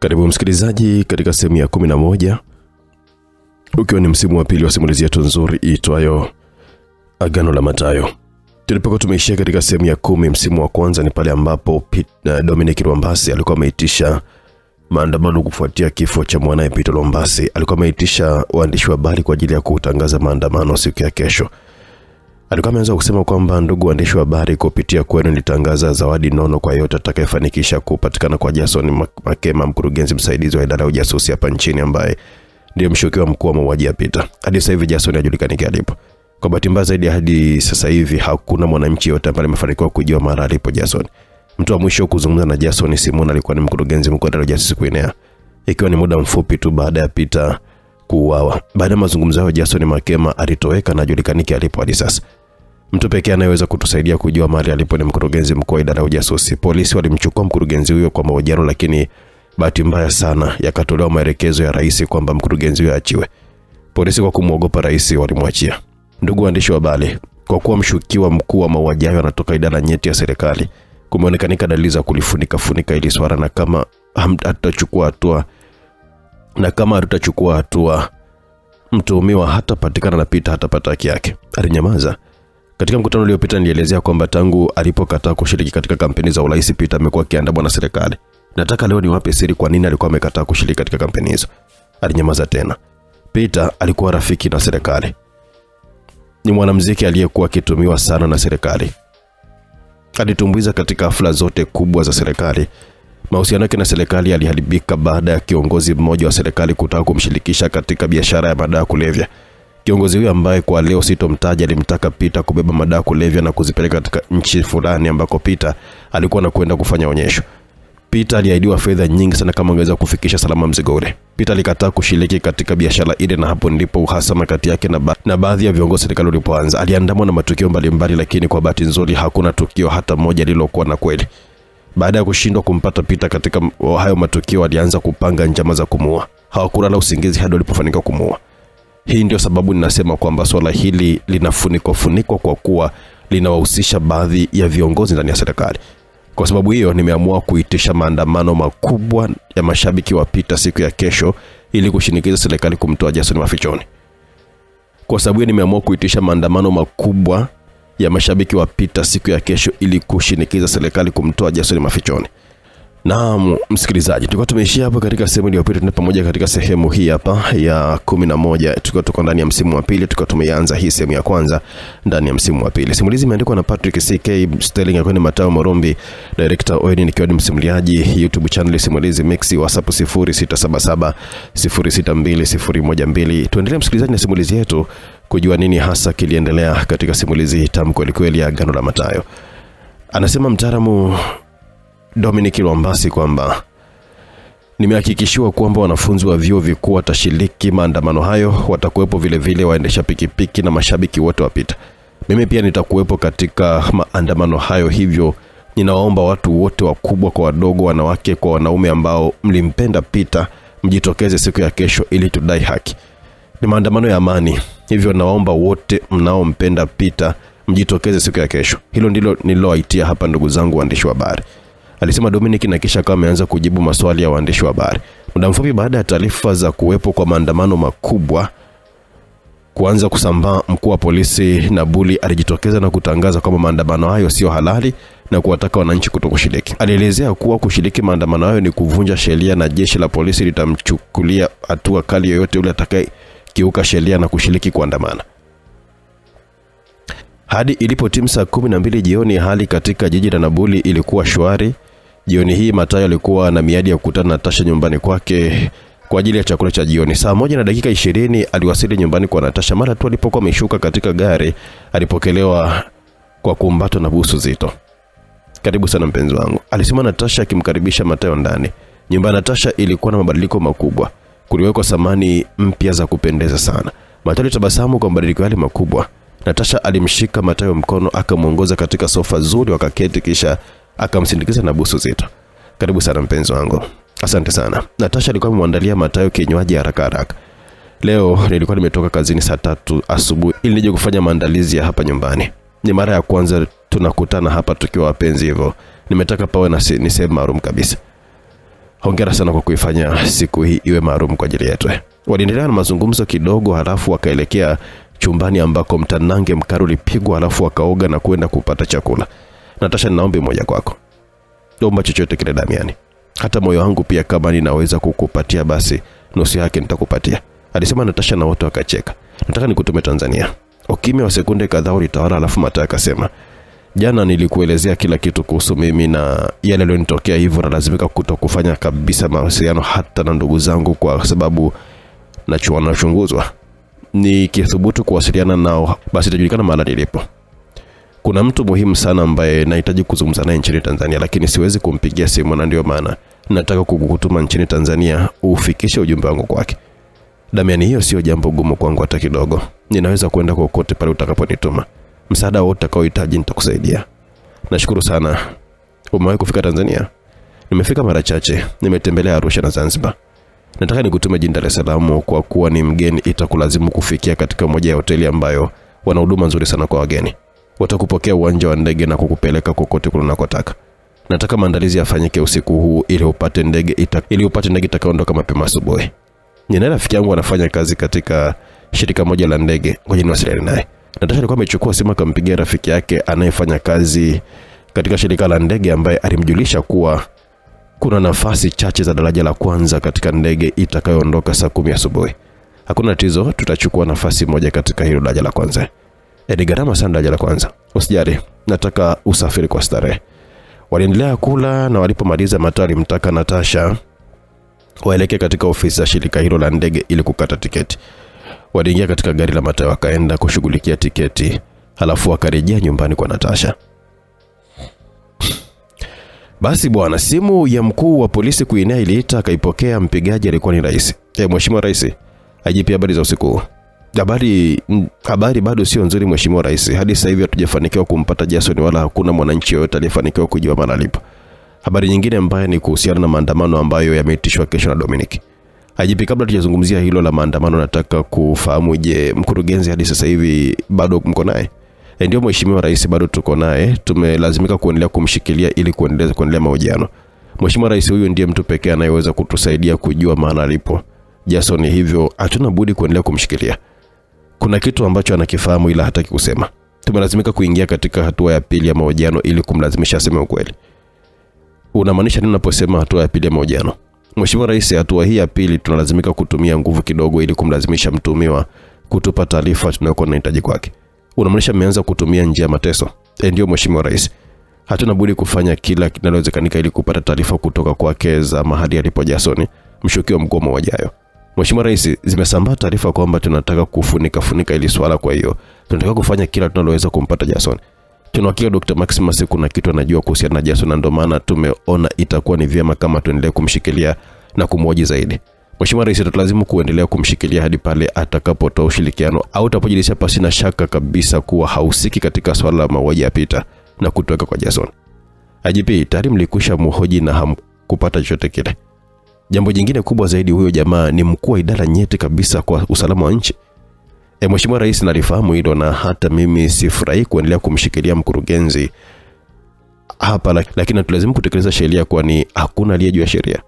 Karibu msikilizaji katika sehemu ya 11 ukiwa ni msimu wa pili wa simulizi yetu nzuri iitwayo Agano la Mathayo. Tulipokuwa tumeishia katika sehemu ya 10, msimu wa kwanza ni pale ambapo Dominic Lwambasi alikuwa ameitisha maandamano kufuatia kifo cha mwanae Peter Lwambasi. Alikuwa ameitisha waandishi wa habari kwa ajili ya kutangaza maandamano siku ya kesho. Alikuwa ameanza kusema kwamba, ndugu waandishi wa habari, kupitia kwenu nilitangaza zawadi nono kwa yote atakayefanikisha kupatikana kwa Jason Makema, mkurugenzi msaidizi wa idara ya ujasusi hapa nchini, ambaye ndiye mshukiwa mkuu wa mauaji ya Peter. Hadi sasa hivi Jason hajulikani alipo. Kwa bahati mbaya zaidi, hadi sasa hivi hakuna mwananchi yote ambaye amefanikiwa kujua mahali alipo Jason. Mtu wa mwisho kuzungumza na Jason Simon alikuwa ni mkurugenzi mkuu wa idara ya ujasusi Kuinea, ikiwa ni muda mfupi tu baada ya Peter kuuawa. Baada ya mazungumzo hayo, Jason Makema alitoweka na hajulikani alipo hadi sasa. Mtu pekee anayeweza kutusaidia kujua mahali alipo ni mkurugenzi mkuu wa idara ya ujasusi. Polisi walimchukua mkurugenzi huyo kwa mahojiano, lakini bahati mbaya sana yakatolewa maelekezo ya rais kwamba mkurugenzi huyo aachiwe. Polisi kwa kumwogopa rais walimwachia. Ndugu waandishi wa habari, kwa kuwa mshukiwa mkuu wa mauaji hayo anatoka idara nyeti ya serikali, kumeonekanika dalili za kulifunika ili swala, na kama hatutachukua hatua mtuhumiwa hatapatikana na Peter hatapata haki yake. Alinyamaza. Katika mkutano uliopita nilielezea kwamba tangu alipokataa kushiriki katika kampeni za urais, Peter amekuwa akiandamwa na serikali. Nataka leo niwape siri kwa nini alikuwa amekataa kushiriki katika kampeni hizo. Alinyamaza tena. Peter alikuwa rafiki na serikali. Ni mwanamuziki aliyekuwa akitumiwa sana na serikali. Alitumbuiza katika hafla zote kubwa za serikali. Mahusiano yake na serikali yaliharibika baada ya kiongozi mmoja wa serikali kutaka kumshirikisha katika biashara ya madawa kulevya. Kiongozi huyo ambaye kwa leo sitomtaja alimtaka Peter kubeba madawa kulevya na kuzipeleka katika nchi fulani ambako Peter alikuwa anakwenda kufanya onyesho. Peter aliahidiwa fedha nyingi sana kama angeweza kufikisha salama mzigo ule. Peter alikataa kushiriki katika biashara ile, na hapo ndipo uhasama kati yake na baadhi ya viongozi serikali ulipoanza. Aliandamwa na matukio mbalimbali, lakini kwa bahati nzuri hakuna tukio hata moja lililokuwa na kweli. Baada ya kushindwa kumpata Peter katika hayo matukio, alianza kupanga njama za kumuua. Hawakulala usingizi hadi walipofanikiwa kumuua. Hii ndio sababu ninasema kwamba swala hili linafunikwa kwa kuwa linawahusisha baadhi ya viongozi ndani ya serikali. Kwa sababu hiyo nimeamua kuitisha maandamano makubwa ya mashabiki wa Peter siku ya kesho ili kushinikiza serikali kumtoa Jason mafichoni. Kwa sababu hiyo nimeamua kuitisha maandamano makubwa ya mashabiki wa Peter siku ya kesho ili kushinikiza serikali kumtoa Jason mafichoni. Naam msikilizaji, tulikuwa tumeishia hapo katika sehemu iliyopita. Tuna pamoja katika sehemu hii hapa ya 11. Tuko ndani ya msimu wa pili. Tulikuwa tumeanza hii sehemu ya kwanza ndani ya msimu wa pili. Simulizi imeandikwa na Patrick CK Sterling, akiwa ni Mathayo Morombi, director Owen, nikiwa ni msimuliaji. YouTube channel Simulizi Mix, WhatsApp 0677 062 012. Tuendelee msikilizaji na simulizi yetu kujua nini hasa kiliendelea katika simulizi tamu kweli ya Agano la Mathayo. Anasema mtaalamu Dominic Lwambasi kwamba nimehakikishiwa kwamba wanafunzi wa vyuo vikuu watashiriki maandamano hayo. Watakuwepo vile vile waendesha pikipiki na mashabiki wote wa Peter. Mimi pia nitakuwepo katika maandamano hayo, hivyo ninawaomba watu wote, wakubwa kwa wadogo, wanawake kwa wanaume, ambao mlimpenda Peter, mjitokeze siku ya kesho ili tudai haki. Ni maandamano ya amani, hivyo naomba wote mnaompenda Peter mjitokeze siku ya kesho. Hilo ndilo nililowaitia hapa, ndugu zangu waandishi wa habari, alisema Dominic, na kisha kama ameanza kujibu maswali ya waandishi wa habari. Muda mfupi baada ya taarifa za kuwepo kwa maandamano makubwa kuanza kusambaa, mkuu wa polisi Nabuli alijitokeza na kutangaza kwamba maandamano hayo sio halali na kuwataka wananchi kutokushiriki. Alielezea kuwa kushiriki maandamano hayo ni kuvunja sheria na jeshi la polisi litamchukulia hatua kali yoyote yule atakayekiuka sheria na kushiriki kuandamana. Hadi ilipo timu saa 12 jioni, hali katika jiji la Nabuli ilikuwa shwari. Jioni hii Mathayo alikuwa na miadi ya kukutana na Natasha nyumbani kwake kwa ajili ya chakula cha jioni. Saa 1:20 aliwasili nyumbani kwa Natasha. Mara tu alipokuwa ameshuka katika gari, alipokelewa kwa kumbatwa na busu zito. Karibu sana mpenzi wangu, alisema Natasha akimkaribisha Mathayo ndani. Nyumba ya Natasha ilikuwa na mabadiliko makubwa. Kuliwekwa samani mpya za kupendeza sana. Mathayo alitabasamu kwa mabadiliko yale makubwa. Natasha alimshika Mathayo mkono, akamuongoza katika sofa zuri, wakaketi, kisha akamsindikiza na busu zito. Karibu sana mpenzi wangu. Asante sana. Natasha alikuwa amemwandalia Mathayo kinywaji haraka. Leo nilikuwa nimetoka kazini saa 3 asubuhi ili nije kufanya maandalizi ya hapa nyumbani. Ni mara ya kwanza tunakutana hapa tukiwa wapenzi hivyo. Nimetaka pawe na ni sehemu maalum kabisa. Hongera sana kwa kuifanya siku hii iwe maalum kwa ajili yetu. Waliendelea na mazungumzo kidogo, halafu wakaelekea chumbani ambako mtanange mkali ulipigwa, halafu wakaoga na kwenda kupata chakula. Natasha, ninaomba moja kwako. Omba chochote kile Damiani. Hata moyo wangu pia kama ninaweza kukupatia basi nusu yake nitakupatia, alisema Natasha, na wote wakacheka. Nataka nikutume Tanzania. Ukimya wa sekunde kadhaa ulitawala, halafu Mata akasema, jana nilikuelezea kila kitu kuhusu mimi na yale yaliyonitokea, hivyo nalazimika kutokufanya kabisa mawasiliano hata na ndugu zangu kwa sababu nachunguzwa. Nikithubutu kuwasiliana nao basi itajulikana mahali nilipo. Kuna mtu muhimu sana ambaye nahitaji kuzungumza naye nchini Tanzania, lakini siwezi kumpigia simu, na ndio maana nataka kukutuma nchini Tanzania ufikishe ujumbe wangu kwake. Damiani, hiyo sio jambo gumu kwangu hata kidogo. Ninaweza kwenda kokote pale utakaponituma. Msaada wote utakaohitaji nitakusaidia. Nashukuru sana. Umewahi kufika Tanzania? Nimefika mara chache. Nimetembelea Arusha na Zanzibar. Nataka nikutume jijini Dar es Salaam, kwa kuwa ni mgeni itakulazimu kufikia katika moja ya hoteli ambayo wana huduma nzuri sana kwa wageni. Watakupokea uwanja wa ndege na kukupeleka kokote unakotaka. Nataka maandalizi yafanyike usiku huu ili upate ndege itakayoondoka mapema asubuhi. Nina rafiki yangu anafanya kazi katika shirika moja la ndege, ngoja niwasiliane naye. Natasha alikuwa amechukua simu akampigia rafiki yake anayefanya kazi katika shirika la ndege, ambaye alimjulisha kuwa kuna nafasi chache za daraja la kwanza katika ndege itakayoondoka saa 10 asubuhi. Hakuna tatizo, tutachukua nafasi moja katika hilo daraja la kwanza. Ni gharama sana daraja la kwanza. Usijali, nataka usafiri kwa starehe. Waliendelea kula, na walipomaliza Mata alimtaka Natasha waelekee katika ofisi za shirika hilo la ndege ili kukata tiketi. Waliingia katika gari la Mata wakaenda kushughulikia tiketi, halafu wakarejea nyumbani kwa Natasha. Basi bwana, simu ya mkuu wa polisi kuinea iliita, akaipokea. Mpigaji alikuwa ni rais. Mheshimiwa Rais, IGP, habari za usiku. Habari bado sio nzuri Mheshimiwa Rais. Hadi sasa hivi hatujafanikiwa kumpata Jason, wala hakuna mwananchi yote aliyefanikiwa kujua mahali alipo. Habari nyingine mbaya ni kuhusiana na maandamano ambayo yameitishwa kesho na Dominic. IGP, kabla tujazungumzia hilo la maandamano, nataka kufahamu, je, mkurugenzi hadi sasa hivi bado mko naye? Ndio Mheshimiwa Rais, bado tuko naye. Tumelazimika kuendelea kumshikilia ili kuendelea mahojiano. Mheshimiwa Rais, huyu ndiye mtu pekee anayeweza kutusaidia kujua mahali alipo Jason, hivyo hatuna budi kuendelea kumshikilia. Kuna kitu ambacho anakifahamu ila hataki kusema. Tumelazimika kuingia katika hatua ya pili ya mahojiano ili kumlazimisha aseme ukweli. Unamaanisha nini unaposema hatua ya pili ya mahojiano? Mheshimiwa Rais, hatua hii ya pili tunalazimika kutumia nguvu kidogo ili kumlazimisha mtuhumiwa kutupa taarifa tunayokuwa tunahitaji kwake. Unamaanisha mmeanza kutumia njia ya mateso? Ndio Mheshimiwa Rais. Hatuna budi kufanya kila kinachowezekana ili kupata taarifa kutoka kwake za mahali alipo Jason, mshukiwa mkuu wa mauaji hayo. Mheshimiwa Rais, zimesambaa taarifa kwamba tunataka kufunika ili swala, kwa hiyo tunataka kufanya kila tunaloweza kumpata Jason. Tunahakika Dr. Maximus kuna kitu anajua kuhusiana na Jason, na ndio maana tumeona itakuwa ni vyema kama tuendelee kumshikilia na kumhoji zaidi. Mheshimiwa Rais, tutalazimu kuendelea kumshikilia hadi pale atakapotoa ushirikiano au atapojilisha pasi na shaka kabisa kuwa hausiki katika swala la mauaji ya Peter na kutoka kwa Jason. IGP, tayari mlikwisha mhoji na hamkupata chochote kile. Jambo jingine kubwa zaidi, huyo jamaa ni mkuu wa idara nyeti kabisa kwa usalama wa nchi. Mheshimiwa Rais, nalifahamu hilo, na hata mimi sifurahi kuendelea kumshikilia mkurugenzi hapa, lakini tunalazima kutekeleza sheria, kwani hakuna aliyejua sheria.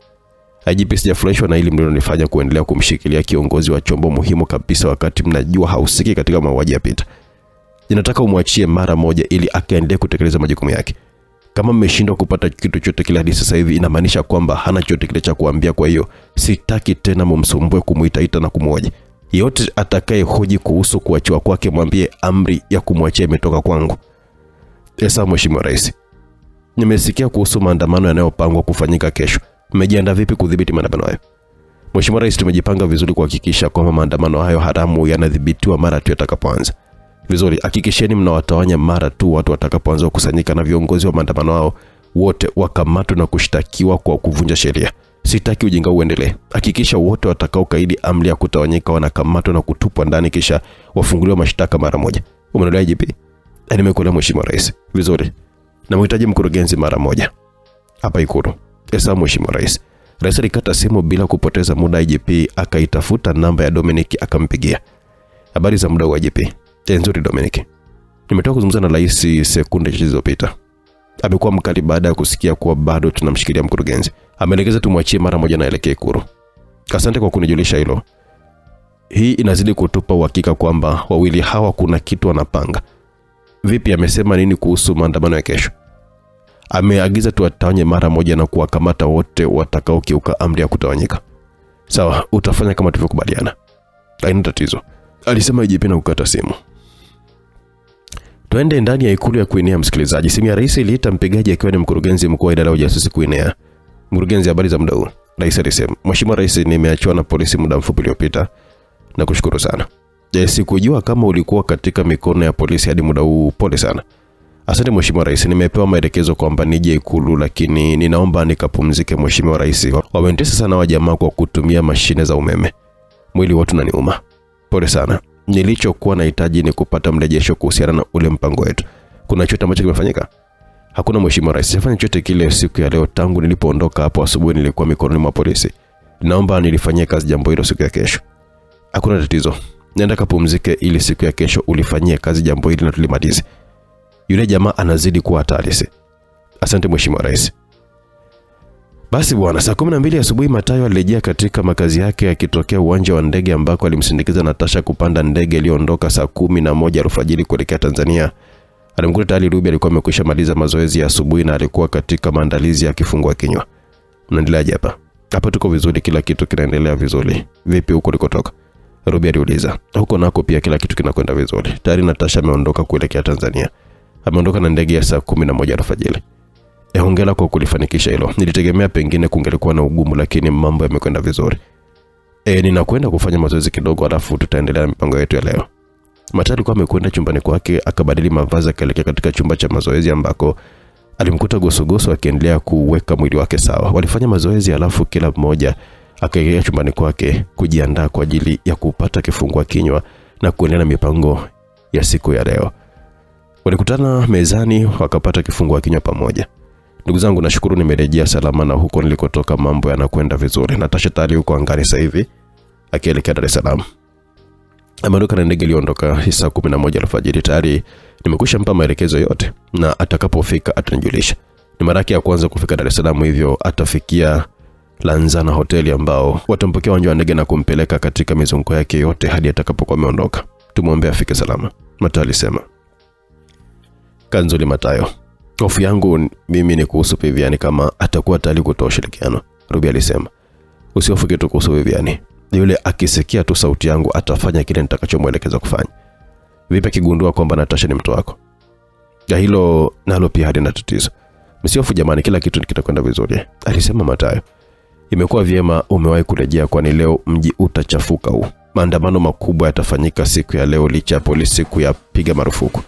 IGP, sijafurahishwa na hili mlilonifanya kuendelea kumshikilia kiongozi wa chombo muhimu kabisa wakati mnajua hausiki katika mauaji ya Peter. Ninataka umwachie mara moja ili akaendelee kutekeleza majukumu yake. Kama mmeshindwa kupata kitu chochote kile hadi sasa hivi, inamaanisha kwamba hana chochote kile cha kuambia. Kwa hiyo sitaki tena mumsumbue kumuita na kumhoji. Yote atakaye hoji kuhusu kuachiwa kwake, mwambie amri ya kumwachia imetoka kwangu. Esa Mheshimiwa Rais, nimesikia kuhusu maandamano yanayopangwa kufanyika kesho. Mmejiandaa vipi kudhibiti maandamano hayo? Mheshimiwa Rais, tumejipanga vizuri kuhakikisha kwamba maandamano hayo haramu yanadhibitiwa mara tu yatakapoanza. Vizuri, hakikisheni mnawatawanya mara tu watu watakapoanza kukusanyika, na viongozi wa maandamano hao wote wakamatwe na kushtakiwa kwa kuvunja sheria. Sitaki ujinga uendelee. Hakikisha wote watakao kaidi amri ya kutawanyika wanakamatwa na kutupwa ndani, kisha wafunguliwa mashtaka mara moja. Umeelewa IGP? Nimekuelewa Mheshimiwa Rais. Vizuri. Na mhitaji mkurugenzi mara moja hapa Ikulu. Esa Mheshimiwa Rais. Rais alikata simu bila kupoteza muda. IGP akaitafuta namba ya Dominic akampigia. Habari za muda wa IGP? Nzuri Dominic. Nimetoka kuzungumza na rais sekunde zilizopita. Amekuwa mkali baada ya kusikia kuwa bado tunamshikilia mkurugenzi. Ameelekeza tumwachie mara moja na elekee Ikulu. Asante kwa kunijulisha hilo. Hii inazidi kutupa uhakika kwamba wawili hawa kuna kitu wanapanga. Vipi, amesema nini kuhusu maandamano ya kesho? Ameagiza tuwatawanye mara moja na kuwakamata wote watakaokiuka amri ya kutawanyika. Sawa, utafanya kama tulivyokubaliana. Haina tatizo, alisema IGP na kukata simu. Tuende ndani ya Ikulu ya kuinea. Msikilizaji, simu ya rais iliita mpigaji akiwa ni mkurugenzi mkuu wa idara ya ujasusi kuinea. Mkurugenzi, habari za muda huu? Rais alisema, Mheshimiwa Rais, nimeachwa na polisi muda mfupi uliopita na kushukuru sana. Sikujua kama ulikuwa katika mikono ya polisi hadi muda huu, pole sana. Asante Mheshimiwa Rais, nimepewa maelekezo kwamba nije Ikulu, lakini ninaomba nikapumzike Mheshimiwa Rais. Wametesa sana wa jamaa kwa kutumia mashine za umeme. Mwili wote unaniuma. Pole sana. Nilichokuwa nahitaji ni kupata mrejesho kuhusiana na ule mpango wetu. Kuna chochote ambacho kimefanyika? Hakuna Mheshimiwa Rais, sifanye chochote kile siku ya leo. Tangu nilipoondoka hapo asubuhi nilikuwa mikononi mwa polisi. Naomba nilifanyie kazi jambo hilo siku ya kesho. Hakuna tatizo. Nenda kapumzike ili siku ya kesho ulifanyie kazi jambo hili na tulimalize. Yule jamaa anazidi kuwa hatari. Asante Mheshimiwa Rais. Basi bwana, saa 12 asubuhi Matayo alirejea katika makazi yake akitokea uwanja wa ndege ambako alimsindikiza Natasha kupanda ndege iliyoondoka saa 11 alfajiri kuelekea Tanzania. Alimkuta tayari Ruby alikuwa amekwisha maliza mazoezi ya asubuhi na alikuwa katika maandalizi ya kifungua kinywa. Unaendeleaje hapa? Hapa tuko vizuri, kila kitu kinaendelea vizuri. Vipi huko ulikotoka? Ruby aliuliza. Huko nako pia kila kitu kinakwenda vizuri. Tayari Natasha ameondoka kuelekea Tanzania. Ameondoka na ndege ya saa 11 alfajiri. Hongera kwa kulifanikisha hilo. Nilitegemea pengine kungelikuwa na ugumu, lakini mambo yamekwenda vizuri. Ninakwenda kufanya mazoezi kidogo alafu tutaendelea na mipango yetu ya leo. Matayo alikuwa amekwenda chumbani kwake akabadili mavazi akaelekea katika chumba cha mazoezi ambako alimkuta Gosogoso akiendelea kuweka mwili wake sawa. Walifanya mazoezi alafu kila mmoja akaelekea chumbani kwake kujiandaa kwa ajili ya kupata kifungua kinywa na kuendelea na mipango ya siku ya leo. Walikutana mezani wakapata kifungua kinywa pamoja. Ndugu zangu, nashukuru nimerejea salama na huko nilikotoka mambo yanakwenda vizuri. Natasha tayari yuko angani sasa hivi akielekea Dar es Salaam. Ameondoka na ndege iliyoondoka saa 11 alfajiri. Tayari nimekwisha mpa maelekezo yote na atakapofika atanijulisha. Ni mara yake ya kwanza kufika Dar es Salaam, hivyo atafikia Lanzana hoteli ambao watampokea uwanja wa ndege na kumpeleka katika mizunguko yake yote hadi atakapokuwa ameondoka. Tumuombe afike salama, Matayo alisema. Kanzuli Matayo, hofu yangu mimi ni kuhusu Vivian, kama atakuwa tayari kutoa ushirikiano, Ruby alisema. Usihofu kitu kuhusu Vivian. Yule akisikia tu sauti yangu atafanya kile nitakachomwelekeza kufanya. Vipi akigundua kwamba Natasha ni mtu wako? Ya hilo nalo pia halina tatizo. Msihofu jamani, kila kitu kitakwenda vizuri, alisema Matayo. Imekuwa vyema umewahi kurejea, kwani leo mji utachafuka huu. Maandamano makubwa yatafanyika siku ya leo licha ya polisi kuyapiga marufuku,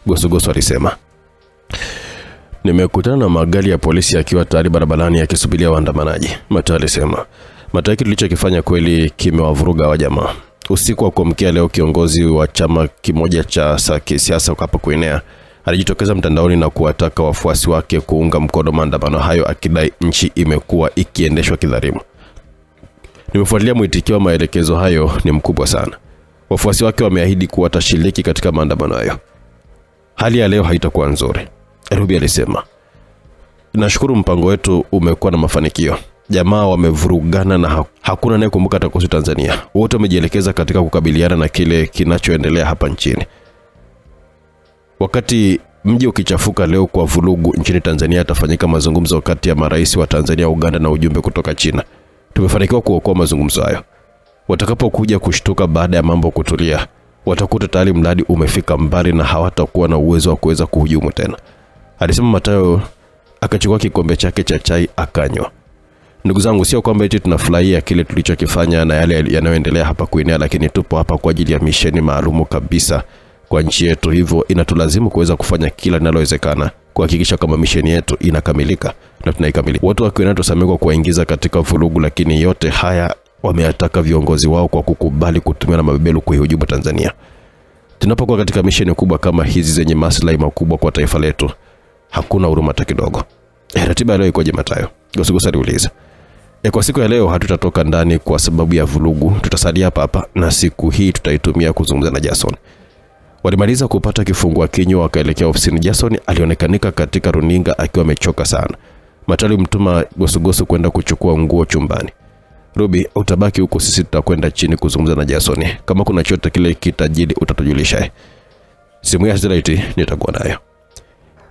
Gosogoso alisema. Nimekutana na magari ya polisi yakiwa tayari barabarani yakisubiria waandamanaji, Matayo alisema. Matayo kilichokifanya kweli kimewavuruga wa jamaa. Usiku wa kuamkia leo kiongozi wa chama kimoja cha kisiasa hapa kuenea alijitokeza mtandaoni na kuwataka wafuasi wake kuunga mkono maandamano hayo, akidai nchi imekuwa ikiendeshwa kidhalimu. Nimefuatilia mwitikio wa maelekezo hayo ni mkubwa sana. Wafuasi wake wameahidi kuwa watashiriki katika maandamano hayo. Hali ya leo haitakuwa nzuri, Ruby alisema. Nashukuru mpango wetu umekuwa na mafanikio. Jamaa wamevurugana na hakuna naye kumbuka atakosi Tanzania. Wote wamejielekeza katika kukabiliana na kile kinachoendelea hapa nchini. Wakati mji ukichafuka leo kwa vurugu nchini Tanzania, atafanyika mazungumzo kati ya marais wa Tanzania, Uganda na ujumbe kutoka China. Tumefanikiwa kuokoa mazungumzo hayo. Watakapokuja kushtuka baada ya mambo kutulia, watakuta tayari mradi umefika mbali na hawatakuwa na uwezo wa kuweza kuhujumu tena, alisema Matayo. Akachukua kikombe chake cha chai akanywa. Ndugu zangu, sio kwamba eti tunafurahia kile tulichokifanya na yale yanayoendelea hapa kuenea, lakini tupo hapa kwa ajili ya misheni maalum kabisa kwa nchi yetu, hivyo inatulazimu kuweza kufanya kila linalowezekana kuhakikisha kama misheni yetu inakamilika na tunaikamilika. Watu wakiona tusamekwa kuingiza katika vurugu, lakini yote haya wameataka viongozi wao kwa kukubali kutumia na mabebelu kuihujumu Tanzania. Tunapokuwa katika misheni kubwa kama hizi zenye maslahi makubwa kwa taifa letu, hakuna huruma hata kidogo. Ratiba leo ikoje Matayo? Gosogoso aliuliza. Kwa siku ya leo hatutatoka ndani kwa sababu ya vurugu, tutasalia hapa na siku hii tutaitumia kuzungumza na Jason. Walimaliza kupata kifungua kinywa wakaelekea ofisini. Jason alionekanika katika runinga akiwa amechoka sana. Matali mtuma Gosogoso kwenda kuchukua nguo chumbani. Ruby, utabaki huko, sisi tutakwenda chini kuzungumza na Jason. Kama kuna chochote kile kitajili utatujulisha. Simu ya Starlight nitakuwa nayo.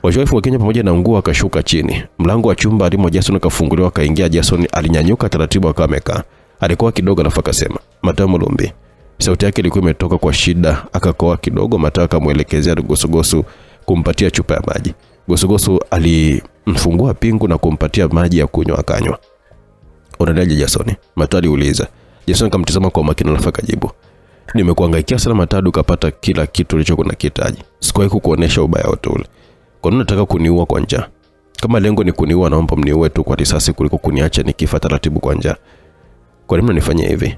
Wajoifu wa Kenya pamoja na nguo akashuka chini. Mlango wa chumba alimo Jason kafunguliwa, kaingia. Jason alinyanyuka taratibu akawa amekaa. Alikuwa kidogo alafu akasema, "Matamu Lumbi." Sauti yake ilikuwa imetoka kwa shida, akakoa kidogo. Mataka akamuelekezea Gosogoso kumpatia chupa ya maji. Gosogoso alimfungua pingu na kumpatia maji ya kunywa akanywa. "Unaendaje Jason?" Matali uliza. Jason akamtazama kwa makini alafu akajibu, "Nimekuangaikia sana Matadu, kapata kila kitu ulichokuwa unakihitaji. Sikuwahi kukuonesha ubaya wote ule. Kwa nini unataka kuniua kwa njaa? Kama lengo ni kuniua, naomba mniue tu kwa risasi kuliko kuniacha nikifa taratibu kwa njaa. Kwa nini mnanifanyia hivi?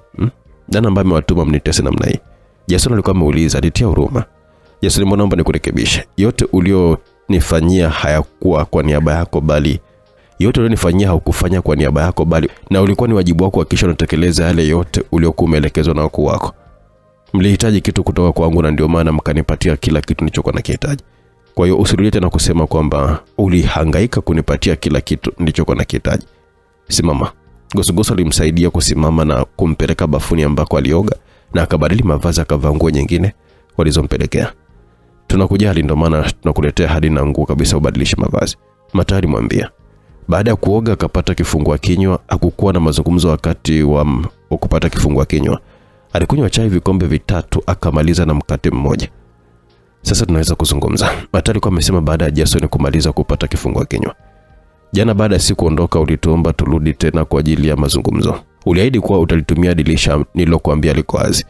Nani ambaye amewatuma mnitese namna hii?" Jason alikuwa ameuliza, alitia huruma. "Jason, naomba nikurekebishe. Yote ulionifanyia hayakuwa kwa niaba yako bali haukufanya kwa niaba yako bali na ulikuwa ni wajibu wako hakikisha unatekeleza yale yote uliokuwa umeelekezwa na wakuu wako. Mlihitaji kitu kutoka kwangu na ndio maana mkanipatia kila kitu nilichokuwa nakihitaji. Kwa hiyo usirudie tena kusema kwamba ulihangaika kunipatia kila kitu nilichokuwa nakihitaji. Simama." Gosogoso alimsaidia kusimama na kumpeleka bafuni ambako alioga na akabadili mavazi akavaa nguo nyingine walizompelekea. "Tunakujali ndio maana tunakuletea hadi na nguo kabisa ubadilishe mavazi," Matari mwambia. Baada ya kuoga akapata kifungua kinywa. Hakukuwa na mazungumzo wakati wa kupata kifungua kinywa. Alikunywa chai vikombe 3 akamaliza na mkate mmoja. "Sasa tunaweza kuzungumza," Matari kwa amesema baada ya Jason kumaliza kupata kifungua kinywa. "Jana baada ya siku kuondoka ulituomba turudi tena kwa ajili ya mazungumzo. Uliahidi kuwa utalitumia dirisha nilokuambia liko wazi.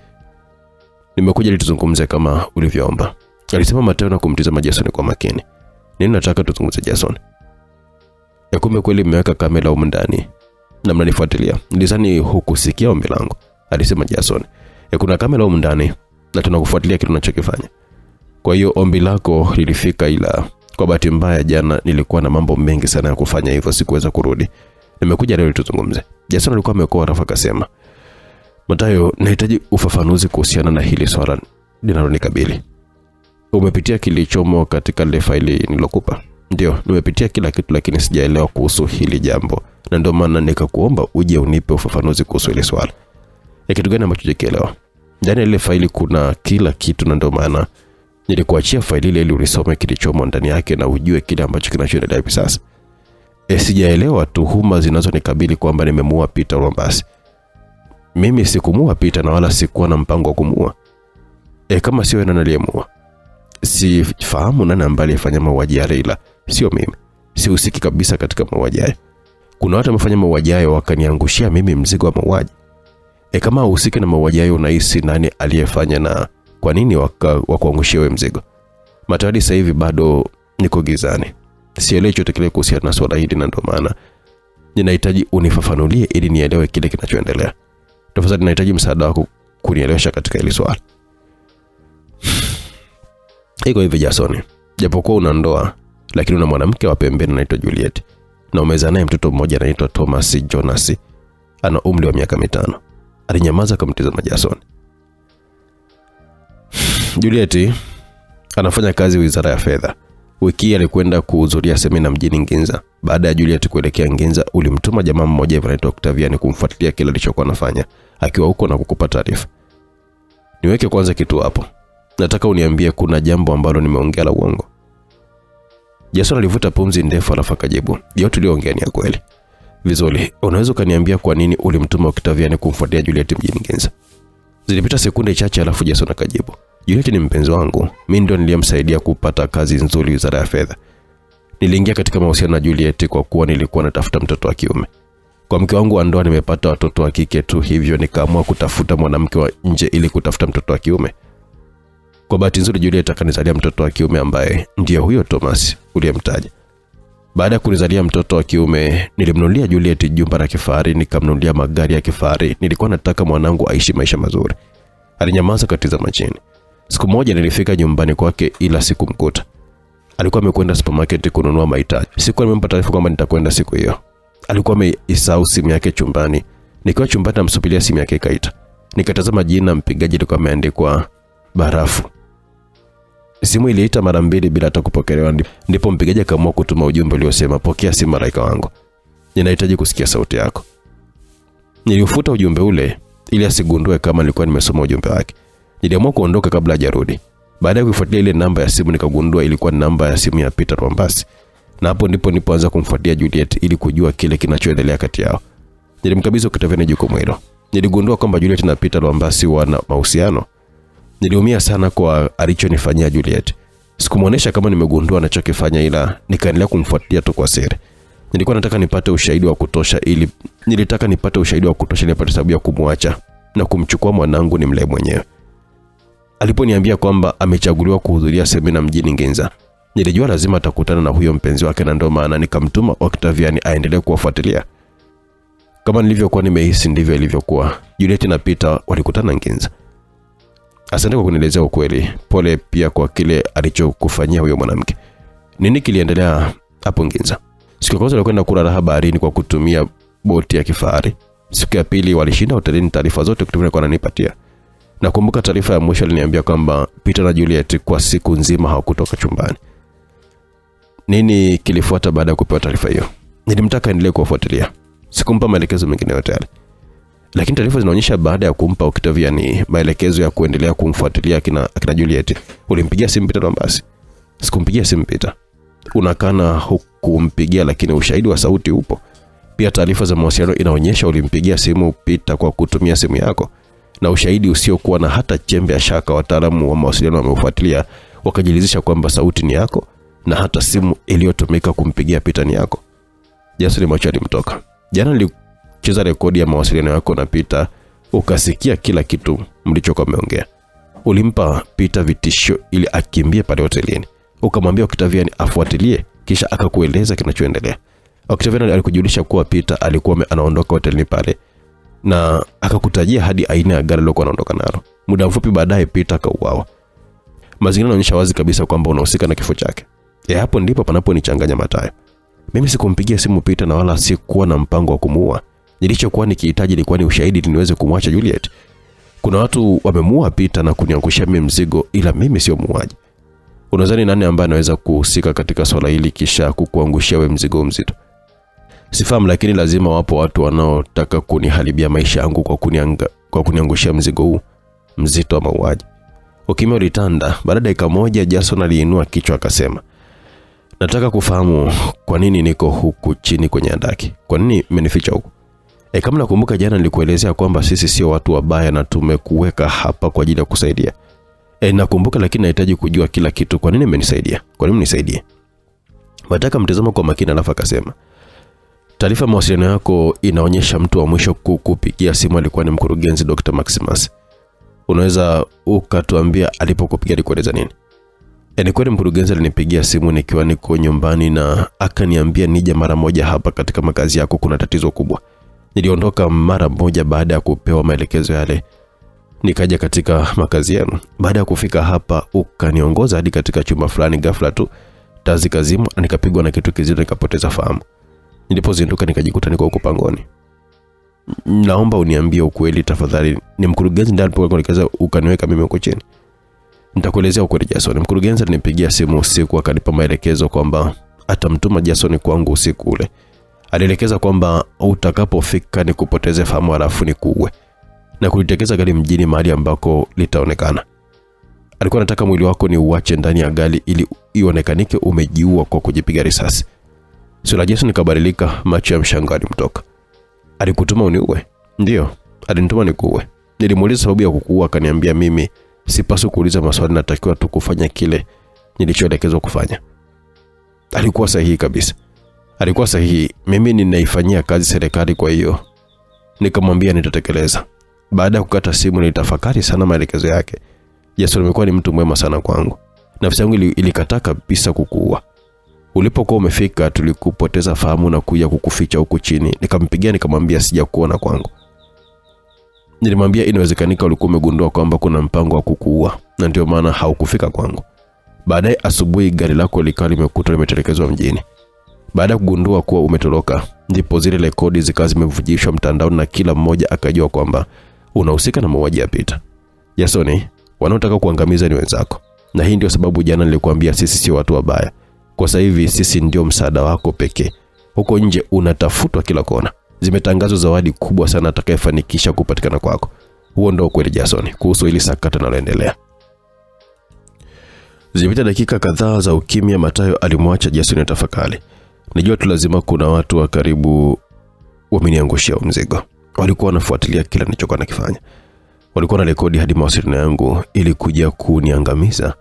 Nimekuja ili tuzungumze kama ulivyoomba," alisema Mateo na kumtizama Jason kwa makini. "Nini nataka tuzungumze Jason?" "Ya kumbe kweli mmeweka kamera huko ndani na mnanifuatilia. Nilizani hukusikia ombi langu," alisema Jason. "Kuna kamera huko ndani na tunakufuatilia kitu unachokifanya. Kwa hiyo ombi lako lilifika, ila kwa bahati mbaya jana nilikuwa na mambo mengi sana ya kufanya hivyo sikuweza kurudi. Nimekuja leo tuzungumze." Jason alikuwa amekoa rafa akasema, "Matayo, nahitaji ufafanuzi kuhusiana na hili swala linalonikabili. Umepitia kilichomo katika ile faili nilokupa?" "Ndio, nimepitia kila kitu lakini sijaelewa kuhusu hili jambo na ndio maana nikakuomba uje unipe ufafanuzi kuhusu hili swala." "Kitu gani ambacho hujaelewa?" "Ndani ya ile faili kuna kila kitu na ndio maana nilikuachia faili ile ili ulisome kilichomo ndani yake na ujue kile ambacho kinachoendelea hivi sasa." "Sijaelewa tuhuma zinazonikabili kwamba nimemuua Peter Rombas." "Mimi sikumuua Peter na wala sikuwa na mpango wa kumuua." Kama sio nani aliyemuua?" "Sifahamu nani ambaye alifanya mauaji yale, ila sio mimi. Sihusiki kabisa katika mauaji hayo. Kuna watu wamefanya mauaji hayo wakaniangushia mimi mzigo wa mauaji." Kama uhusiki na mauaji hayo unahisi nani aliyefanya na kwa nini wakaangushia wewe mzigo?" "Matadi sasa hivi bado niko gizani. Sielewi chochote kile kuhusiana na swala hili na ndio maana ninahitaji unifafanulie ili nielewe kile kinachoendelea. Tafadhali ninahitaji msaada wako kunielewesha katika hili swala." "Iko hivi Jason, japokuwa una ndoa lakini una mwanamke wa pembeni anaitwa Juliet na umezaa naye mtoto mmoja anaitwa Thomas Jonas. Ana umri wa miaka 5. Alinyamaza kumtazama Jason. "Juliet anafanya kazi Wizara ya Fedha. Wiki alikwenda kuhudhuria semina mjini Nginza. Baada ya Juliet kuelekea Nginza, ulimtuma jamaa mmoja anaitwa Octavian kumfuatilia kile alichokuwa anafanya akiwa huko na kukupa taarifa. Niweke kwanza kitu hapo. Nataka uniambie kuna jambo ambalo nimeongea la uongo." Jason alivuta pumzi ndefu alafu akajibu, "Yote uliyoongea ni ya kweli." "Vizuri, unaweza kuniambia kwa nini ulimtuma Octavian kumfuatilia Juliet mjini Nginza?" Zilipita sekunde chache alafu Jason akajibu, "Juliet ni mpenzi wangu. Mimi ndio niliyemsaidia kupata kazi nzuri Wizara ya Fedha. Niliingia katika mahusiano na Juliet kwa kuwa nilikuwa natafuta mtoto wa kiume. Kwa mke wangu wa ndoa nimepata watoto wa kike tu, hivyo nikaamua kutafuta mwanamke wa nje ili kutafuta mtoto wa kiume. Kwa bahati nzuri Juliet akanizalia mtoto wa kiume ambaye ndiye huyo Thomas uliyemtaja. Baada ya kunizalia mtoto wa kiume, nilimnunulia Juliet jumba la kifahari, nikamnunulia magari ya kifahari. Nilikuwa nataka mwanangu aishi maisha mazuri." Alinyamaza katizama chini. Siku moja nilifika nyumbani kwake ila sikumkuta. Alikuwa amekwenda supermarket kununua mahitaji. Sikuwa nimempa taarifa kwamba nitakwenda siku hiyo. Alikuwa ameisahau simu yake chumbani. Nikiwa chumbani namsubiria simu yake ikaita. Nikatazama jina mpigaji lilikuwa limeandikwa Barafu. Simu iliita mara 2 bila hata kupokelewa, ndipo mpigaji akaamua kutuma ujumbe uliosema, pokea simu malaika wangu, ninahitaji kusikia sauti yako. Niliufuta ujumbe ule ili asigundue kama nilikuwa nimesoma ujumbe wake. Niliamua kuondoka kabla hajarudi. Baada ya kufuatilia ile namba ya simu nikagundua ilikuwa namba ya simu ya Peter Lwambasi. Na hapo ndipo nilipoanza kumfuatia Juliet ili kujua kile kinachoendelea kati yao. Nilimkabidhi Octavian jukumu hilo. Niligundua kwamba Juliet na Peter Lwambasi wana mahusiano. Niliumia sana kwa alichonifanyia Juliet. Sikumuonesha kama nimegundua anachokifanya, ila nikaendelea kumfuatia tu kwa siri. Nilitaka nipate ushahidi wa kutosha ili nipate sababu ya kumwacha na kumchukua mwanangu nimlee mwenyewe. Aliponiambia kwamba amechaguliwa kuhudhuria semina mjini Ngenza, nilijua lazima atakutana na huyo mpenzi wake, na ndio maana nikamtuma Octavian aendelee kuwafuatilia. Kama nilivyokuwa nimehisi ndivyo ilivyokuwa. Juliet na Peter walikutana Ngenza. Asante kwa kunielezea ukweli. Pole pia kwa kile alichokufanyia huyo mwanamke. Nini kiliendelea hapo Ngenza? Siku ya kwanza walikwenda kula raha baharini kwa kutumia boti ya kifahari. Siku ya pili walishinda hotelini, taarifa zote kutumia kwa ananipatia. Nakumbuka taarifa ya mwisho aliniambia kwamba Peter na Juliet kwa siku nzima hawakutoka chumbani. Nini kilifuata baada ya kupewa taarifa hiyo? Nilimtaka endelee kuwafuatilia. Sikumpa maelekezo mengine yote yale. Lakini taarifa zinaonyesha baada ya kumpa Octavian maelekezo ya kuendelea kumfuatilia akina Juliet, ulimpigia simu Peter Lwambasi. Sikumpigia simu Peter. Unakana hukumpigia, lakini ushahidi wa sauti upo. Pia taarifa za mawasiliano inaonyesha ulimpigia simu Peter kwa kutumia simu yako. Na ushahidi usiokuwa na hata chembe ya shaka, wataalamu wa mawasiliano wameufuatilia wakajilizisha kwamba sauti ni yako na hata simu iliyotumika kumpigia Peter ni yako. Jason macho alimtoka. Jana nilicheza rekodi ya mawasiliano yako na Peter, ukasikia kila kitu mlichokuwa mmeongea. Ulimpa Peter vitisho ili akimbie pale hotelini. Ukamwambia Octavian afuatilie, kisha akakueleza kinachoendelea. Octavian alikujulisha kuwa Peter alikuwa anaondoka hotelini pale na akakutajia hadi aina ya gari alilokuwa anaondoka nalo. Muda mfupi baadaye Peter akauawa. Mazingira yanaonyesha wazi kabisa kwamba unahusika na kifo chake. Hapo ndipo panaponichanganya Matayo. Mimi sikumpigia simu Peter na wala sikuwa na mpango wa kumuua. Nilichokuwa nikihitaji ilikuwa ni ushahidi ili niweze kumwacha Juliet. Kuna watu wamemuua Peter na kuniangushia mimi mzigo, ila mimi sio muuaji. Unadhani nani ambaye anaweza kuhusika katika swala hili kisha kukuangushia wewe mzigo mzito? Sifahamu, lakini lazima wapo watu wanaotaka kuniharibia maisha yangu kwa kuniangushia mzigo huu mzito wa mauaji. Ukimya ulitanda. Baada ya dakika moja Jason aliinua kichwa akasema, nataka kufahamu kwa nini niko huku chini kwenye handaki. Kwa nini mmenificha huku? Kama nakumbuka jana nilikuelezea kwamba sisi sio watu wabaya na tumekuweka hapa kwa ajili ya kusaidia. Nakumbuka, lakini nahitaji kujua kila kitu. Kwa nini mmenisaidia? Kwa nini mnisaidie? Nataka mtazama kwa makini. Alafu akasema, taarifa mawasiliano yako inaonyesha mtu wa mwisho kukupigia simu alikuwa ni mkurugenzi Dr. Maximus. Unaweza ukatuambia alipokupigia alikueleza nini? Ni kweli mkurugenzi alinipigia simu nikiwa niko nyumbani na akaniambia nije mara moja hapa katika makazi yako, kuna tatizo kubwa. Niliondoka mara moja baada ya kupewa maelekezo yale. Nikaja katika makazi yenu. Baada ya kufika hapa ukaniongoza hadi katika chumba fulani, ghafla tu taa zikazimwa na nikapigwa na kitu kizito nikapoteza fahamu. Nilipozinduka nikajikuta niko huko pangoni. Naomba uniambie ukweli tafadhali, ni mkurugenzi ndiye alipokuelekeza ukaniweka mimi huko chini? Nitakuelezea ukweli Jason. Mkurugenzi alinipigia simu usiku akanipa maelekezo kwamba atamtuma Jason kwangu usiku ule. Alielekeza kwamba utakapofika nikupoteze fahamu halafu nikuue na kulitekeza gari mjini mahali ambako litaonekana. Alikuwa anataka mwili wako ni uache ndani ya gari ili ionekanike umejiua kwa kujipiga risasi. Sura Jason ikabadilika, macho ya mshangao alimtoka. Alikutuma uniue? Ndio, alinituma nikuue. Nilimuuliza sababu ya kukuua, akaniambia mimi sipaswi kuuliza maswali, natakiwa tu kufanya kile nilichoelekezwa kufanya. Alikuwa sahihi kabisa. Alikuwa sahihi. Mimi ninaifanyia kazi serikali, kwa hiyo nikamwambia nitatekeleza. Baada ya kukata simu nilitafakari sana maelekezo yake. Jason amekuwa ni mtu mwema sana kwangu. Nafsi yangu ilikataa kabisa kukuua. Ulipokuwa umefika tulikupoteza fahamu na kuja kukuficha huku chini. Nikampigia nikamwambia sijakuona kwangu. Nilimwambia inawezekanika ulikuwa umegundua kwamba kuna mpango wa kukuua na ndio maana haukufika kwangu. Baadaye asubuhi gari lako likawa limekutwa limetelekezwa mjini. Baada ya kugundua kuwa umetoroka, ndipo zile rekodi zikawa zimevujishwa mtandaoni na kila mmoja akajua kwamba unahusika na mauaji ya Peter. Jason, wanaotaka kuangamiza ni wenzako. Na hii ndio sababu jana nilikwambia sisi si watu wabaya. Kwa sasa hivi sisi ndio msaada wako pekee. Huko nje unatafutwa kila kona. Zimetangazwa zawadi kubwa sana atakayefanikisha kupatikana kwako. Huo ndio kweli Jason kuhusu hili sakata linaloendelea. Zimepita dakika kadhaa za ukimya. Matayo alimwacha Jason atafakari. Najua tu lazima kuna watu wa karibu wameniangushia mzigo. Walikuwa wanafuatilia kila nilichokuwa nakifanya. Walikuwa na rekodi hadi mawasiliano yangu ili kuja kuniangamiza.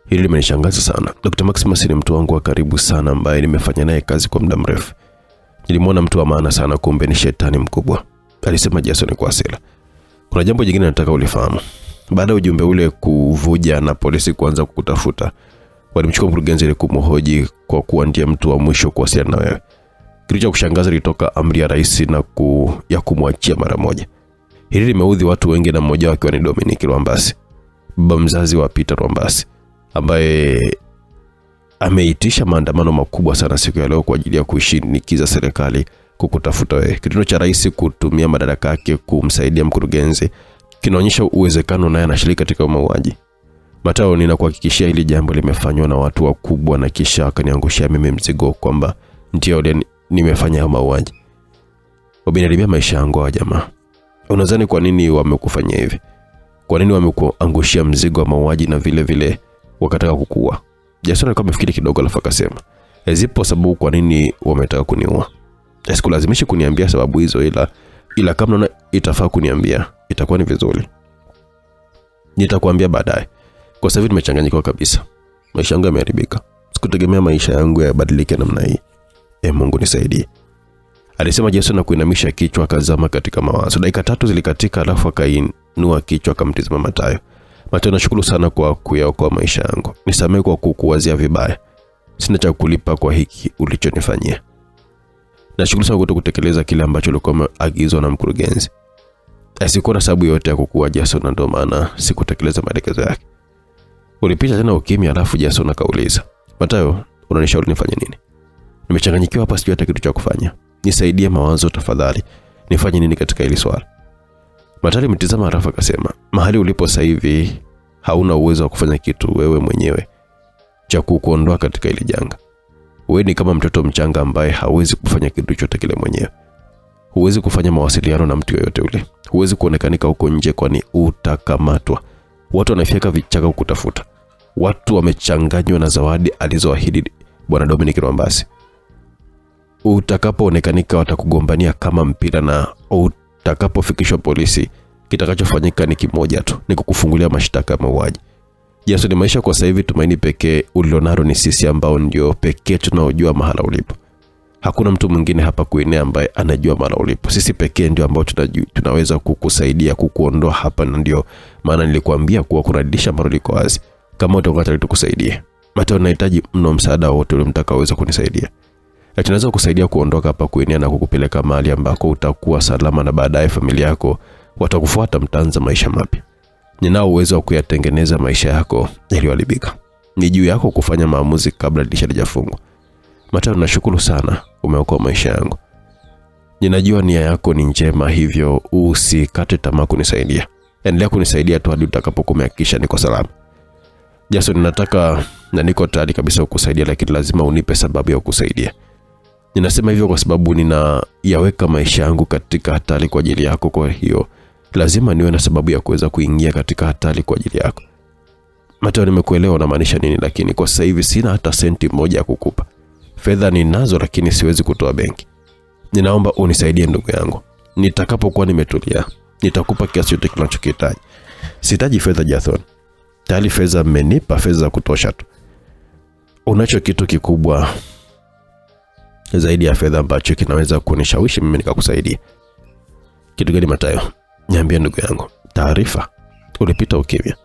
Hili limenishangaza sana. Dr. Maximus ni mtu wangu wa karibu sana ambaye nimefanya naye kazi kwa muda mrefu. Nilimwona mtu wa maana sana, kumbe ni shetani mkubwa, alisema Jason kwa hasira. Kuna jambo jingine nataka ulifahamu. Baada ya ujumbe ule kuvuja na polisi kuanza kukutafuta, walimchukua mkurugenzi ili kumhoji kwa kuwa ndiye mtu wa mwisho kuwasiliana na wewe. Kitu cha kushangaza ilitoka amri ya rais ya kumwachia mara moja. Hili limeudhi watu wengi na mmoja wao akiwa ni Dominic Rwambasi, baba mzazi wa Peter Rwambasi, ambaye ameitisha maandamano makubwa sana siku ya leo kwa ajili ya kushinikiza serikali kukutafuta wewe. Kitendo cha rais kutumia madaraka yake kumsaidia mkurugenzi kinaonyesha uwezekano naye anashiriki katika mauaji. Matao, ninakuhakikishia hili jambo limefanywa na watu wakubwa na kisha akaniangushia mimi mzigo kwamba ndio nimefanya mauaji. Wamenaribia maisha yangu wa jamaa. Unadhani kwa nini wamekufanyia hivi? Kwa nini wamekuangushia mzigo wa mauaji na vile vile wakataka kukuua? Jason alikuwa amefikiri kidogo alafu akasema, zipo sababu kwa nini wametaka kuniua. Sikulazimishi kuniambia sababu hizo, ila kama unaona itafaa kuniambia itakuwa ni vizuri. Nitakwambia baadaye. Kwa sababu nimechanganyikiwa kabisa. Maisha yangu yameharibika. Sikutegemea maisha yangu yabadilike namna hii. Mungu nisaidie, alisema Jason na kuinamisha kichwa akazama katika mawazo. Dakika 3 zilikatika alafu akainua kichwa akamtizama Matayo. Matayo, nashukuru sana kwa kuyaokoa maisha yangu. Nisamehe kwa kukuwazia vibaya. Sina cha kulipa kwa hiki ulichonifanyia. Nashukuru sana kwa kutekeleza kile ambacho ulikuwa umeagizwa na mkurugenzi. Sikuwa na sababu yote ya kukuua Jason, ndio maana sikutekeleza maelekezo yake. Ulipita tena ukimya alafu Jason akauliza, Matayo, unanishauri nifanye nini? Nimechanganyikiwa hapa, sijui hata kitu cha kufanya. Nisaidie mawazo tafadhali. Nifanye nini katika hili swali? Matayo mtizama alafu akasema, mahali ulipo sasa hivi hauna uwezo wa kufanya kitu wewe mwenyewe cha kukuondoa katika hili janga. Wewe ni kama mtoto mchanga ambaye hawezi kufanya kitu chochote kile mwenyewe. Huwezi kufanya mawasiliano na mtu yoyote ule. Huwezi kuonekanika huko nje kwani utakamatwa. Watu wanafika vichaka kukutafuta. Watu wamechanganywa na zawadi alizoahidi Bwana Dominic Rwambasi. Utakapoonekanika watakugombania kama mpira, na utakapofikishwa polisi kitakachofanyika ni kimoja tu, ni kukufungulia mashtaka ya mauaji. Jason, maisha kwa sasa hivi tumaini pekee ulilonalo ni sisi ambao ndio pekee tunaojua mahala ulipo. Hakuna mtu mwingine hapa kuenea ambaye anajua mahala ulipo. Sisi pekee ndio ambao tunaweza kukusaidia kukuondoa hapa, na ndio maana nilikwambia kuwa kuna dirisha ambalo liko wazi. Kama utakuwa tayari tukusaidie. Matayo, nahitaji mno msaada wote ule mtakaweza kunisaidia. Tunaweza kukusaidia kuondoka hapa kuenea na kukupeleka mahali ambako utakuwa salama, na baadaye familia yako watakufuata, mtaanza maisha mapya. Ninao uwezo wa kuyatengeneza maisha yako yaliyoharibika. Ni juu yako kufanya maamuzi kabla dirisha lijafungwa. Matayo, nashukuru sana, umeokoa maisha yangu. Ninajua nia yako ni njema, hivyo usikate tamaa kunisaidia. Endelea kunisaidia tu hadi utakapokumehakikisha niko salama. Jason, nataka na niko tayari kabisa kukusaidia, lakini lazima unipe sababu ya kukusaidia. Ninasema hivyo kwa sababu ninayaweka maisha yangu katika hatari kwa ajili yako, kwa hiyo lazima niwe na sababu ya kuweza kuingia katika hatari kwa ajili yako. Matayo, nimekuelewa unamaanisha nini, lakini kwa sasa hivi sina hata senti moja ya kukupa. Fedha ninazo lakini siwezi kutoa benki. Ninaomba unisaidie ndugu yangu. Nitakapokuwa nimetulia, nitakupa kiasi chote kinachokihitaji. Sihitaji fedha Jason. Tayari fedha mmenipa, fedha za kutosha tu. Unacho kitu kikubwa zaidi ya fedha ambacho kinaweza kunishawishi mimi nikakusaidia. Kitu gani Matayo? Niambie ndugu yangu. Taarifa. Ulipita ukimya.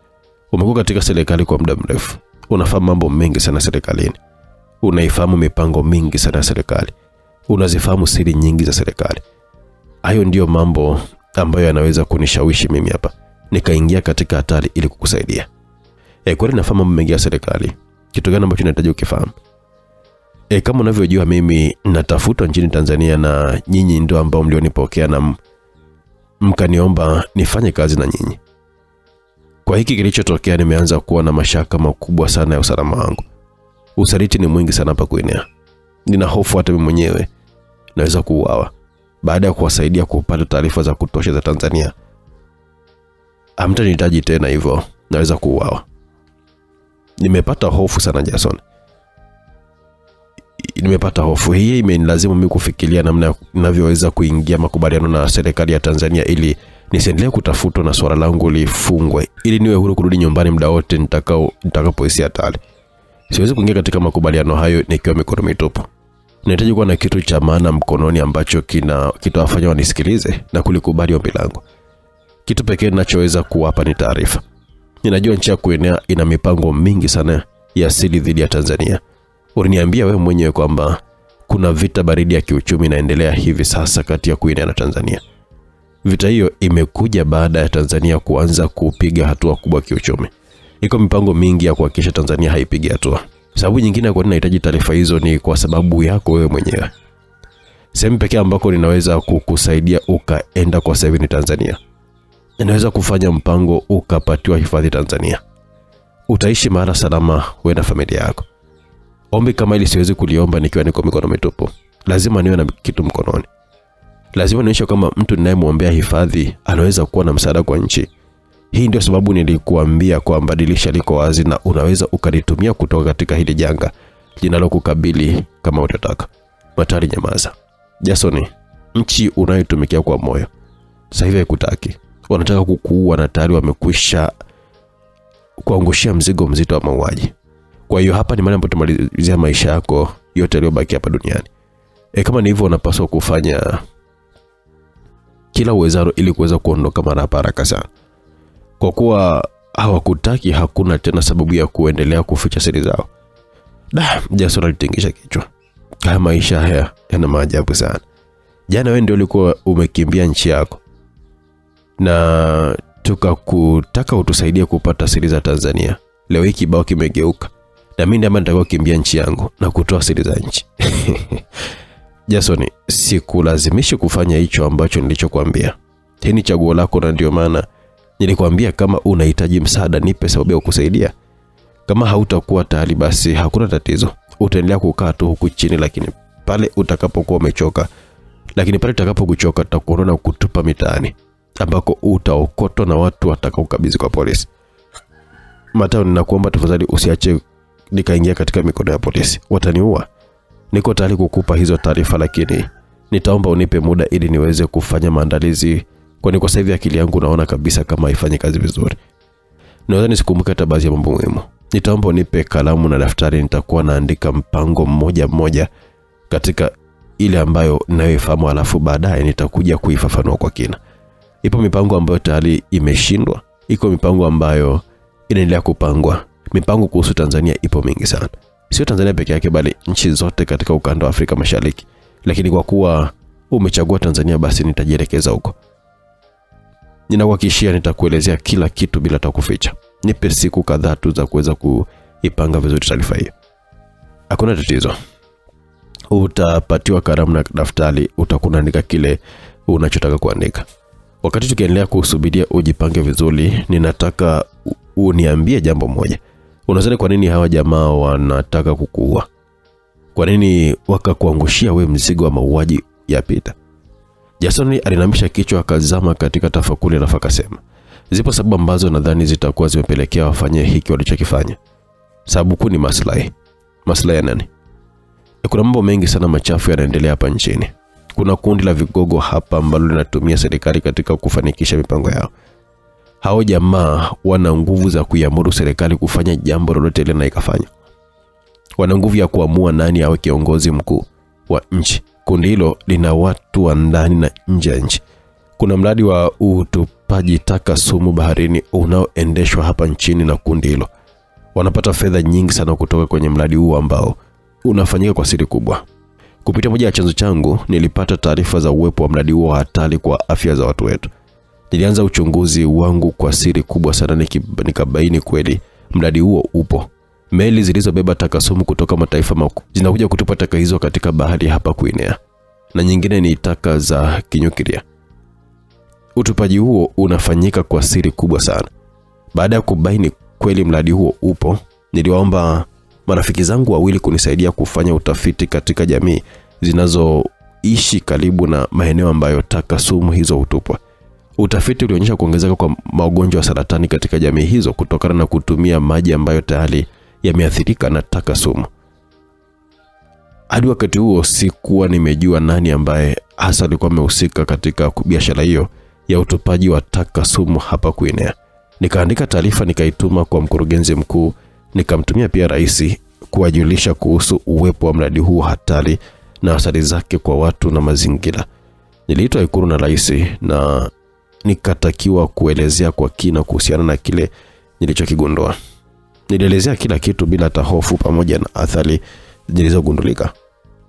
Umekuwa katika serikali kwa muda mrefu. Unafahamu mambo mengi sana serikalini. Unaifahamu mipango mingi sana ya serikali. Unazifahamu siri nyingi za serikali. Hayo ndio mambo ambayo yanaweza kunishawishi mimi hapa nikaingia katika hatari ili kukusaidia. Kwani nafahamu mambo mengi ya serikali. Kitu gani ambacho nahitaji ukifahamu? Kama unavyojua mimi natafutwa nchini Tanzania, na nyinyi ndio ambao mlionipokea na mkaniomba nifanye kazi na nyinyi. Kwa hiki kilichotokea nimeanza kuwa na mashaka makubwa sana ya usalama wangu. Usaliti ni mwingi sana hapa Guinea. Nina hofu hata mimi mwenyewe naweza kuuawa baada ya kuwasaidia kupata taarifa za kutosha za Tanzania. Hamtanihitaji tena hivyo, naweza kuuawa. Nimepata hofu sana Jason. Nimepata hofu hii, imenilazimu mimi kufikiria namna ninavyoweza kuingia makubaliano na serikali ya Tanzania ili nisiendelee kutafutwa na swala langu lifungwe, ili niwe huru kurudi nyumbani muda wote nitakapohisi hatari. Siwezi kuingia katika makubaliano hayo nikiwa mikono mitupu. Nahitaji kuwa na kitu cha maana mkononi ambacho kitawafanya wanisikilize na kulikubali ombi langu. Kitu pekee ninachoweza kuwapa ni taarifa. Ninajua nchi ya Guinea ina mipango mingi sana ya asili dhidi ya Tanzania. Uliniambia wewe mwenyewe kwamba kuna vita baridi ya kiuchumi inaendelea hivi sasa kati ya Guinea na Tanzania. Vita hiyo imekuja baada ya Tanzania kuanza kupiga hatua kubwa kiuchumi. Iko mipango mingi ya kuhakikisha Tanzania haipigi hatua. Sababu nyingine kwa nini nahitaji taarifa hizo ni kwa sababu yako wewe mwenyewe. Sehemu pekee ambako ninaweza kukusaidia ukaenda kwa sasa ni Tanzania. Ninaweza kufanya mpango ukapatiwa hifadhi Tanzania. Utaishi mahali salama wewe na familia yako. Ombi kama hili siwezi kuliomba nikiwa niko mikono mitupu. Lazima niwe na kitu mkononi. Lazima nionyeshe kama mtu ninayemwombea hifadhi anaweza kuwa na msaada kwa nchi. Hii ndio sababu nilikuambia kwamba dirisha liko wazi na unaweza ukalitumia kutoka katika hili janga linalokukabili kama utataka. Matari nyamaza. Jason, nchi unayotumikia kwa moyo sasa hivi haikutaki. Wanataka kukuua na tayari wamekwisha kuangushia mzigo mzito wa mauaji. Kwa hiyo hapa ni mahali ambapo tumalizia maisha yako yote yaliyobaki hapa duniani. Kama ni hivyo unapaswa kufanya kila uwezalo ili kuweza kuondoka mara hapa haraka sana. Kwa kuwa hawakutaki, hakuna tena sababu ya kuendelea kuficha siri zao. Jason alitingisha kichwa. Haya maisha haya yana maajabu sana. Jana wewe ndio ulikuwa umekimbia nchi yako na tukakutaka utusaidie kupata siri za Tanzania. Leo hiki kibao kimegeuka na mimi ndiye nataka kukimbia nchi yangu na kutoa siri za nchi. Jason, sikulazimishi kufanya hicho ambacho nilichokuambia. Hii ni chaguo lako na ndio maana nilikwambia kama unahitaji msaada nipe sababu ya kukusaidia. Kama hautakuwa tayari basi hakuna tatizo. Utaendelea kukaa tu huku chini, lakini pale utakapokuwa umechoka, utakapokuchoka tutakuona kutupa mitaani ambako utaokotwa na watu watakaokabidhi kwa polisi. Matao, ninakuomba tafadhali usiache nikaingia katika mikono ya polisi. Wataniua. Niko tayari kukupa hizo taarifa, lakini nitaomba unipe muda ili niweze kufanya maandalizi, kwani kwa sasa hivi akili yangu naona kabisa kama haifanyi kazi vizuri. Naweza nisikumbuke hata baadhi ya mambo muhimu. Nitaomba unipe kalamu na daftari, nitakuwa naandika mpango mmoja mmoja katika ile ambayo ninayoifahamu, alafu baadaye nitakuja kuifafanua kwa kina. Ipo mipango ambayo tayari imeshindwa, iko mipango ambayo inaendelea kupangwa. Mipango kuhusu Tanzania ipo mingi sana. Sio Tanzania peke yake bali nchi zote katika ukanda wa Afrika Mashariki. Lakini kwa kuwa umechagua Tanzania basi nitajielekeza huko. Ninakuhakikishia nitakuelezea kila kitu bila kuficha. Nipe siku kadhaa tu za kuweza kuipanga vizuri taarifa hiyo. Hakuna tatizo. Utapatiwa kalamu na daftari, utakuandika kile unachotaka kuandika. Wakati tukiendelea kusubiria ujipange vizuri, ninataka uniambie jambo moja. Unadhani kwa nini hawa jamaa wanataka kukuua? Kwa nini wakakuangushia we mzigo wa mauaji ya Peter? Jason alinamisha kichwa akazama katika tafakuri, alafu akasema, zipo sababu ambazo nadhani zitakuwa zimepelekea wafanye hiki walichokifanya. Sababu kuu ni maslahi. Maslahi ya nani? Kuna mambo mengi sana machafu yanaendelea hapa nchini. Kuna kundi la vigogo hapa ambalo linatumia serikali katika kufanikisha mipango yao. Hao jamaa wana nguvu za kuiamuru serikali kufanya jambo lolote ile na ikafanya. Wana nguvu ya kuamua nani awe kiongozi mkuu wa nchi. Kundi hilo lina watu wa ndani na nje ya nchi. Kuna mradi wa utupaji taka sumu baharini unaoendeshwa hapa nchini na kundi hilo. Wanapata fedha nyingi sana kutoka kwenye mradi huu ambao unafanyika kwa siri kubwa. Kupitia moja ya chanzo changu nilipata taarifa za uwepo wa mradi huo hatari kwa afya za watu wetu. Nilianza uchunguzi wangu kwa siri kubwa sana, nikabaini kweli mradi huo upo. Meli zilizobeba taka sumu kutoka mataifa makuu zinakuja kutupa taka hizo katika bahari hapa Guinea, na nyingine ni taka za kinyuklia. Utupaji huo unafanyika kwa siri kubwa sana. Baada ya kubaini kweli mradi huo upo, niliwaomba marafiki zangu wawili kunisaidia kufanya utafiti katika jamii zinazoishi karibu na maeneo ambayo taka sumu hizo hutupwa. Utafiti ulionyesha kuongezeka kwa magonjwa ya saratani katika jamii hizo kutokana na kutumia maji ambayo tayari yameathirika na taka sumu. Hadi wakati huo sikuwa nimejua nani ambaye hasa alikuwa amehusika katika biashara hiyo ya utupaji wa taka sumu hapa Kuinea. Nikaandika taarifa nikaituma kwa mkurugenzi mkuu, nikamtumia pia rais kuwajulisha kuhusu uwepo wa mradi huu hatari na athari zake kwa watu na mazingira. Niliitwa Ikulu na rais na nikatakiwa kuelezea kwa kina kuhusiana na kile nilichokigundua. Nilielezea kila kitu bila hata hofu pamoja na athari zilizogundulika.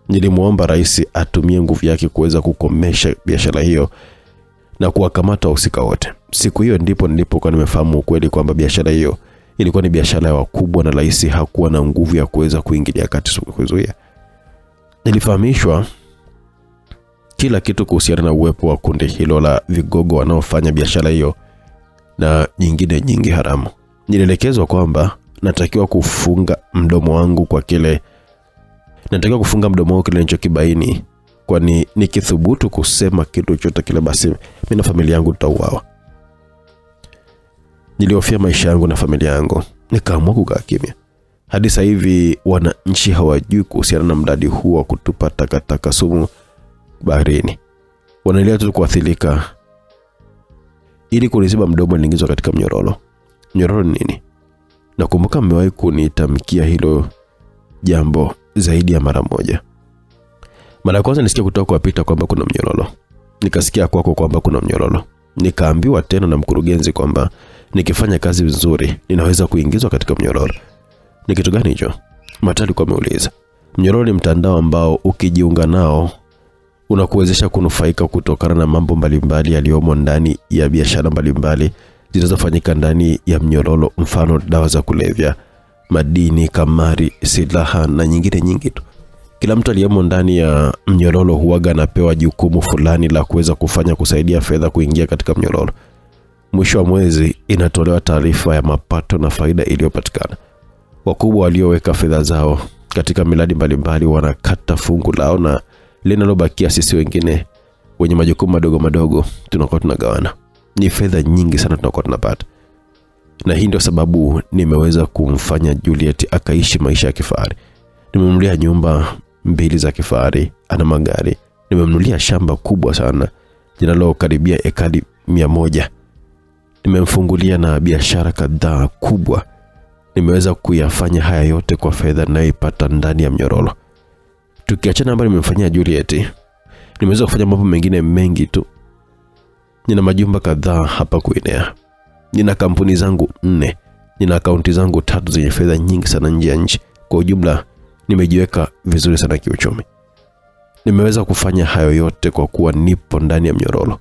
Nilimuomba rais atumie nguvu yake kuweza kukomesha biashara hiyo na kuwakamata wahusika wote. Siku hiyo ndipo nilipokuwa nimefahamu ukweli kwamba biashara hiyo ilikuwa ni biashara ya wakubwa na rais hakuwa na nguvu ya kuweza kuingilia kati kuzuia. Nilifahamishwa kila kitu kuhusiana na uwepo wa kundi hilo la vigogo wanaofanya biashara hiyo na nyingine nyingi haramu. Nilielekezwa kwamba natakiwa kufunga mdomo wangu kwa kile nilichokibaini, kwani nikithubutu kusema kitu chochote kile basi mimi na familia yangu tutauawa. Nilihofia maisha yangu na familia yangu, nikaamua kukaa kimya. Hadi sasa hivi wananchi hawajui kuhusiana na mradi huu wa kutupa takataka sumu baharini. Wanaendelea tu kuathirika. Ili kuliziba mdomo niliingizwa katika mnyororo. Mnyororo ni nini? Nakumbuka mmewahi kunitamkia hilo jambo zaidi ya mara moja. Mara ya kwanza nisikia kutoka kwa Peter kwamba kuna mnyororo. Nikasikia kwako kwamba kuna mnyororo. Nikaambiwa tena na mkurugenzi kwamba nikifanya kazi vizuri ninaweza kuingizwa katika mnyororo. Ni kitu gani hicho? Matali kwa ameuliza. Mnyororo ni mtandao ambao ukijiunga nao unakuwezesha kunufaika kutokana na mambo mbalimbali yaliyomo ndani ya biashara mbalimbali zinazofanyika ndani ya mnyororo, mfano dawa za kulevya, madini, kamari, silaha na nyingine nyingi tu. Kila mtu aliyemo ndani ya mnyororo huaga anapewa jukumu fulani la kuweza kufanya kusaidia fedha kuingia katika mnyororo. Mwisho wa mwezi inatolewa taarifa ya mapato na faida iliyopatikana. Wakubwa walioweka fedha zao katika miradi mbalimbali wanakata fungu lao na linalobakia sisi wengine wenye majukumu madogo madogo tunakuwa tunagawana. Ni fedha nyingi sana tunakuwa tunapata. Na hii ndio sababu nimeweza kumfanya Juliet akaishi maisha ya kifahari. Nimemnunulia nyumba 2 za kifahari, ana magari. Nimemnunulia shamba kubwa sana linalokaribia ekari 100. Nimemfungulia na biashara kadhaa kubwa. Nimeweza kuyafanya haya yote kwa fedha ninayoipata ndani ya mnyororo. Tukiachana ambayo nimemfanyia Juliet, nimeweza kufanya mambo mengine mengi tu. Nina majumba kadhaa hapa Kuinea. Nina kampuni zangu 4. Nina akaunti zangu 3 zenye fedha nyingi sana nje ya nchi. Kwa ujumla nimejiweka vizuri sana kiuchumi. Nimeweza kufanya hayo yote kwa kuwa nipo ndani ya mnyororo.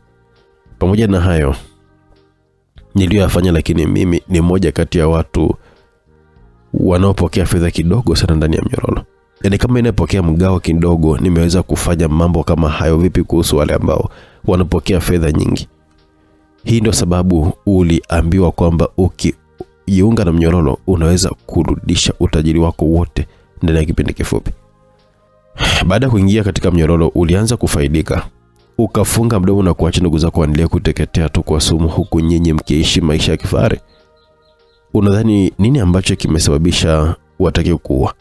Pamoja na hayo niliyoyafanya, lakini mimi ni mmoja kati ya watu wanaopokea fedha kidogo sana ndani ya mnyororo. Yaani kama inapokea mgao kidogo, nimeweza kufanya mambo kama hayo. Vipi kuhusu wale ambao wanapokea fedha nyingi? Hii ndio sababu uliambiwa kwamba ukijiunga na mnyororo unaweza kurudisha utajiri wako wote ndani ya kipindi kifupi. Baada ya kuingia katika mnyororo ulianza kufaidika. Ukafunga mdomo na kuacha ndugu zako waendelee kuteketea tu kwa sumu huku nyinyi mkiishi maisha ya kifahari. Unadhani nini ambacho kimesababisha watake kuua?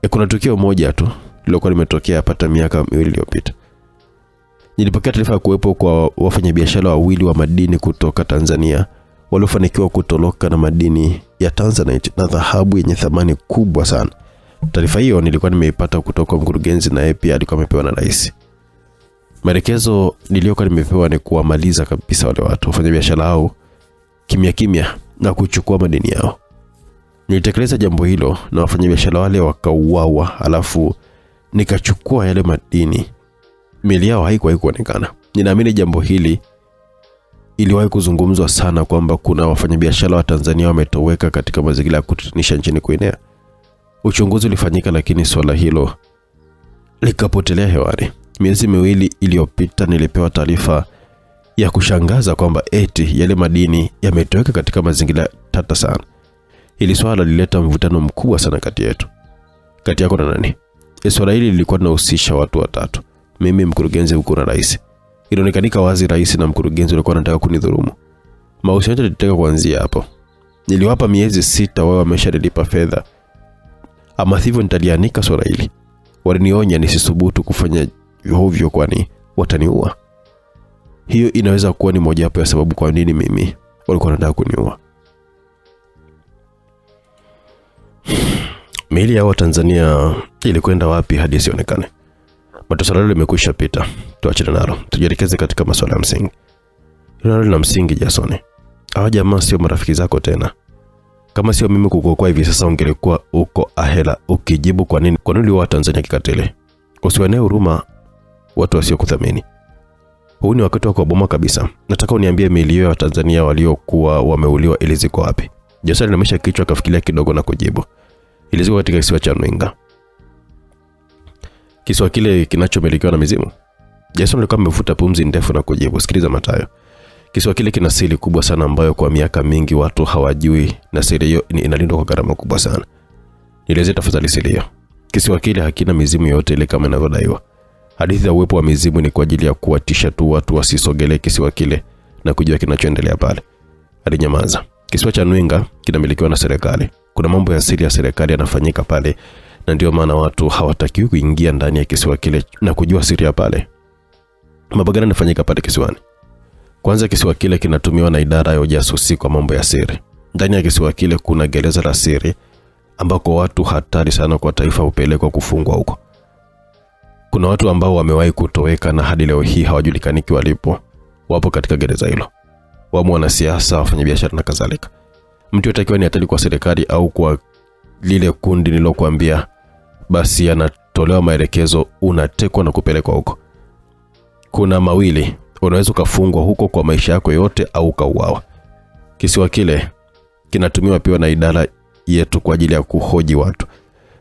Kuna tukio moja tu lilokuwa limetokea yapata miaka 2 iliyopita. Nilipokea taarifa ya kuwepo kwa wafanyabiashara wawili wa madini kutoka Tanzania waliofanikiwa kutoroka na madini ya Tanzanite na dhahabu yenye thamani kubwa sana. Taarifa hiyo nilikuwa nimeipata kutoka kwa mkurugenzi na pia alikuwa amepewa na rais. Maelekezo niliyokuwa nimepewa ni kuwamaliza kabisa wale watu wafanyabiashara hao kimya kimya na kuchukua madini yao. Nilitekeleza jambo hilo na wafanyabiashara wale wakauawa, alafu nikachukua yale madini. Mili yao haikuwahi kuonekana. Ninaamini jambo hili iliwahi kuzungumzwa sana kwamba kuna wafanyabiashara wa Tanzania wametoweka katika mazingira ya kutatanisha nchini Kuinea. Uchunguzi ulifanyika, lakini swala hilo likapotelea hewani. Miezi 2 iliyopita nilipewa taarifa ya kushangaza kwamba eti yale madini yametoweka katika mazingira tata sana. Hili swala lilileta mvutano mkubwa sana kati yetu. Kati yako na nani? Swala hili lilikuwa linahusisha watu watatu. Mimi, mkurugenzi mkuu na rais. Ilionekana wazi rais na mkurugenzi walikuwa wanataka kunidhulumu. Mahusiano yalitaka kuanzia hapo. Niliwapa miezi 6 wao wameshalilipa fedha. Ama hivyo nitalianika swala hili. Walinionya nisisubutu kufanya hivyo kwani wataniua. Hiyo inaweza kuwa ni moja wapo ya sababu kwa nini mimi walikuwa wanataka kuniua. Miili ya Tanzania ilikwenda wapi hadi isionekane? Matosala leo limekwisha pita. Tuachane nalo. Tujielekeze katika masuala ya msingi. Hilo la msingi, Jason. Hawa jamaa sio marafiki zako tena. Kama sio mimi kukuokoa hivi sasa ungelikuwa uko ahela ukijibu kwa nini wa Tanzania kikatele. Usiwane huruma watu wasiokuthamini. Huu ni wakati wa kubomoa kabisa. Nataka uniambie miili ya Tanzania waliokuwa wameuliwa iliziko wapi? Jason alimesha kichwa kafikiria kidogo na kujibu. Iliziko katika kisiwa cha Nwinga. Kisiwa kile kinachomilikiwa na mizimu. Jason alikuwa amevuta pumzi ndefu na kujibu. Sikiliza Matayo. Kisiwa kile kina siri kubwa sana ambayo kwa miaka mingi watu hawajui, na siri hiyo inalindwa kwa gharama kubwa sana. Nieleze tafadhali siri hiyo. Kisiwa kile hakina mizimu yote ile kama inavyodaiwa. Hadithi ya uwepo wa mizimu ni kwa ajili ya kuwatisha tu watu wasisogelee kisiwa kile na kujua kinachoendelea pale. Alinyamaza. Kisiwa cha Nwinga kinamilikiwa na serikali. Kuna mambo ya siri ya serikali yanafanyika pale, na ndio maana watu hawatakiwi kuingia ndani ya kisiwa kile na kujua siri ya pale. Mambo gani yanafanyika pale kisiwani? Kwanza, kisiwa kile kinatumiwa na idara ya ujasusi kwa mambo ya siri. Ndani ya kisiwa kile kuna gereza la siri ambako watu hatari sana kwa taifa hupelekwa kufungwa huko. Kuna watu ambao wamewahi kutoweka na hadi leo hii hawajulikani walipo. Wapo katika gereza hilo. Wamo wanasiasa, wafanyabiashara na kadhalika. Mtu yotakiwa ni hatari kwa serikali au kwa lile kundi nilokuambia, basi anatolewa maelekezo, unatekwa na kupelekwa huko. Kuna mawili, unaweza kufungwa huko kwa maisha yako yote au kauawa. Kisiwa kile kinatumiwa pia na idara yetu kwa ajili ya kuhoji watu.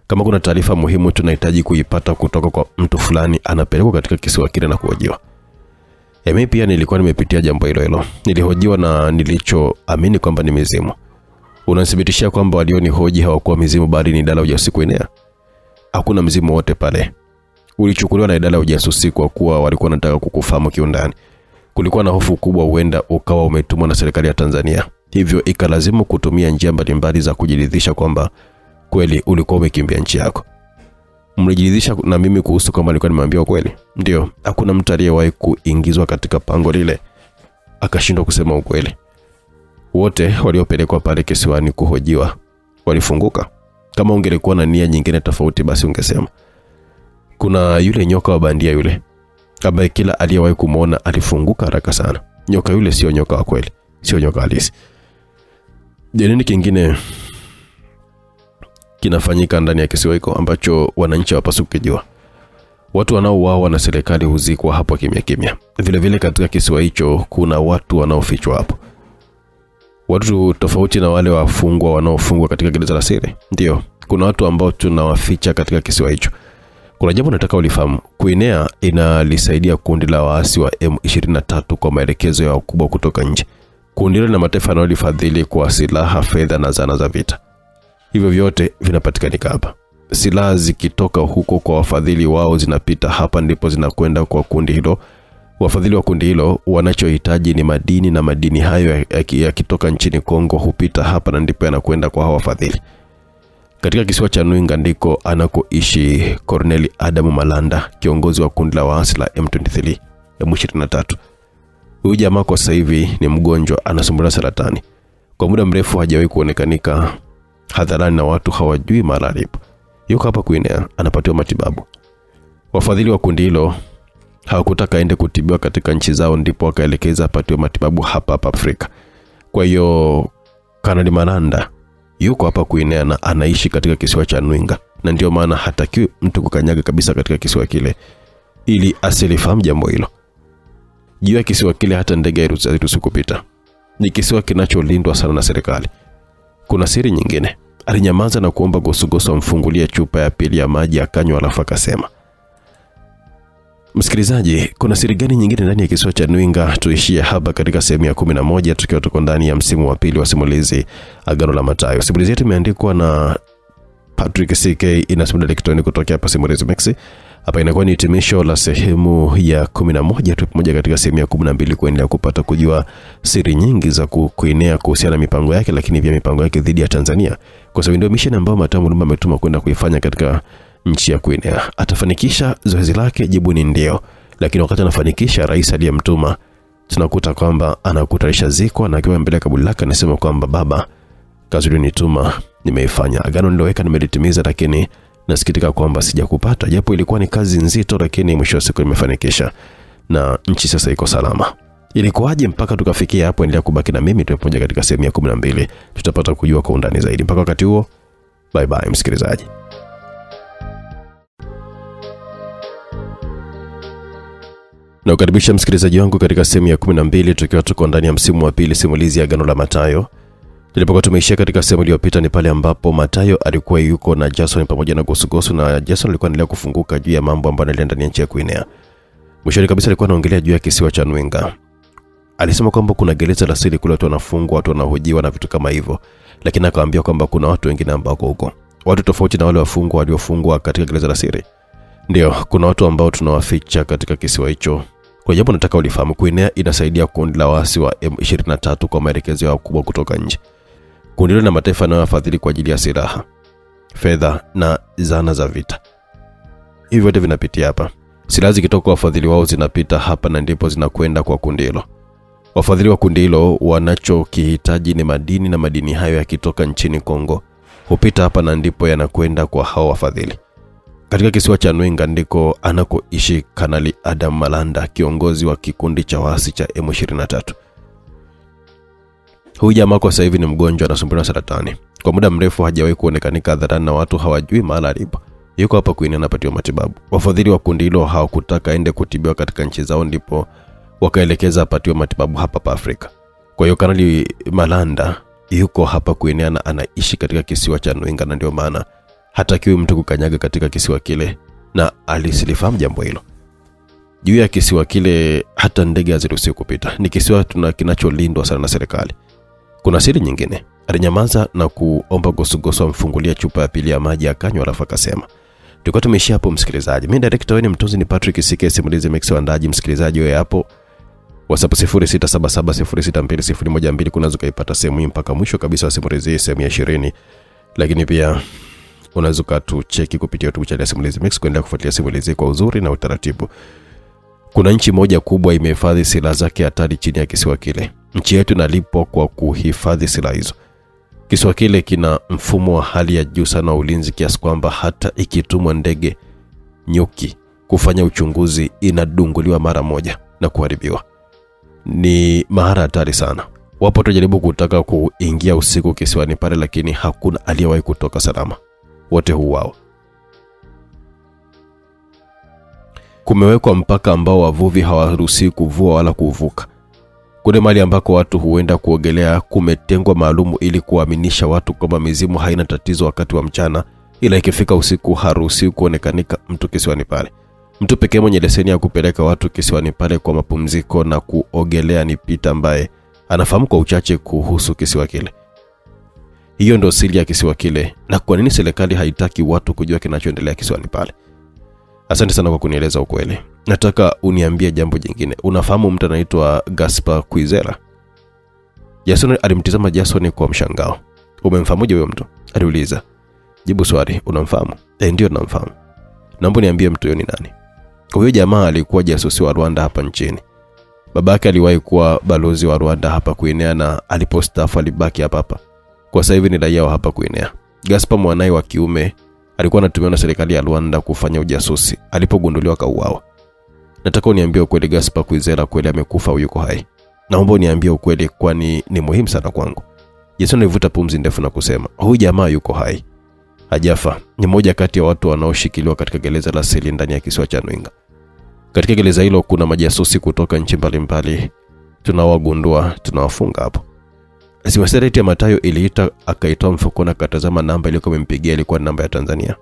Kama kuna taarifa muhimu tunahitaji kuipata kutoka kwa mtu fulani, anapelekwa katika kisiwa kile na kuhojiwa. Mimi pia nilikuwa nimepitia jambo hilo. Nilihojiwa na nilichoamini kwamba ni mizimu. Unasibitishia kwamba walionihoji hawakuwa mizimu bali ni idara ya ujasusi kuenea? Hakuna mzimu wote pale. Ulichukuliwa na idara ya ujasusi kwa kuwa walikuwa wanataka kukufahamu kiundani. Kulikuwa na hofu kubwa huenda ukawa umetumwa na serikali ya Tanzania. Hivyo ikalazimu kutumia njia mbalimbali za kujiridhisha kwamba kweli ulikuwa umekimbia nchi yako. Mlijiridhisha na mimi kuhusu kwamba nilikuwa nimeambia ukweli? Ndio, hakuna mtu aliyewahi kuingizwa katika pango lile akashindwa kusema ukweli. Wote waliopelekwa pale kisiwani kuhojiwa walifunguka. Kama ungelikuwa na nia nyingine tofauti basi ungesema. Kuna yule nyoka wa bandia yule ambaye kila aliyewahi kumuona alifunguka haraka sana. Nyoka yule sio nyoka wa kweli, sio nyoka halisi. Nini kingine kinafanyika ndani ya kisiwa hiko ambacho wananchi hawapaswi kujua? Watu wanaouawa na serikali huzikwa hapo kimya kimya. Vile vile katika kisiwa hicho kuna watu wanaofichwa hapo. Watu tofauti na wale wafungwa wanaofungwa katika gereza la siri. Ndio, kuna watu ambao tunawaficha katika kisiwa hicho. Kuna jambo nataka ulifahamu. Kuenea inalisaidia kundi la waasi wa M23 kwa maelekezo ya wakubwa kutoka nje. Kundi hilo na mataifa yanayolifadhili kwa silaha, fedha na zana za vita. Hivyo vyote vinapatikanika hapa. Silaha zikitoka huko kwa wafadhili wao zinapita hapa, ndipo zinakwenda kwa kundi hilo. Wafadhili wa kundi hilo wanachohitaji ni madini, na madini hayo yakitoka nchini Kongo hupita hapa na ndipo yanakwenda kwa hao wafadhili. Katika kisiwa cha Nwinga ndiko anakoishi Corneli Adamu Malanda, kiongozi wa kundi la waasi la M23. Huyu jamaa kwa sasa hivi ni mgonjwa, anasumbuliwa saratani. Kwa muda mrefu hajawahi kuonekanika hadharani na watu hawajui mara alipo. Yuko hapa kuenea, anapatiwa matibabu. Wafadhili wa kundi hilo hawakutaka aende kutibiwa katika nchi zao, ndipo wakaelekeza apatiwe matibabu hapa Afrika. Kwa hiyo Kanali Malanda yuko hapa kuenea na anaishi katika kisiwa cha Nwinga, na ndio maana hatakiwi mtu kukanyaga kabisa katika kisiwa kile ili asilifahamu jambo hilo. Juu ya kisiwa kile hata ndege hairuhusiwi kupita. Ni kisiwa kinacholindwa sana na serikali. Kuna siri nyingine. Alinyamaza na kuomba Gosugosu amfungulie chupa ya pili ya maji akanywa, alafu akasema, Msikilizaji, kuna siri gani nyingine ndani ya kisiwa cha Nwinga? Tuishie hapa katika sehemu ya 11 tukiwa tuko ndani ya msimu wa pili wa simulizi Agano la Mathayo. Simulizi yetu imeandikwa na Patrick CK, inasomwa elektroniki kutoka hapa Simulizi Max. Hapa inakuwa ni hitimisho la sehemu ya 11 tu pamoja katika sehemu ya 12 kuendelea kupata kujua siri nyingi za kuenea kuhusiana na mipango yake, lakini pia mipango yake dhidi ya Tanzania. Kwa sababu ndio mission ambayo Mathayo Mulumba ametuma kwenda kuifanya katika nchi ya Guinea. Atafanikisha zoezi lake? Jibu ni ndio. Lakini wakati anafanikisha, rais aliyemtuma tunakuta kwamba anakutarisha ziko na akiwa mbele kabla lake anasema kwamba baba, kazi ulinituma nimeifanya, agano niloweka nimelitimiza, lakini nasikitika kwamba sijakupata, japo ilikuwa ni kazi nzito, lakini mwisho wa siku nimefanikisha na nchi sasa iko salama. Ilikuwaje mpaka tukafikia hapo? Endelea kubaki na mimi tupamoja katika sehemu ya 12, tutapata kujua kwa undani zaidi. Mpaka wakati huo, bye bye msikilizaji. Na ukaribisha msikilizaji wangu katika sehemu ya 12 tukiwa tuko ndani ya msimu wa pili simulizi ya Agano la Mathayo. Tulipokuwa tumeishia katika sehemu iliyopita ni pale ambapo Mathayo alikuwa yuko na Jason pamoja na Gosugosu, na Jason alikuwa anaendelea kufunguka juu ya mambo ambayo yanaendelea ndani ya nchi ya Guinea. Mwishoni kabisa alikuwa anaongelea juu ya kisiwa cha Nwinga. Alisema kwamba kuna gereza la siri kule, watu wanafungwa, watu wanahojiwa na vitu kama hivyo. Lakini akawaambia kwamba kuna watu wengine ambao huko. Watu tofauti na wale wafungwa waliofungwa katika gereza la siri. Ndio, kuna watu ambao tunawaficha katika kisiwa hicho. Kwa jambo nataka ulifahamu, Guinea inasaidia kundi la waasi wa M23 kwa maelekezo yao kubwa kutoka nje. Kundi hilo na mataifa yanayowafadhili kwa ajili ya silaha, fedha na zana za vita. Hivyo vyote vinapitia hapa. Silaha zikitoka kwa wafadhili wao zinapita hapa na ndipo zinakwenda kwa kundi hilo. Wafadhili wa kundi hilo wanachokihitaji ni madini, na madini hayo yakitoka nchini Kongo hupita hapa na ndipo yanakwenda kwa hao wafadhili. Katika kisiwa cha Nwinga ndiko anakoishi Kanali Adam Malanda, kiongozi wa kikundi cha waasi cha M23. Huyu jamaa kwa sasa hivi ni mgonjwa, anasumbuliwa na saratani. Kwa muda mrefu hajawahi kuonekana hadharani na watu hawajui mahali alipo. Yuko hapa Guinea anapatiwa matibabu. Wafadhili wa kundi hilo hawakutaka aende kutibiwa katika nchi zao, ndipo wakaelekeza apatiwe matibabu hapa Afrika. Kwa hiyo Kanali Malanda yuko hapa Guinea na anaishi katika kisiwa cha Nwinga, na ndio maana hatakiwi mtu kukanyaga katika kisiwa kile, na alisilifahamu jambo hilo. Juu ya kisiwa kile hata ndege haziruhusiwi kupita. Ni kisiwa kinacholindwa sana na serikali. Kuna siri nyingine. Alinyamaza na kuomba Gosugosu amfungulie chupa ya pili ya maji akanywa, alafu akasema. Tulikuwa tumeishia hapo msikilizaji. Mimi director wewe ni mtunzi ni Patrick CK, Simulizi Max waandaji. Msikilizaji wewe hapo WhatsApp 0677062012 kunaweza kuipata sehemu hii mpaka mwisho kabisa wa simulizi sehemu ya 20. Lakini pia unaweza kutucheki kupitia YouTube channel ya Simulizi Max kuendelea kufuatilia simulizi kwa uzuri na utaratibu. Kuna nchi moja kubwa imehifadhi silaha zake hatari chini ya kisiwa kile. Nchi yetu inalipo kwa kuhifadhi silaha hizo. Kisiwa kile kina mfumo wa hali ya juu sana wa ulinzi kiasi kwamba hata ikitumwa ndege nyuki kufanya uchunguzi inadunguliwa mara moja na kuharibiwa. Ni mahali hatari sana. Wapo tutajaribu kutaka kuingia usiku kisiwani pale, lakini hakuna aliyewahi kutoka salama. Wote huuawa. Kumewekwa mpaka ambao wavuvi hawaruhusiwi kuvua wala kuvuka. Kule mahali ambako watu huenda kuogelea kumetengwa maalumu ili kuaminisha watu kwamba mizimu haina tatizo wakati wa mchana, ila ikifika usiku haruhusiwi kuonekanika mtu kisiwani pale. Mtu pekee mwenye leseni ya kupeleka watu kisiwani pale kwa mapumziko na kuogelea ni Peter, ambaye anafahamu kwa uchache kuhusu kisiwa kile. Hiyo ndio siri ya kisiwa kile, na kwa nini serikali haitaki watu kujua kinachoendelea kisiwani pale. Asante sana kwa kunieleza ukweli. Nataka uniambie jambo jingine. Unafahamu mtu anaitwa Gaspar Kwizera? Jason alimtizama Jason kwa mshangao. Umemfahamuje huyo mtu? Aliuliza. Jibu swali, unamfahamu? Ndio namfahamu. Naomba niambie mtu huyo ni nani? Huyo jamaa alikuwa jasusi wa Rwanda hapa nchini. Babake aliwahi kuwa balozi wa Rwanda hapa Guinea, na alipostaafu alibaki hapa. Kwa sasa hivi ni raia wa hapa Guinea. Gaspar mwanae wa kiume alikuwa anatumiwa na serikali ya Rwanda kufanya ujasusi. Alipogunduliwa kauawa. Nataka uniambie ukweli, Gaspar Kwizera kweli amekufa au yuko hai? Naomba uniambie ukweli, kwani ni muhimu sana kwangu. Jason alivuta pumzi ndefu na kusema, huyu jamaa yuko hai. Hajafa. Ni mmoja kati ya watu wanaoshikiliwa katika gereza la siri ndani ya kisiwa cha Nwinga. Katika gereza hilo kuna majasusi kutoka nchi mbalimbali. Tunawagundua, tunawafunga hapo. Simulizi ya Mathayo iliita, akaitoa mfukoni akatazama namba iliyokuwa imempigia, ilikuwa namba ya Tanzania.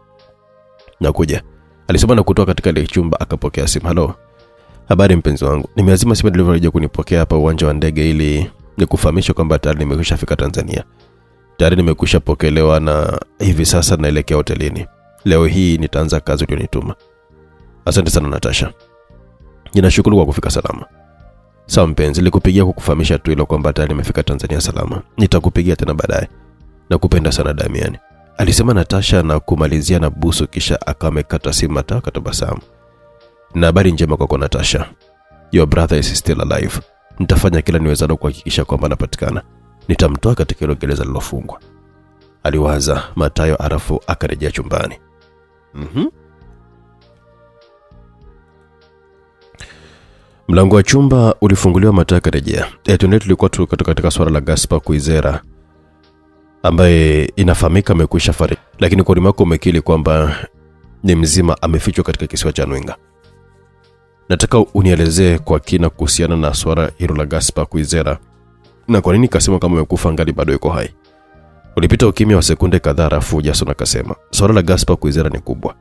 Nakuja. Alisoma na kutoka katika ile chumba akapokea simu. Hello. Habari mpenzi wangu. Nimeazima simu delivery kunipokea hapa uwanja wa ndege ili nikufahamisha kwamba tayari nimekwisha fika Tanzania. Tayari nimekwisha pokelewa na hivi sasa naelekea hotelini. Leo hii nitaanza kazi ulionituma. Asante sana Natasha. Ninashukuru kwa kufika salama. Sawa mpenzi, nilikupigia kukufahamisha tu ile kwamba tayari nimefika Tanzania salama. Nitakupigia tena baadaye. Nakupenda sana Damian, alisema Natasha na kumalizia na busu, kisha akamekata simu hata akatabasamu. Na habari njema kwako Natasha. Your brother is still alive. Nitafanya kila niwezalo kuhakikisha kwamba anapatikana. Nitamtoa katika ile gereza lilofungwa. Aliwaza Matayo arafu akarejea chumbani. Mlango wa chumba ulifunguliwa, Matayo akarejea. Tuende tulikuwa tu katika swala la Gaspar Kwizera ambaye inafahamika amekwisha fariki, lakini kwa rimako umekili kwamba ni mzima, amefichwa katika kisiwa cha Nwinga. Nataka unielezee kwa kina kuhusiana na swala hilo la Gaspar Kwizera na kwa nini kasema kama amekufa ngali bado yuko hai. Ulipita ukimya wa sekunde kadhaa alafu Jason akasema, swala la Gaspar Kwizera ni kubwa.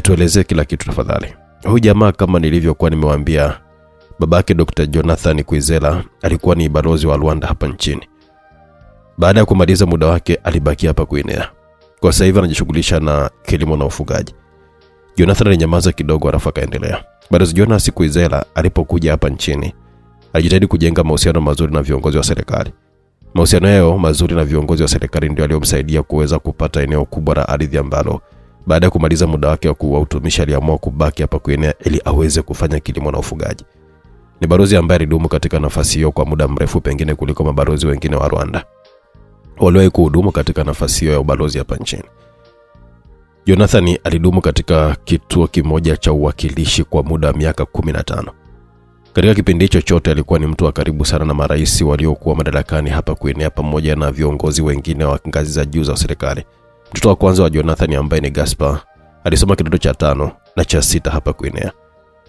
Tuelezee kila kitu tafadhali. Huyu jamaa kama nilivyokuwa nimewaambia, babake Dr. Jonathan Kwizera alikuwa ni balozi wa Rwanda hapa nchini. Baada ya kumaliza muda wake alibaki hapa Guinea. Kwa sasa hivi anajishughulisha na kilimo na ufugaji. Jonathan alinyamaza kidogo alafu akaendelea. Balozi Jonas Kwizera alipokuja hapa nchini alijitahidi kujenga mahusiano mazuri na viongozi wa serikali. Mahusiano yao mazuri na viongozi wa serikali ndio aliyomsaidia kuweza kupata eneo kubwa la ardhi ambalo baada ya kumaliza muda wake wa kuutumisha aliamua kubaki hapa Guinea ili aweze kufanya kilimo na ufugaji. Ni balozi ambaye alidumu katika nafasi hiyo kwa muda mrefu, pengine kuliko mabalozi wengine wa Rwanda waliwahi kuhudumu katika nafasi hiyo ya ubalozi hapa nchini. Jonathan alidumu katika kituo kimoja cha uwakilishi kwa muda wa miaka 15. Katika kipindi hicho chote alikuwa ni mtu wa karibu sana na marais waliokuwa madarakani hapa Guinea pamoja na viongozi wengine wa ngazi za juu za serikali. Mtoto wa kwanza wa Jonathan ambaye ni Gaspar alisoma kidato cha 5 na cha 6 hapa Guinea.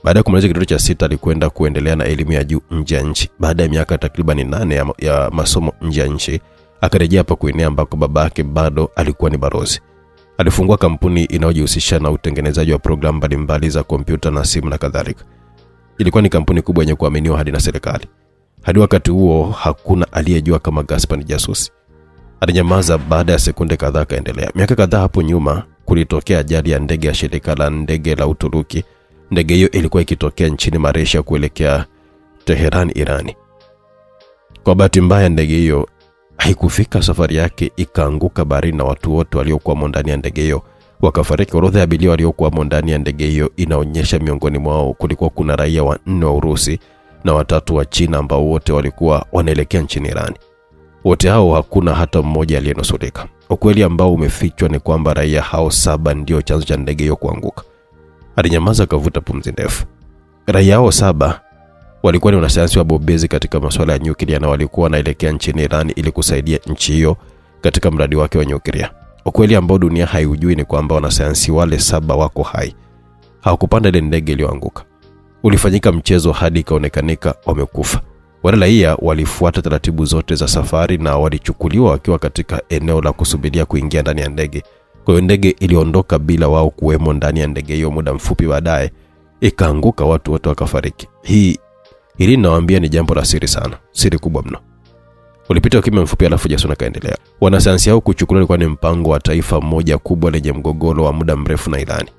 Baada ya kumaliza kidato cha 6 alikwenda kuendelea na elimu ya juu nje ya nchi. Baada ya miaka takriban 8 ya masomo nje ya nchi akarejea hapa Guinea ambako babake bado alikuwa ni balozi. Alifungua kampuni inayojihusisha na utengenezaji wa programu mbalimbali za kompyuta na simu na kadhalika. Ilikuwa ni kampuni kubwa yenye kuaminiwa hadi na serikali. Hadi wakati huo hakuna aliyejua kama Gaspar ni jasusi. Alinyamaza baada ya sekunde kadhaa akaendelea. Miaka kadhaa hapo nyuma kulitokea ajali ya ndege ya shirika la ndege la Uturuki. Ndege hiyo ilikuwa ikitokea nchini Malaysia kuelekea Tehran, Irani. Kwa bahati mbaya ndege hiyo haikufika safari yake, ikaanguka baharini na watu wote waliokuwa ndani ya ndege hiyo wakafariki. Orodha ya abiria waliokuwa ndani ya ndege hiyo inaonyesha miongoni mwao kulikuwa kuna raia 4 wa Urusi na 3 wa China ambao wote walikuwa wanaelekea nchini Irani. Wote hao hakuna hata mmoja aliyenusurika. Ukweli ambao umefichwa ni kwamba raia hao 7 ndio chanzo cha ndege hiyo kuanguka. Alinyamaza akavuta pumzi ndefu. Raia hao 7 walikuwa ni wanasayansi wabobezi katika masuala ya nyuklia na walikuwa wanaelekea nchini Irani ili kusaidia nchi hiyo katika mradi wake wa nyuklia. Ukweli ambao dunia haijui ni kwamba wanasayansi wale 7 wako hai. Hawakupanda ile ndege iliyoanguka. Ulifanyika mchezo hadi ikaonekanika wamekufa. Wale raia walifuata taratibu zote za safari na walichukuliwa wakiwa katika eneo la kusubiria kuingia ndani ya ndege. Kwa hiyo ndege iliondoka bila wao kuwemo ndani ya ndege hiyo. Muda mfupi baadaye ikaanguka, watu wote wakafariki. Hili nawaambia ni jambo la siri sana, siri kubwa mno. Ulipita ukimya mfupi alafu Jason akaendelea. Wanasayansi hao kuchukuliwa kwa ni mpango wa taifa moja kubwa lenye mgogoro wa muda mrefu na Irani.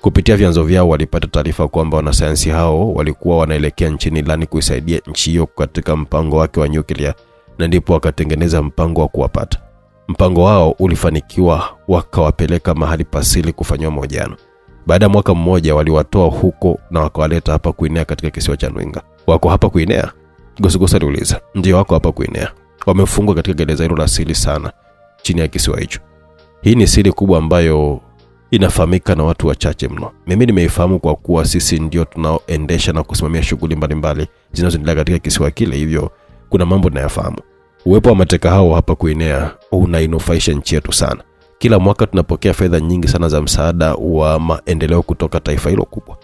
Kupitia vyanzo vyao walipata taarifa kwamba wanasayansi hao walikuwa wanaelekea nchini Irani kuisaidia nchi hiyo katika mpango wake wa nyuklia, na ndipo wakatengeneza mpango wa kuwapata. Mpango wao ulifanikiwa, wakawapeleka mahali pasili kufanywa mahojiano. Baada ya mwaka mmoja waliwatoa huko na wakawaleta hapa Guinea katika kisiwa cha Nwinga. Wako hapa Guinea? Gosugosa aliuliza. Ndio, wako hapa Guinea. Wamefungwa katika gereza hilo la siri sana chini ya kisiwa hicho. Hii ni siri kubwa ambayo inafahamika na watu wachache mno. Mimi nimeifahamu kwa kuwa sisi ndio tunaoendesha na kusimamia shughuli mbalimbali zinazoendelea katika kisiwa kile, hivyo kuna mambo ninayofahamu. Uwepo wa mateka hao hapa Guinea unainufaisha nchi yetu sana. Kila mwaka tunapokea fedha nyingi sana za msaada wa maendeleo kutoka taifa hilo kubwa.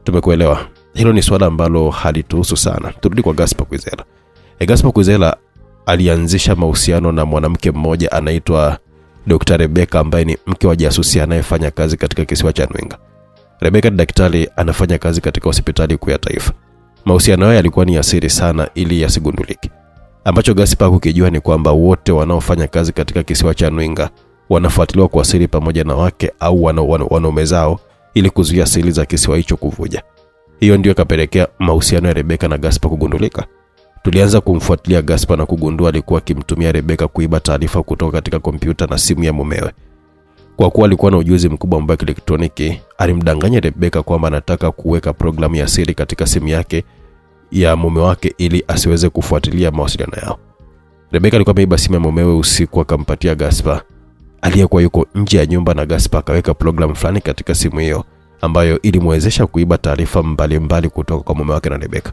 Tumekuelewa. Hilo ni swala ambalo halituhusu sana. Turudi kwa Gaspar Kwizera. Gaspar Kwizera alianzisha mahusiano na mwanamke mmoja anaitwa Dr. Rebecca ambaye ni mke wa jasusi anayefanya kazi katika kisiwa cha Nwinga. Rebecca daktari anafanya kazi katika hospitali kuu ya taifa. Mahusiano yao yalikuwa ni ya siri sana ili yasigundulike. Ambacho Gaspar hukijua ni kwamba wote wanaofanya kazi katika kisiwa cha Nwinga wanafuatiliwa kwa siri pamoja na wake au wanaume zao ili kuzuia siri za kisiwa hicho kuvuja. Hiyo ndio kapelekea mahusiano ya Rebecca na Gaspar kugundulika. Tulianza kumfuatilia Gaspar na kugundua alikuwa akimtumia Rebecca kuiba taarifa kutoka katika kompyuta na simu ya mumewe. Kwa kuwa alikuwa na ujuzi mkubwa wa elektroniki, alimdanganya Rebecca kwamba anataka kuweka programu ya siri katika simu yake ya mume wake ili asiweze kufuatilia mawasiliano yao. Rebecca alikuwa ameiba simu ya mumewe usiku akampatia Gaspar aliyekuwa yuko nje ya nyumba, na Gaspar akaweka programu fulani katika simu hiyo ambayo ilimwezesha kuiba taarifa mbalimbali kutoka kwa mume wake na Rebecca.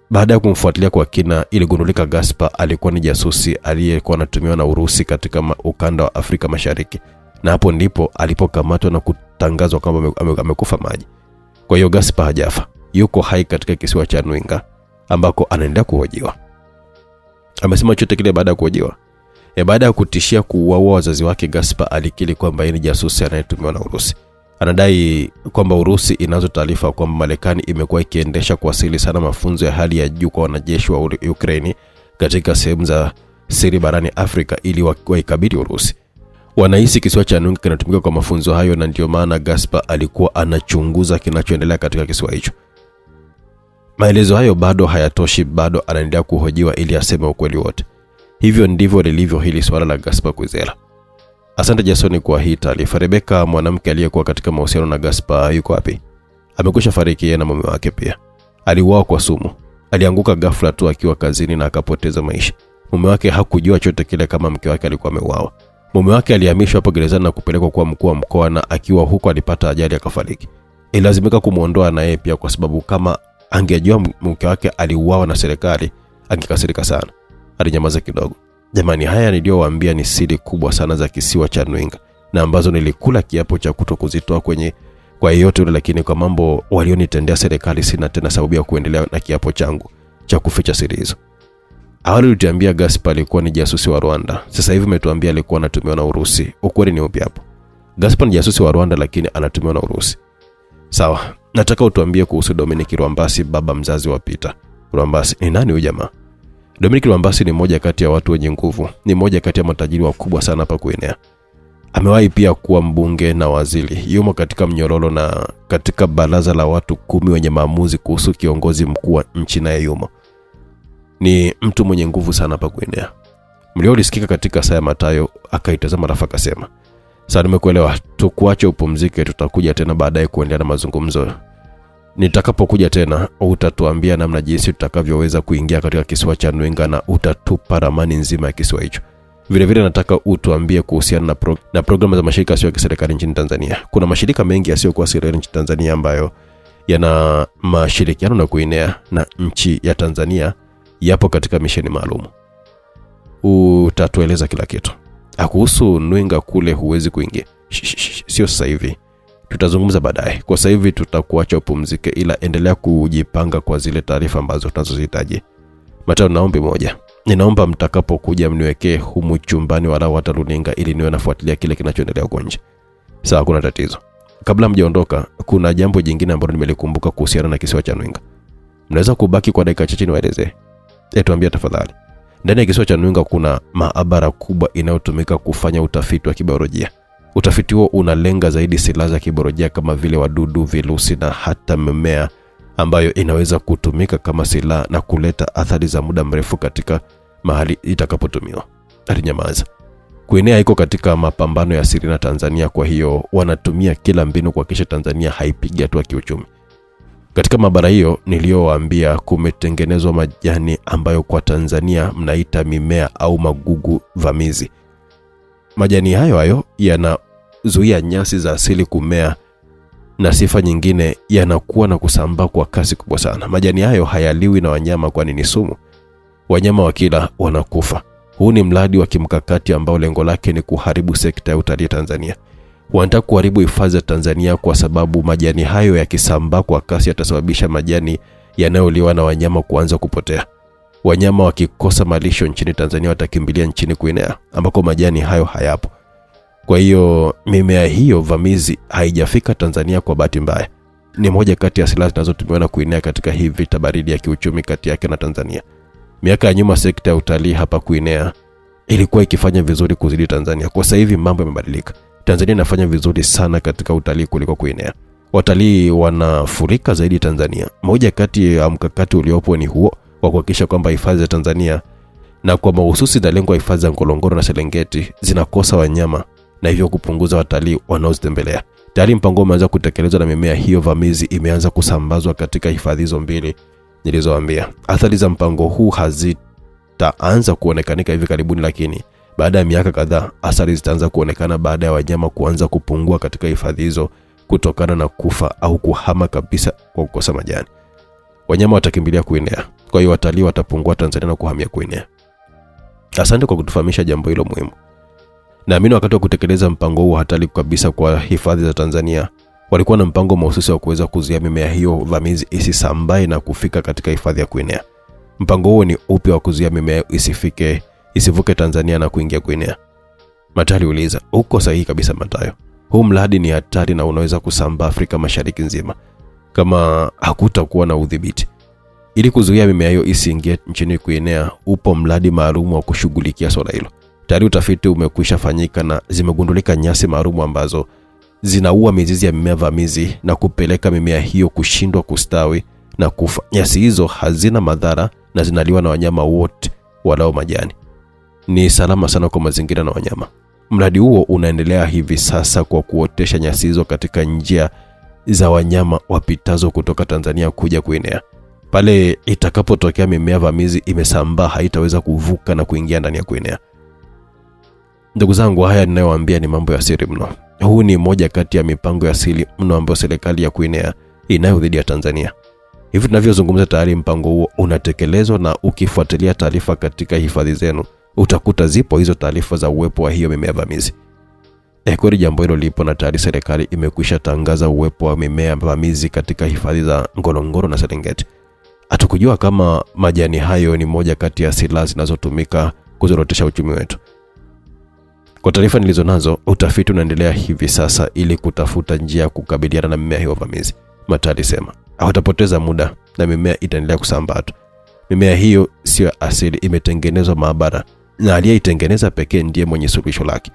Baada ya kumfuatilia kwa kina, iligundulika Gaspar alikuwa ni jasusi aliyekuwa anatumiwa na Urusi katika ukanda wa Afrika Mashariki, na hapo ndipo alipokamatwa na kutangazwa kwamba amekufa maji. Kwa hiyo Gaspar hajafa, yuko hai katika kisiwa cha Nwinga ambako anaendelea kuhojiwa. Amesema chote kile baada ya kuhojiwa. Baada ya kutishia kuuaua wazazi wake, Gaspar alikiri kwamba yeye ni jasusi anayetumiwa na Urusi. Anadai kwamba Urusi inazo taarifa kwamba Marekani imekuwa ikiendesha kwa siri sana mafunzo ya hali ya juu kwa wanajeshi wa Ukraine katika sehemu za siri barani Afrika ili waikabili Urusi. Wanahisi kisiwa cha Nwinga kinatumika kwa mafunzo hayo, na ndio maana Gaspar alikuwa anachunguza kinachoendelea katika kisiwa hicho. Maelezo hayo bado hayatoshi, bado anaendelea kuhojiwa ili aseme ukweli wote. Hivyo ndivyo lilivyo hili swala la Gaspar Kwizera. Asante Jason kwa hii taarifa. Rebecca, mwanamke aliyekuwa katika mahusiano na Gaspar, yuko wapi? Amekwisha fariki na mume wake pia. Aliuawa kwa sumu. Alianguka ghafla tu akiwa kazini na akapoteza maisha. Mume wake hakujua chochote kile kama mke wake alikuwa ameuawa. Mume wake alihamishwa hapo gerezani na kupelekwa kwa mkuu wa mkoa, na akiwa huko alipata ajali akafariki. Ilazimika kumuondoa na yeye pia, kwa sababu kama angejua mke wake aliuawa na serikali angekasirika sana. Alinyamaza kidogo. Jamani, haya niliowaambia ni siri kubwa sana za kisiwa cha Nwinga, na ambazo nilikula kiapo cha kutokuzitoa kwa yeyote yule, lakini kwa mambo walionitendea serikali sina tena sababu ya kuendelea na kiapo changu cha kuficha siri hizo. Awali ulituambia Gaspar alikuwa ni jasusi wa Rwanda. Sasa hivi umetuambia alikuwa anatumiwa na Urusi. Ukweli ni upi hapo? Gaspar ni jasusi wa Rwanda lakini anatumiwa na Urusi. Sawa. Nataka utuambie kuhusu Dominic Rwambasi, baba mzazi wa Peter. Rwambasi ni nani huyu jamaa? Dominic Rwambasi ni mmoja kati ya watu wenye nguvu, ni mmoja kati ya matajiri wakubwa sana hapa kuenea. Amewahi pia kuwa mbunge na waziri. Yumo katika mnyororo na katika baraza la watu 10 wenye maamuzi kuhusu kiongozi mkuu wa nchi, na yumo. Ni mtu mwenye nguvu sana hapa kuenea. Mlio ulisikika katika saa ya Mathayo, akaitazama rafa akasema, "Sasa nimekuelewa, tukuache upumzike, tutakuja tena baadaye kuendelea na mazungumzo. Nitakapokuja tena utatuambia namna jinsi tutakavyoweza kuingia katika kisiwa cha Nwinga na utatupa ramani nzima ya kisiwa hicho. Vile vile nataka utuambie kuhusiana na programu za mashirika yasiyo ya kiserikali nchini Tanzania. Kuna mashirika mengi yasiyokuwa serikali nchini Tanzania ambayo yana mashirikiano na kuenea na nchi ya Tanzania, yapo katika misheni maalum. Utatueleza kila kitu. Kuhusu Nwinga kule huwezi kuingia. Sio sasa hivi. Tutazungumza baadaye. Kwa sasa hivi tutakuacha upumzike, ila endelea kujipanga kwa zile taarifa ambazo tunazozihitaji. Mathayo, naombi moja. Ninaomba mtakapokuja mniwekee humu chumbani wala hata runinga ili niwe nafuatilia kile kinachoendelea huko nje. Sawa, kuna tatizo. Kabla mjaondoka, kuna jambo jingine ambalo nimelikumbuka kuhusiana na kisiwa cha Nwinga. Mnaweza kubaki kwa dakika chache niwaelezee? Tuambie tafadhali. Ndani ya kisiwa cha Nwinga kuna maabara kubwa inayotumika kufanya utafiti wa kibiolojia. Utafiti huo unalenga zaidi silaha za kibiolojia kama vile wadudu, virusi na hata mimea ambayo inaweza kutumika kama silaha na kuleta athari za muda mrefu katika mahali itakapotumiwa. Alinyamaza. Kuenea iko katika mapambano ya siri na Tanzania, kwa hiyo wanatumia kila mbinu kuhakikisha Tanzania haipigi hatua kiuchumi. Katika maabara hiyo niliyowaambia kumetengenezwa majani ambayo kwa Tanzania mnaita mimea au magugu vamizi. Majani hayo yanazuia nyasi za asili kumea, na sifa nyingine yanakuwa na kusambaa kwa kasi kubwa sana. Majani hayo hayaliwi na wanyama kwani ni sumu. Wanyama wakila wanakufa. Huu ni mradi wa kimkakati ambao lengo lake ni kuharibu sekta ya utalii Tanzania. Wanataka kuharibu hifadhi ya Tanzania kwa sababu majani hayo yakisambaa kwa kasi yatasababisha majani yanayoliwa na wanyama kuanza kupotea. Wanyama wakikosa malisho nchini Tanzania watakimbilia nchini kuenea ambako majani hayo hayapo. Kwa hiyo mimea hiyo vamizi haijafika Tanzania kwa bahati mbaya. Ni moja kati ya silaha zinazotumiwa na Guinea katika hii vita baridi ya kiuchumi kati yake na Tanzania. Miaka ya nyuma sekta ya utalii hapa Guinea ilikuwa ikifanya vizuri kuzidi Tanzania. Kwa sasa hivi mambo yamebadilika. Tanzania inafanya vizuri sana katika utalii kuliko Guinea. Watalii wanafurika zaidi Tanzania. Moja kati ya mkakati uliopo ni huo wa kuhakikisha kwamba hifadhi za Tanzania na kwa mahususi na lengo hifadhi za Ngorongoro na Serengeti zinakosa wanyama na hivyo kupunguza watalii wanaozitembelea. Tayari mpango umeanza kutekelezwa na mimea hiyo vamizi imeanza kusambazwa katika hifadhi hizo mbili nilizoambia. Athari za mpango huu hazitaanza kuonekanika hivi karibuni, lakini baada ya miaka kadhaa athari zitaanza kuonekana baada ya wanyama kuanza kupungua katika hifadhi hizo kutokana na kufa au kuhama kabisa kwa kukosa majani. Wanyama watakimbilia Guinea. Kwa hiyo watalii watapungua Tanzania na kuhamia Guinea. Asante kwa kutufahamisha jambo hilo muhimu. Naamini wakati wa kutekeleza mpango huu hatari kabisa kwa hifadhi za Tanzania, walikuwa na mpango mahususi wa kuweza kuzuia mimea hiyo vamizi isisambae na kufika katika hifadhi ya Guinea. Mpango huo ni upi wa kuzuia mimea isivuke Tanzania na kuingia Guinea? Matali uliza. Uko sahihi kabisa Matayo. Huu mradi ni hatari na unaweza kusambaa Afrika Mashariki nzima kama hakutakuwa na udhibiti. Ili kuzuia mimea hiyo isiingie nchini Guinea, upo mradi maalum wa kushughulikia swala hilo. Tayari utafiti umekwisha fanyika na zimegundulika nyasi maalum ambazo zinaua mizizi ya mimea vamizi na kupeleka mimea hiyo kushindwa kustawi na kufa. Nyasi hizo hazina madhara na zinaliwa na wanyama wote walao majani. Ni salama sana kwa mazingira na wanyama. Mradi huo unaendelea hivi sasa kwa kuotesha nyasi hizo katika njia za wanyama wapitazo kutoka Tanzania kuja Guinea. Pale itakapotokea mimea vamizi imesambaa haitaweza kuvuka na kuingia ndani ya Guinea. Ndugu zangu, haya ninayowaambia ni mambo ya siri mno. Huu ni moja kati ya mipango ya siri mno ambayo serikali ya Guinea inayo dhidi ya Tanzania. Hivi tunavyozungumza tayari mpango huo unatekelezwa, na ukifuatilia taarifa katika hifadhi zenu utakuta zipo hizo taarifa za uwepo wa hiyo mimea vamizi. Kweli jambo hilo lipo na tayari serikali imekwisha tangaza uwepo wa mimea vamizi katika hifadhi za Ngorongoro na Serengeti. Hatukujua kama majani hayo ni moja kati ya silaha zinazotumika kuzorotesha uchumi wetu. Kwa taarifa nilizonazo, utafiti unaendelea hivi sasa ili kutafuta njia ya kukabiliana na mimea hiyo vamizi. Matali sema, hawatapoteza muda na mimea itaendelea kusambaa. Mimea hiyo sio asili, imetengenezwa maabara na aliyeitengeneza pekee ndiye mwenye suluhisho lake.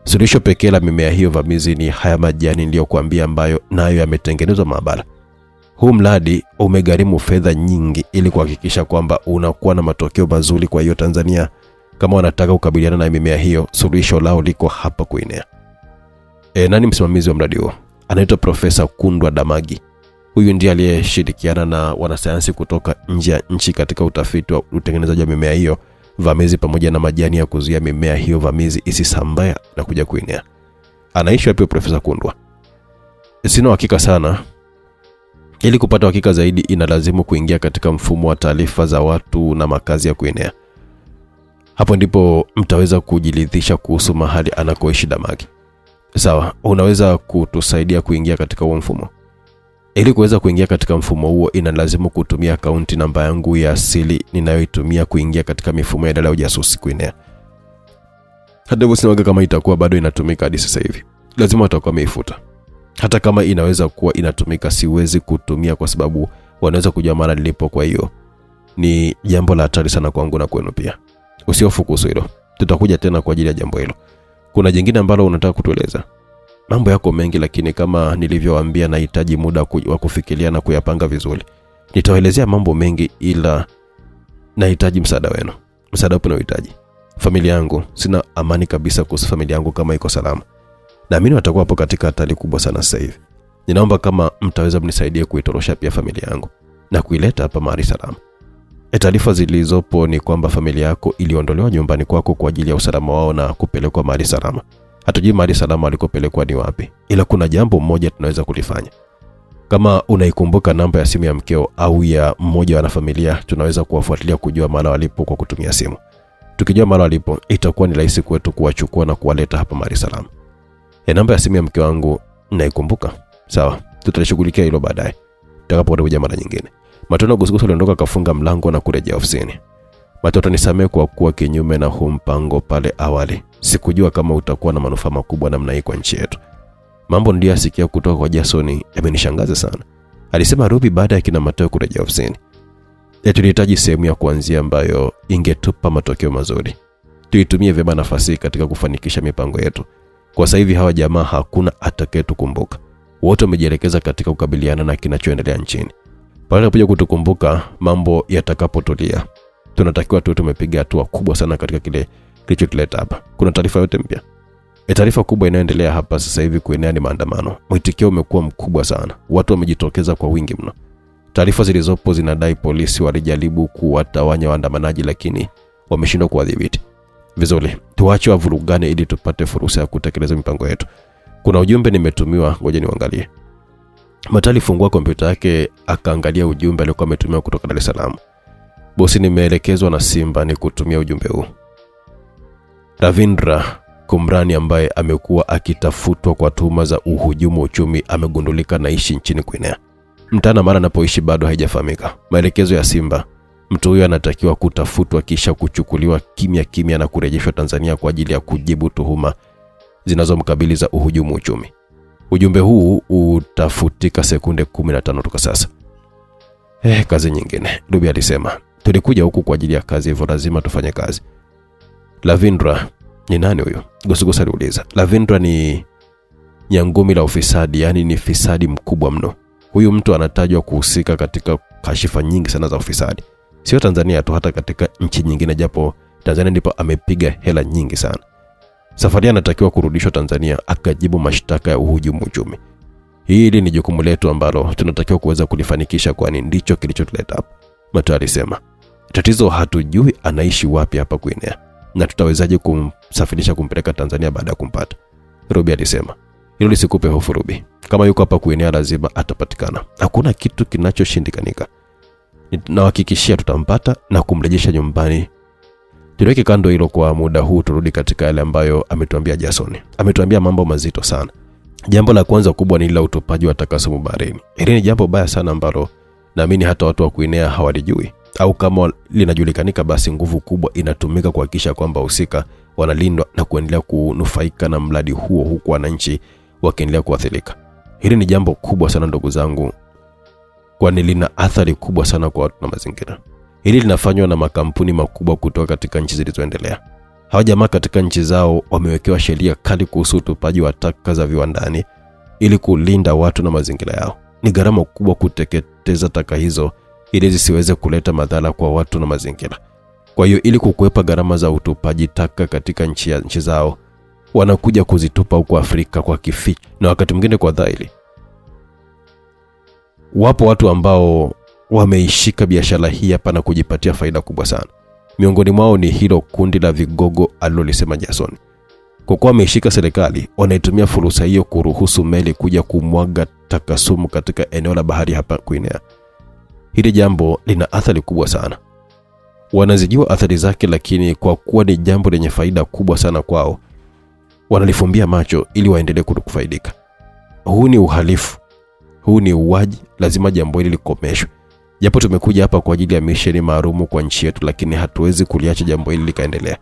Suluhisho pekee la mimea hiyo vamizi ni haya majani niliyokuambia ambayo nayo yametengenezwa maabara. Huu mradi umegharimu fedha nyingi ili kuhakikisha kwamba unakuwa na matokeo mazuri. Kwa hiyo Tanzania kama wanataka kukabiliana na mimea hiyo, suluhisho lao liko hapa Guinea. Nani msimamizi wa mradi huo? Anaitwa Profesa Kundwa Damagi. Huyu ndiye aliyeshirikiana na wanasayansi kutoka nje ya nchi katika utafiti wa utengenezaji wa mimea hiyo vamizi pamoja na majani ya kuzuia mimea hiyo vamizi isisambae na kuja Guinea. Anaishi wapi Profesa Kundwa? Sina hakika sana. Ili kupata hakika zaidi inalazimu kuingia katika mfumo wa taarifa za watu na makazi ya Guinea. Hapo ndipo mtaweza kujiridhisha kuhusu mahali anakoishi Damagi. Sawa, unaweza kutusaidia kuingia katika huo mfumo? Ili kuweza kuingia katika mfumo huo inalazimu kutumia akaunti namba yangu ya asili ninayoitumia kuingia katika mifumo ya idara ya ujasusi Guinea. Hata hivyo sinawaga kama itakuwa bado inatumika hadi sasa hivi. Lazima watakuwa wameifuta. Hata kama inaweza kuwa inatumika, siwezi kutumia kwa sababu wanaweza kujua mara nilipo. Kwa hiyo ni jambo la hatari sana kwangu na kwenu pia. Usihofu kuhusu hilo. Tutakuja tena kwa ajili ya jambo hilo. Kuna jingine ambalo unataka kutueleza? Mambo yako mengi, lakini kama nilivyowaambia nahitaji muda wa kufikiria na kuyapanga vizuri. Nitawaelezea mambo mengi, ila nahitaji msaada wenu. Msaada upi unaohitaji? Familia yangu, sina amani kabisa kuhusu familia yangu kama iko salama. Naamini watakuwa hapo katika hatari kubwa sana sasa hivi. Ninaomba kama mtaweza mnisaidie kuitorosha pia familia yangu na kuileta hapa mahali salama. Taarifa zilizopo ni kwamba familia yako iliondolewa nyumbani kwako kwa ajili ya usalama wao na kupelekwa mahali salama. Hatujui mahali salama walikopelekwa ni wapi, ila kuna jambo moja tunaweza kulifanya. Kama unaikumbuka namba ya simu ya mkeo au ya mmoja wa familia, tunaweza kuwafuatilia kujua mahali walipo kwa kutumia simu. Tukijua mahali walipo, itakuwa ni rahisi kwetu kuwachukua na kuwaleta hapa mahali salama. Namba ya simu ya mke wangu naikumbuka. Sawa, tutashughulikia hilo baadaye. Tutakapokuja mara nyingine. Matona Gusugusu aliondoka kafunga mlango na kurejea ofisini. Mateo, nisamehe kwa kuwa kinyume na huu mpango pale awali. Sikujua kama utakuwa na manufaa makubwa namna hii kwa nchi yetu. Mambo ndio asikia kutoka kwa Jason yamenishangaza sana, alisema Ruby baada ya kina Mateo kurejea ofisini. Tulihitaji sehemu ya kuanzia ambayo ingetupa matokeo mazuri. Tuitumie vyema nafasi katika kufanikisha mipango yetu. Kwa sasa hivi hawa jamaa hakuna atakayetukumbuka. Wote wamejielekeza katika kukabiliana na kinachoendelea nchini. Pale kuja kutukumbuka mambo yatakapotulia, tunatakiwa tu tumepiga hatua kubwa sana katika kile kilichotuleta hapa. Kuna taarifa yote mpya? Taarifa kubwa inayoendelea hapa sasa hivi kuenea ni maandamano. Mwitikio umekuwa mkubwa sana. Watu wamejitokeza kwa wingi mno. Taarifa zilizopo zinadai polisi walijaribu kuwatawanya waandamanaji lakini wameshindwa kuwadhibiti. Vizuri, tuache wavurugane ili tupate fursa ya kutekeleza mipango yetu. Kuna ujumbe nimetumiwa, ngoja niangalie. Matali fungua kompyuta yake akaangalia ujumbe aliokuwa ametumiwa kutoka Dar es Salaam. Bosi, nimeelekezwa na Simba ni kutumia ujumbe huu. Ravindra Kumrani ambaye amekuwa akitafutwa kwa tuhuma za uhujumu uchumi amegundulika naishi nchini Guinea. Mtana mara anapoishi bado haijafahamika. Maelekezo ya Simba, mtu huyo anatakiwa kutafutwa kisha kuchukuliwa kimya na kurejeshwa Tanzania kwa ajili ya kujibu tuhuma zinazomkabili za uhujumu uchumi. Ujumbe huu utafutika sekunde 15 kutoka sasa. Kazi nyingine, Ruby alisema. Tulikuja huku kwa ajili ya kazi, hivyo lazima tufanye kazi. Lavindra ni nani huyo? Gosugosa aliuliza. Lavindra ni nyangumi la ufisadi, yani ni fisadi mkubwa mno. Huyu mtu anatajwa kuhusika katika kashifa nyingi sana za ufisadi. Sio Tanzania tu, hata katika nchi nyingine, japo Tanzania ndipo amepiga hela nyingi sana. Safari anatakiwa kurudishwa Tanzania akajibu mashtaka ya uhujumu uchumi. Hili ni jukumu letu ambalo tunatakiwa kuweza kulifanikisha, kwani ndicho kilichotuleta hapa, Mateo alisema. Tatizo hatujui anaishi wapi hapa Guinea na tutawezaje kumsafirisha kumpeleka Tanzania baada ya kumpata, Ruby alisema. Hilo lisikupe hofu Ruby. Kama yuko hapa Guinea lazima atapatikana. Hakuna kitu kinachoshindikanika. Nawahakikishia tutampata na kumrejesha nyumbani. Tuweke kando hilo kwa muda huu, turudi katika yale ambayo ametuambia Jason. Ametuambia mambo mazito sana. Jambo la kwanza kubwa ni la utupaji wa taka sumu baharini. Hili ni jambo baya sana ambalo naamini hata watu wa Guinea hawalijui, au kama linajulikanika basi nguvu kubwa inatumika kuhakikisha kwamba husika wanalindwa na kuendelea kunufaika na mradi huo huku wananchi wakiendelea kuathirika. Hili ni jambo kubwa sana ndugu zangu, kwani lina athari kubwa sana kwa watu na mazingira. Hili linafanywa na makampuni makubwa kutoka katika nchi zilizoendelea. Hawa jamaa katika nchi zao wamewekewa sheria kali kuhusu utupaji wa taka za viwandani ili kulinda watu na mazingira yao. Ni gharama kubwa kuteketeza taka hizo ili zisiweze kuleta madhara kwa watu na mazingira. Kwa hiyo ili kukwepa gharama za utupaji taka katika nchi zao, wanakuja kuzitupa huko Afrika kwa kificho na wakati mwingine kwa dhahiri. Wapo watu ambao wameishika biashara hii hapa na kujipatia faida kubwa sana. Miongoni mwao ni hilo kundi la vigogo alilolisema Jason. Kwa kuwa wameishika serikali, wanaitumia fursa hiyo kuruhusu meli kuja kumwaga taka sumu katika eneo la bahari hapa Guinea. Hili jambo lina athari kubwa sana. Wanazijua athari zake, lakini kwa kuwa ni jambo lenye faida kubwa sana kwao, wanalifumbia macho ili waendelee kufaidika. Huu ni uhalifu. Huu ni uwaji, lazima jambo hili likomeshwe. Japo tumekuja hapa kwa ajili ya misheni maalumu kwa nchi yetu, lakini hatuwezi kuliacha jambo hili likaendelea.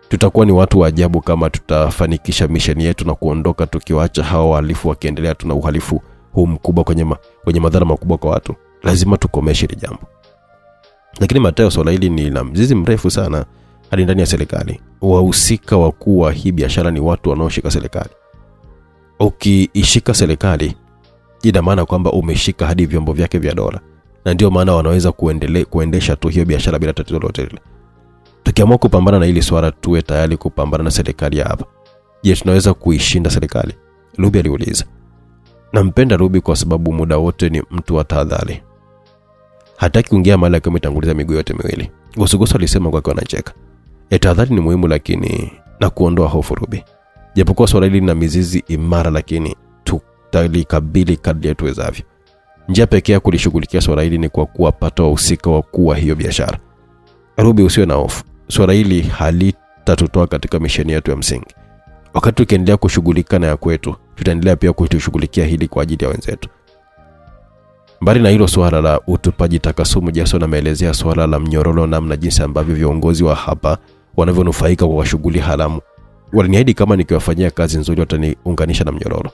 Tutakuwa ni watu wa ajabu kama tutafanikisha misheni yetu na kuondoka tukiwaacha hawa wahalifu wakiendelea. Tuna uhalifu huu mkubwa kwenye madhara makubwa kwa watu. Lazima tukomeshe hili jambo. Lakini Mateo, swala hili ni la mzizi mrefu sana hadi ndani ya serikali. Wahusika wakuu wa hii biashara ni watu wanaoshika serikali. Ukiishika serikali, ina maana kwamba umeshika hadi vyombo vyake vya dola. Na ndio maana wanaweza kuendesha tu hiyo biashara bila tatizo lolote. Tukiamua kupambana na hili swala, tuwe tayari kupambana na serikali hapa. Je, tunaweza kuishinda serikali? Ruby aliuliza. Nampenda Ruby kwa sababu muda wote ni mtu wa tahadhari. Hataki kuingia mahali kama itanguliza miguu yote miwili. Gosugoso alisema kwa anacheka. Tahadhari ni muhimu, lakini na kuondoa hofu Ruby. Japokuwa swala hili lina mizizi imara, lakini tutalikabili kadri tuwezavyo. Njia pekee ya kulishughulikia swala hili ni kwa kuwapata wahusika wakuu wa hiyo biashara. Ruby, usiwe na hofu. Swala hili halitatutoa katika misheni yetu ya msingi. Wakati tukiendelea kushughulika na ya kwetu, tutaendelea pia kushughulikia hili kwa ajili ya wenzetu. Mbali na hilo swala la utupaji taka sumu, Jason ameelezea swala la mnyororo namna jinsi ambavyo viongozi wa hapa wanavyonufaika kwa shughuli haramu. Waliniahidi kama nikiwafanyia kazi nzuri wataniunganisha na mnyororo.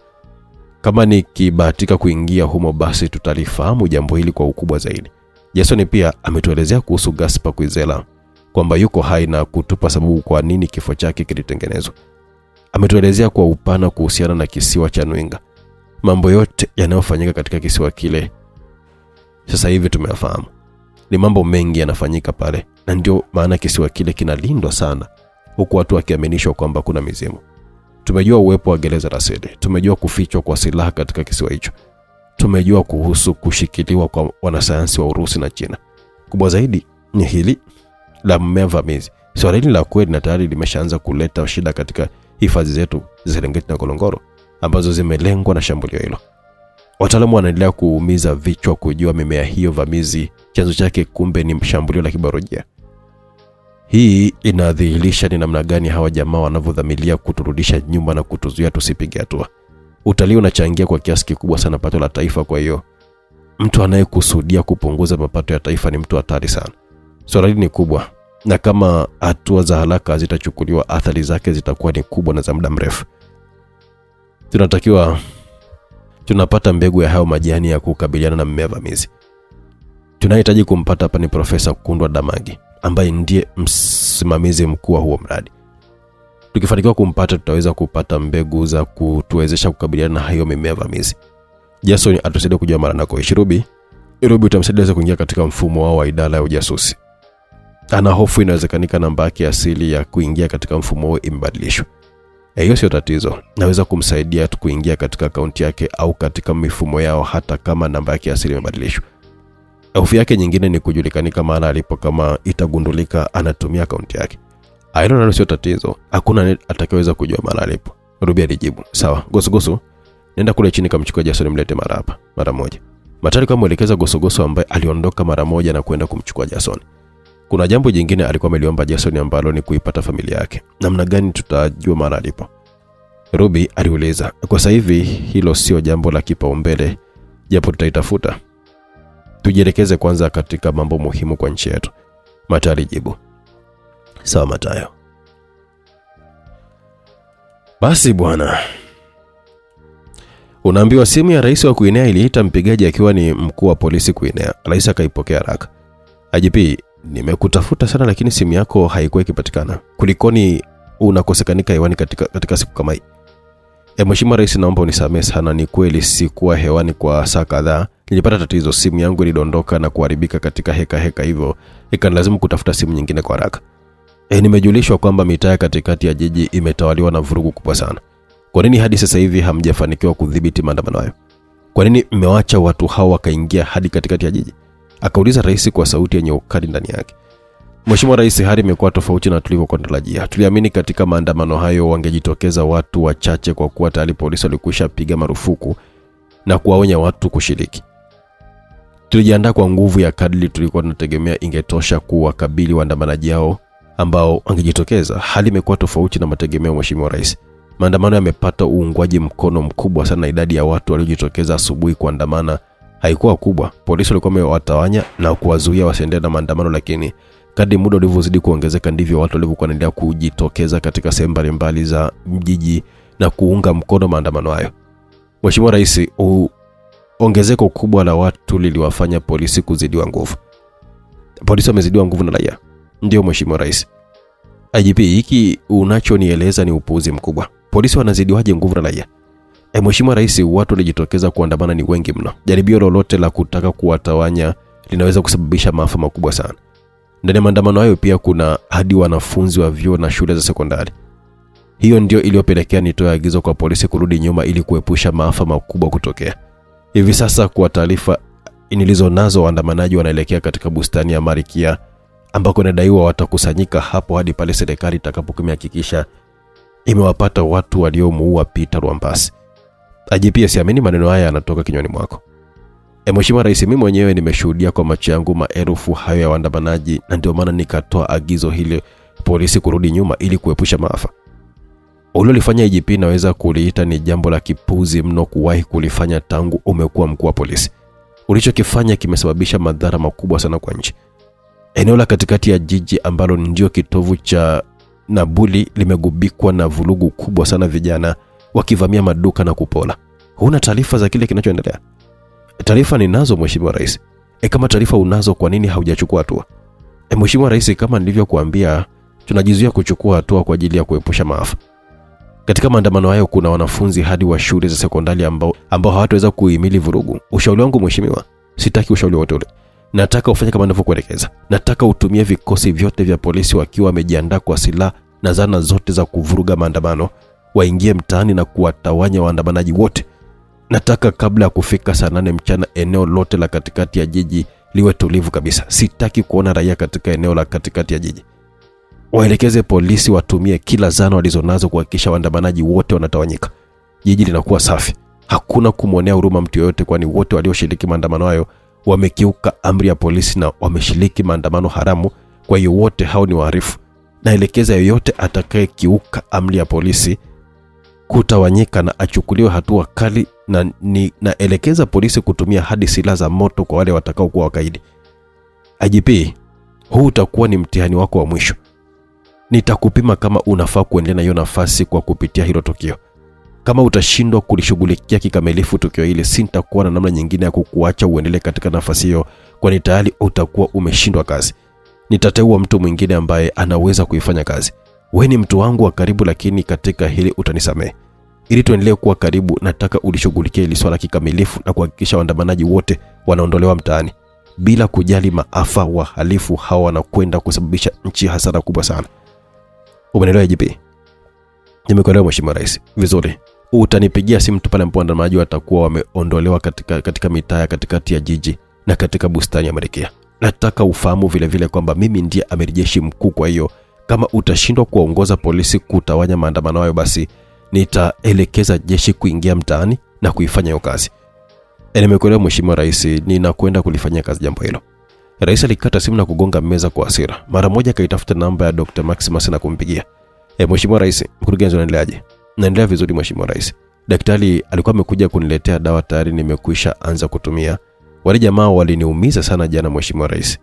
Kama nikibahatika kuingia humo basi tutalifahamu jambo hili kwa ukubwa zaidi. Jason pia ametuelezea kuhusu Gaspar Kwizera kwamba yuko hai na kutupa sababu kwa nini kifo chake kilitengenezwa. Ametuelezea kwa upana kuhusiana na kisiwa cha Nwinga. Mambo yote yanayofanyika katika kisiwa kile sasa hivi tumeyafahamu. Ni mambo mengi yanafanyika pale, na ndio maana kisiwa kile kinalindwa sana, huku watu wakiaminishwa kwamba kuna mizimu. Tumejua uwepo wa gereza la siri, tumejua kufichwa kwa silaha katika kisiwa hicho. Tumejua kuhusu kushikiliwa kwa wanasayansi wa Urusi na China. Kubwa zaidi ni hili la mmea vamizi. Swala hili la kweli na tayari limeshaanza kuleta shida katika hifadhi zetu za Serengeti na Ngorongoro ambazo zimelengwa na shambulio hilo. Wataalamu wanaendelea kuumiza vichwa kujua mimea hiyo vamizi chanzo chake kumbe ni shambulio la kibiolojia. Hii inadhihirisha ni namna gani hawa jamaa wanavyodhamiria kuturudisha nyuma na kutuzuia tusipige hatua. Utalii unachangia kwa kiasi kikubwa sana pato la taifa, kwa hiyo mtu anayekusudia kupunguza mapato ya taifa ni mtu hatari sana. Swala hili ni kubwa, na kama hatua za haraka zitachukuliwa athari zake zitakuwa ni kubwa na za muda mrefu. Tunapata mbegu ya hao majani ya kukabiliana na mmea vamizi. Tunahitaji kumpata hapa ni Profesa Kundwa Damagi ambaye ndiye msimamizi mkuu wa huo mradi. Tukifanikiwa kumpata tutaweza kupata mbegu za kutuwezesha kukabiliana na hayo mimea vamizi. Jason atusaidia kujua mara nako Ruby utamsaidia kuingia katika mfumo wao wa idara ya ujasusi. Ana hofu inawezekanika namba yake asili ya kuingia katika mfumo wao imebadilishwa. Hiyo sio tatizo. Naweza kumsaidia tu kuingia katika akaunti yake au katika mifumo yao hata kama namba yake asili imebadilishwa. Hofu yake nyingine ni kujulikanika mahali alipo kama itagundulika anatumia akaunti yake. Hilo nalo sio tatizo. Hakuna atakayeweza kujua mahali alipo. Ruby alijibu, "Sawa, Gosogoso, nenda kule chini kamchukua Jason mlete mara moja." Matari kamwelekeza Gosogoso ambaye aliondoka mara moja na kwenda kumchukua Jason. Kuna jambo jingine alikuwa ameliomba Jason ambalo ni kuipata familia yake. Namna gani tutajua mahali alipo? Ruby aliuliza. Kwa sasa hivi hilo sio jambo la kipaumbele, japo tutaitafuta. Tujielekeze kwanza katika mambo muhimu kwa nchi yetu. Matari jibu. Sawa Matayo. Basi bwana. Unaambiwa simu ya rais wa Guinea iliita mpigaji akiwa ni mkuu wa polisi Guinea. Rais akaipokea haraka. IGP, nimekutafuta sana lakini simu yako haikuwa ikipatikana. Kulikoni unakosekanika hewani katika siku kama hii? Mheshimiwa Rais, naomba unisamehe sana, ni kweli sikuwa hewani kwa saa kadhaa. Nilipata tatizo, simu yangu ilidondoka na kuharibika katika heka hivyo ikanilazimu kutafuta simu nyingine kwa haraka. Nimejulishwa kwamba mitaa katikati ya jiji imetawaliwa na vurugu kubwa sana. Kwa nini hadi sasa hivi hamjafanikiwa kudhibiti maandamano hayo? Kwa nini mmewaacha watu hao wakaingia hadi katikati ya jiji? Akauliza rais kwa sauti yenye ukali ndani yake. Mheshimiwa Rais, hali imekuwa tofauti na tulivyokuwa tunatarajia. Tuliamini katika maandamano hayo wangejitokeza watu wachache kwa kuwa tayari polisi walikwisha piga marufuku na kuwaonya watu kushiriki. Tulijiandaa kwa nguvu ya kadri tulikuwa tunategemea ingetosha kuwakabili waandamanaji hao ambao wangejitokeza. Hali imekuwa tofauti na mategemeo Mheshimiwa Rais. Maandamano yamepata uungwaji mkono mkubwa sana. Idadi ya watu waliojitokeza asubuhi kuandamana haikuwa kubwa. Polisi walikuwa wamewatawanya na kuwazuia wasiendelee na maandamano, lakini kadri muda ulivyozidi kuongezeka ndivyo watu walivyokuwa wanaendelea kujitokeza katika sehemu mbalimbali za mjiji na kuunga mkono maandamano hayo. Mheshimiwa Rais, ongezeko kubwa la watu liliwafanya polisi kuzidiwa nguvu. Polisi wamezidiwa nguvu na raia. Ndio Mheshimiwa Rais. IGP, hiki unachonieleza ni upuuzi mkubwa. Polisi wanazidiwaje nguvu na raia? Mheshimiwa Rais, watu walijitokeza kuandamana ni wengi mno. Jaribio lolote la kutaka kuwatawanya linaweza kusababisha maafa makubwa sana. Ndani ya maandamano hayo pia kuna hadi wanafunzi wa vyuo na shule za sekondari. Hiyo ndio iliyopelekea nitoe agizo kwa polisi kurudi nyuma ili kuepusha maafa makubwa kutokea. Hivi sasa kwa taarifa nilizonazo, waandamanaji wanaelekea katika bustani ya Marikia ambako inadaiwa watakusanyika hapo hadi pale serikali itakapohakikisha imewapata watu waliomuua Peter Rwambasi. IGP, siamini maneno haya yanatoka kinywani mwako. Mheshimiwa Rais, mimi mwenyewe nimeshuhudia kwa macho yangu maelfu hayo ya waandamanaji, na ndio maana nikatoa agizo hili polisi kurudi nyuma ili kuepusha maafa. Ulilofanya IGP naweza kuliita ni jambo la kipuzi mno kuwahi kulifanya tangu umekuwa mkuu wa polisi. Ulichokifanya kimesababisha madhara makubwa sana kwa nchi. Eneo la katikati ya jiji ambalo ndio kitovu cha Nabuli limegubikwa na vurugu kubwa sana, vijana wakivamia maduka na kupola. Huna taarifa za kile kinachoendelea? Taarifa ninazo Mheshimiwa Rais. Kama taarifa unazo, kwa nini haujachukua hatua? Mheshimiwa Rais, kama nilivyokuambia, tunajizuia kuchukua hatua kwa ajili ya kuepusha maafa. Katika maandamano hayo kuna wanafunzi hadi wa shule za sekondari ambao hawataweza kuhimili vurugu. Ushauri wangu Mheshimiwa, sitaki ushauri wote ule. Nataka ufanye kama ninavyokuelekeza. Nataka utumie vikosi vyote vya polisi wakiwa wamejiandaa kwa silaha na zana zote za kuvuruga maandamano, waingie mtaani na kuwatawanya waandamanaji wote. Nataka kabla ya kufika saa 8 mchana eneo lote la katikati ya jiji liwe tulivu kabisa. Sitaki kuona raia katika eneo la katikati ya jiji. Waelekeze polisi watumie kila zana walizonazo kuhakikisha waandamanaji wote wanatawanyika. Jiji linakuwa safi. Hakuna kumwonea huruma mtu yoyote, kwani wote walioshiriki maandamano hayo wamekiuka amri ya polisi na wameshiriki maandamano haramu. Kwa hiyo wote hao ni wahalifu. Naelekeza yoyote atakayekiuka amri ya polisi kutawanyika na achukuliwe hatua kali, na naelekeza polisi kutumia hadi silaha za moto kwa wale watakao kuwa wakaidi. IGP, huu utakuwa ni mtihani wako wa mwisho. Nitakupima kama unafaa kuendelea na hiyo nafasi kwa kupitia hilo tukio. Kama utashindwa kulishughulikia kikamilifu tukio hili, sintakuwa na namna nyingine ya kukuacha uendelee katika nafasi hiyo, kwani tayari utakuwa umeshindwa kazi. Nitateua mtu mwingine ambaye anaweza kuifanya kazi. Wewe ni mtu wangu wa karibu, lakini katika hili utanisamehe. Ili tuendelee kuwa karibu, nataka ulishughulikie hili swala kikamilifu na kuhakikisha waandamanaji wote wanaondolewa mtaani bila kujali maafa wahalifu hawa wanakwenda kusababisha nchi hasara kubwa sana. Umeelewa IGP? Nimekuelewa Mheshimiwa Rais. Vizuri. Utanipigia simu tu pale ambapo waandamanaji watakuwa wameondolewa katika mitaa katikati ya jiji na katika bustani ya Amerika. Nataka ufahamu vile vile kwamba mimi ndiye amiri jeshi mkuu, kwa hiyo kama utashindwa kuongoza polisi kutawanya maandamano hayo, basi nitaelekeza jeshi kuingia mtaani na kuifanya hiyo kazi. Nimekuelewa Mheshimiwa Rais, ninakwenda kulifanyia kazi jambo hilo. Rais alikata simu na kugonga meza kwa hasira. Mara moja akaitafuta namba ya Dr. Maximus na kumpigia. Mheshimiwa Rais, mkurugenzi anaendeleaje? Naendelea vizuri Mheshimiwa Rais. Daktari alikuwa amekuja kuniletea dawa, tayari nimekwisha anza kutumia. Wale jamaa waliniumiza sana jana Mheshimiwa Rais.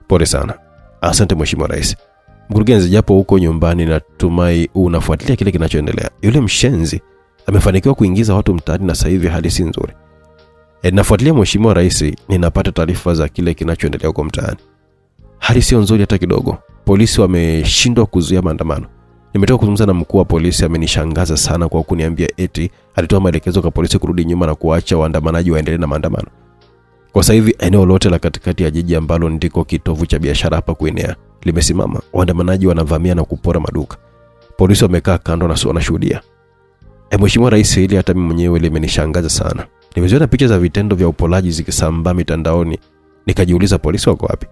Pole sana. Asante Mheshimiwa Rais. Mkurugenzi, japo huko nyumbani natumai unafuatilia kile kinachoendelea. Yule mshenzi amefanikiwa kuingiza watu mtaani na sasa hivi hali si nzuri. Nafuatilia Mheshimiwa Rais, ninapata taarifa za kile kinachoendelea huko mtaani. Hali sio nzuri hata kidogo. Polisi wameshindwa kuzuia maandamano. Nimetoka kuzungumza na mkuu wa polisi, amenishangaza sana kwa kuniambia eti alitoa maelekezo kwa polisi kurudi nyuma na kuacha waandamanaji waendelee na maandamano. Kwa sasa hivi eneo lote la katikati ya jiji ambalo ndiko kitovu cha biashara hapa kuenea limesimama. Waandamanaji wanavamia na kupora maduka. Polisi wamekaa kando na wanashuhudia. Mheshimiwa Rais, hili hata mimi mwenyewe limenishangaza sana. Nimeziona picha za vitendo vya upolaji zikisambaa mitandaoni, nikajiuliza polisi wako wapi?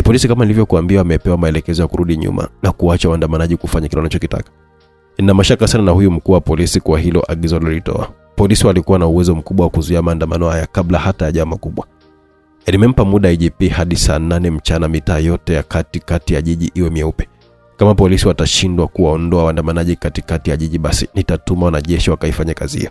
Polisi kama nilivyokuambia wamepewa maelekezo ya kurudi nyuma na kuacha waandamanaji kufanya kile wanachokitaka. Nina mashaka sana na huyu mkuu wa polisi kwa hilo agizo alilitoa. Polisi walikuwa na uwezo mkubwa wa kuzuia maandamano haya kabla hata ya jambo kubwa. Nimempa muda IGP hadi saa 8 mchana mitaa yote ya katikati ya jiji iwe mieupe. Kama polisi watashindwa kuwaondoa waandamanaji katikati ya jiji, basi nitatuma wanajeshi wakaifanya kazi hiyo.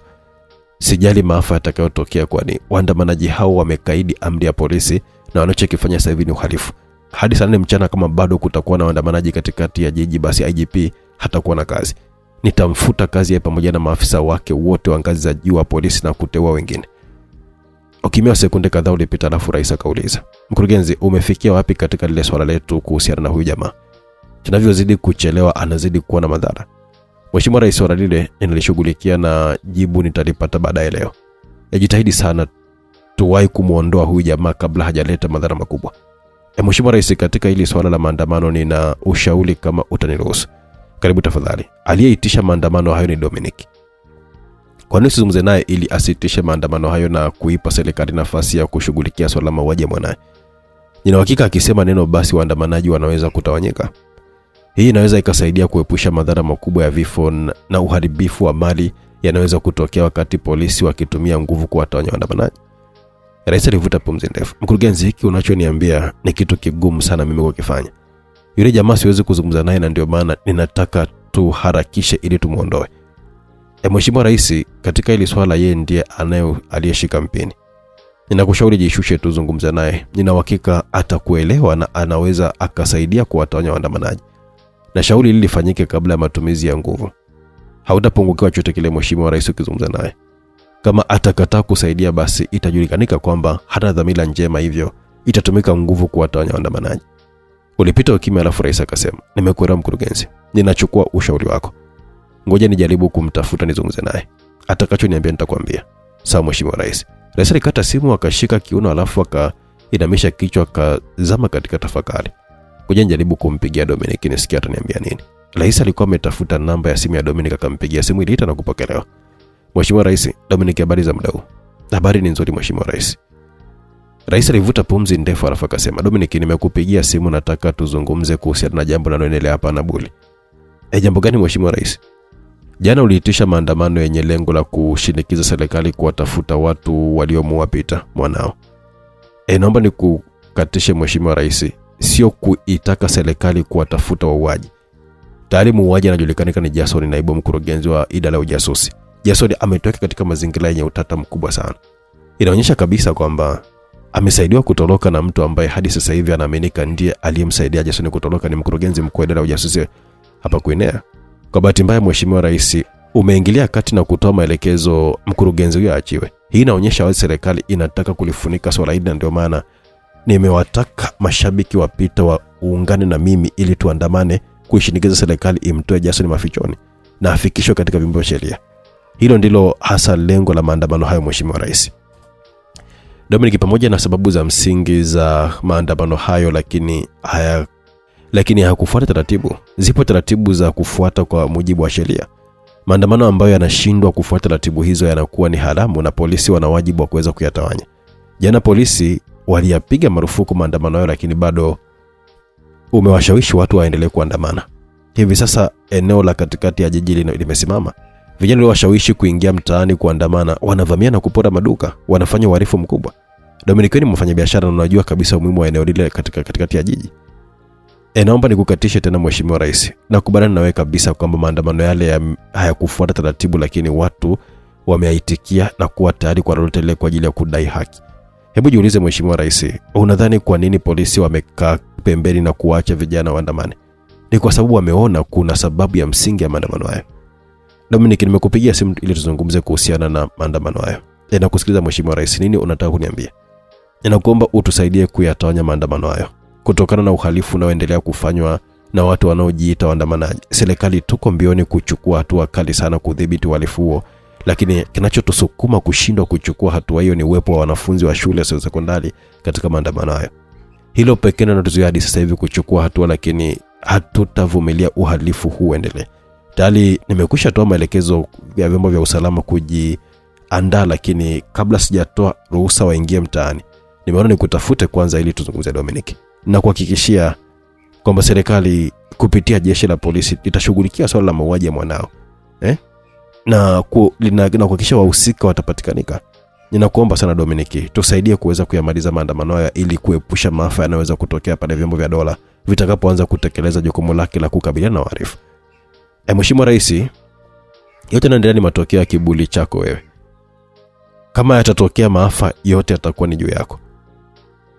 Sijali maafa yatakayotokea, kwani waandamanaji hao wamekaidi amri ya polisi na wanachokifanya sasa hivi ni uhalifu. Hadi saa 4 mchana kama bado kutakuwa na waandamanaji katikati ya jiji, basi IGP hatakuwa na kazi. Nitamfuta kazi yeye pamoja na maafisa wake wote wa ngazi za juu wa polisi na kuteua wengine. Ukimya sekunde kadhaa ulipita, alafu Rais akauliza, mkurugenzi, umefikia wapi katika lile swala letu kuhusiana na huyu jamaa? Tunavyozidi kuchelewa anazidi kuwa na madhara. Mheshimiwa Rais, swala lile ninalishughulikia na jibu nitalipata baadaye leo. Jitahidi sana tuwahi kumuondoa huyu jamaa kabla hajaleta madhara makubwa. Mheshimiwa Rais, katika hili swala la maandamano nina ushauri kama utaniruhusu. Karibu tafadhali. Aliyeitisha maandamano hayo ni Dominic. Kwa nini usizungumze naye ili asitishe maandamano hayo na kuipa serikali nafasi ya kushughulikia swala la mauaji ya mwanae? Nina hakika akisema neno basi waandamanaji wanaweza kutawanyika. Hii inaweza ikasaidia kuepusha madhara makubwa ya vifo na uharibifu wa mali yanaweza kutokea wakati polisi wakitumia nguvu kuwatawanya waandamanaji. Rais alivuta pumzi ndefu. Mkurugenzi, hiki unachoniambia ni kitu kigumu sana mimi kukifanya. Yule jamaa siwezi kuzungumza naye na ndio maana ninataka tuharakishe ili tumuondoe. Mheshimiwa Rais, katika hili swala yeye ndiye aliyeshika mpini. Ninakushauri jishushe tu, zungumza naye. Nina uhakika atakuelewa na anaweza akasaidia kuwatawanya waandamanaji. Na shauri hili lifanyike kabla ya matumizi ya nguvu. Hautapungukiwa chochote kile Mheshimiwa Rais ukizungumza naye. Kama atakataa kusaidia, basi itajulikana kwamba hana dhamira njema, hivyo itatumika nguvu kuwatawanya waandamanaji. Ulipita ukimya, alafu Rais akasema, nimekuelewa mkurugenzi. Ninachukua ushauri wako. Ngoja nijaribu kumtafuta nizungumze naye. Atakachoniambia nitakwambia. Sawa Mheshimiwa Rais. Rais alikata simu, akashika kiuno, alafu akainamisha kichwa, akazama katika tafakari. Ngoja nijaribu kumpigia Dominic nisikie ataniambia nini. Rais alikuwa ametafuta namba ya simu ya Dominic, akampigia simu, iliita na kupokelewa. Mheshimiwa Rais, Dominic, habari za muda huu? Habari ni nzuri Mheshimiwa Rais. Rais alivuta pumzi ndefu, alafu akasema, Dominic, nimekupigia simu, nataka tuzungumze kuhusiana na jambo linaloendelea hapa na Buli. Jambo gani Mheshimiwa Rais? Jana uliitisha maandamano yenye lengo la kushinikiza serikali kuwatafuta watu waliomuua Peter mwanao. Naomba nikukatishe Mheshimiwa Rais, sio kuitaka serikali kuwatafuta wauaji. Tayari muuaji anajulikana ni Jason, naibu mkurugenzi wa idara ya ujasusi. Jason ametoka katika mazingira yenye utata mkubwa sana. Inaonyesha kabisa kwamba amesaidiwa kutoroka na mtu ambaye hadi sasa hivi anaaminika ndiye aliyemsaidia Jason kutoroka, ni mkurugenzi mkuu wa idara ya ujasusi hapa Kuinea. Kwa bahati mbaya Mheshimiwa Rais, umeingilia kati na kutoa maelekezo mkurugenzi huyo aachiwe. Hii inaonyesha wazi serikali inataka kulifunika swala hili, na ndio maana nimewataka mashabiki wa Peter waungane na mimi ili tuandamane kuishinikiza serikali imtoe Jason mafichoni na afikishwe katika vyombo vya sheria. Hilo ndilo hasa lengo la maandamano hayo Mheshimiwa Rais. Dominic, pamoja na sababu za msingi za maandamano hayo, lakini hakufuata taratibu. Zipo taratibu za kufuata kwa mujibu wa sheria. Maandamano ambayo yanashindwa kufuata taratibu hizo yanakuwa ni haramu, na polisi wana wajibu wa kuweza kuyatawanya. Jana polisi waliyapiga marufuku maandamano hayo, lakini bado umewashawishi watu waendelee kuandamana. Hivi sasa eneo la katikati ya jiji limesimama. Vijana waliowashawishi kuingia mtaani kuandamana wanavamia na kupora maduka, wanafanya uhalifu mkubwa. Dominic, ni mfanyabiashara na unajua kabisa umuhimu wa eneo lile katikati ya jiji. Naomba nikukatishe tena Mheshimiwa Rais. Nakubaliana nawe kabisa kwamba maandamano yale hayakufuata taratibu, lakini watu wameaitikia na kuwa tayari kwa lolote lile kwa ajili ya kudai haki. Hebu jiulize Mheshimiwa Rais, unadhani kwa nini polisi wamekaa pembeni na kuacha vijana waandamane? Ni kwa sababu wameona kuna sababu ya msingi ya maandamano hayo. Dominic, nimekupigia simu ili tuzungumze kuhusiana na maandamano hayo. Nakusikiliza Mheshimiwa Rais, nini unataka kuniambia? Ninakuomba utusaidie kuyatawanya maandamano hayo. Kutokana na uhalifu unaoendelea kufanywa na watu wanaojiita waandamanaji, serikali tuko mbioni kuchukua hatua kali sana kudhibiti uhalifu huo, lakini kinachotusukuma kushindwa kuchukua hatua hiyo ni uwepo wa wanafunzi wa shule za sekondari katika maandamano hayo. Hilo pekee ndio linatuzuia hadi sasa hivi kuchukua hatua, lakini hatutavumilia uhalifu huu uendelee. Tayari nimekwisha toa maelekezo ya vyombo vya usalama kujiandaa, lakini kabla sijatoa ruhusa waingie mtaani, nimeona nikutafute kwanza ili tuzungumze Dominic. Na kuhakikishia kwamba serikali kupitia jeshi la polisi litashughulikia swala la mauaji ya mwanao. Na kuhakikisha wahusika watapatikanika. Ninakuomba sana Dominic, tusaidie kuweza kuyamaliza maandamano haya ili kuepusha maafa yanayoweza kutokea pale vyombo vya dola vitakapoanza kutekeleza jukumu lake la kukabiliana na uhalifu. Mheshimiwa Rais, yote yanaendelea ni matokeo ya kiburi chako wewe. Kama yatatokea maafa, yote yatakuwa ni juu yako.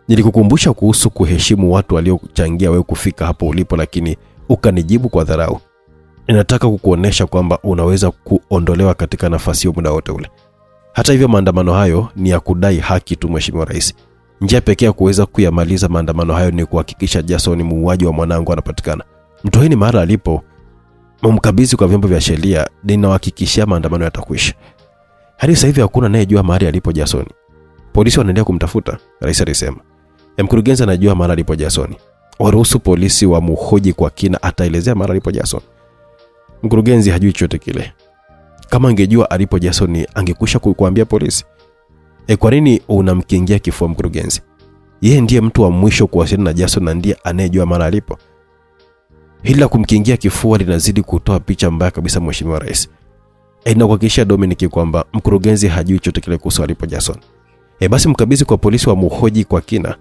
Nilikukumbusha kuhusu kuheshimu watu waliochangia wewe kufika hapo ulipo, lakini ukanijibu kwa dharau. Ninataka kukuonesha kwamba unaweza kuondolewa katika nafasi hiyo muda wote ule. Hata hivyo maandamano hayo ni ya kudai haki tu Mheshimiwa Rais. Njia pekee ya kuweza kuyamaliza maandamano hayo ni kuhakikisha Jason muuaji wa mwanangu anapatikana. Mtoeni mahali alipo, mumkabidhi kwa vyombo vya sheria, ninahakikishia maandamano yatakwisha. Hadi sasa hivi hakuna anayejua mahali alipo Jason. Polisi wanaendelea kumtafuta, Rais alisema. Mkurugenzi anajua mahali alipo Jason. Waruhusu polisi wamhoji kwa kina, ataelezea mahali alipo Jason. Mkurugenzi hajui chochote kile. Kama angejua alipo Jason angekwisha kukuambia polisi. Kwa nini unamkingia kifua mkurugenzi? Yeye ndiye mtu wa mwisho kuwasiliana na Jason na ndiye anayejua mahali alipo. Hila kumkingia kifua linazidi kutoa picha mbaya kabisa Mheshimiwa Rais. Na kuhakikisha Dominic kwamba mkurugenzi hajui chochote kile kuhusu alipo Jason. Basi mkabidhi kwa polisi wamhoji kwa kina.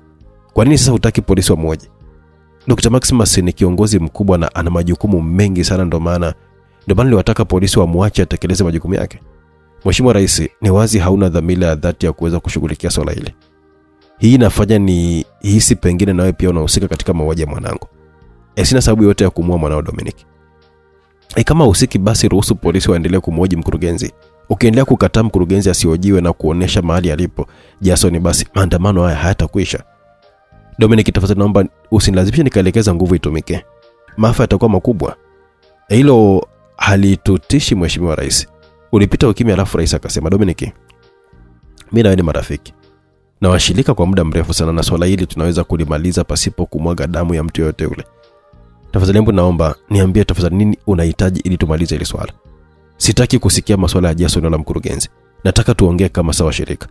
Kwa nini sasa hutaki polisi wamhoji? Dr. Maximus ni kiongozi mkubwa na ana majukumu mengi sana, ndio maana niliwataka polisi wamwache atekeleze majukumu yake. Mheshimiwa Rais, ni wazi hauna dhamira ya dhati ya kuweza kushughulikia swala hili. Hii inafanya ni hisi pengine nawe pia unahusika katika mauaji ya mwanangu. Sina sababu yote ya kumuua mwanao Dominic. Kama husiki basi ruhusu polisi waendelee kumhoji mkurugenzi. Ukiendelea kukataa mkurugenzi asiojiwe na kuonesha mahali alipo Jason, basi maandamano haya hayatakwisha. Dominic, tafadhali naomba usinilazimishe nikaelekeza nguvu itumike. Maafa yatakuwa makubwa. Hilo halitutishi Mheshimiwa Rais. Ulipita ukimya alafu rais akasema, Dominic, mimi na wewe ni marafiki na washirika kwa muda mrefu sana, na swala hili tunaweza kulimaliza pasipo kumwaga damu ya mtu yote ule. Tafadhali naomba niambie tafadhali nini unahitaji ili tumalize hili swala. Sitaki kusikia masuala ya Jason wala mkurugenzi. Nataka tuongee kama sawa shirika.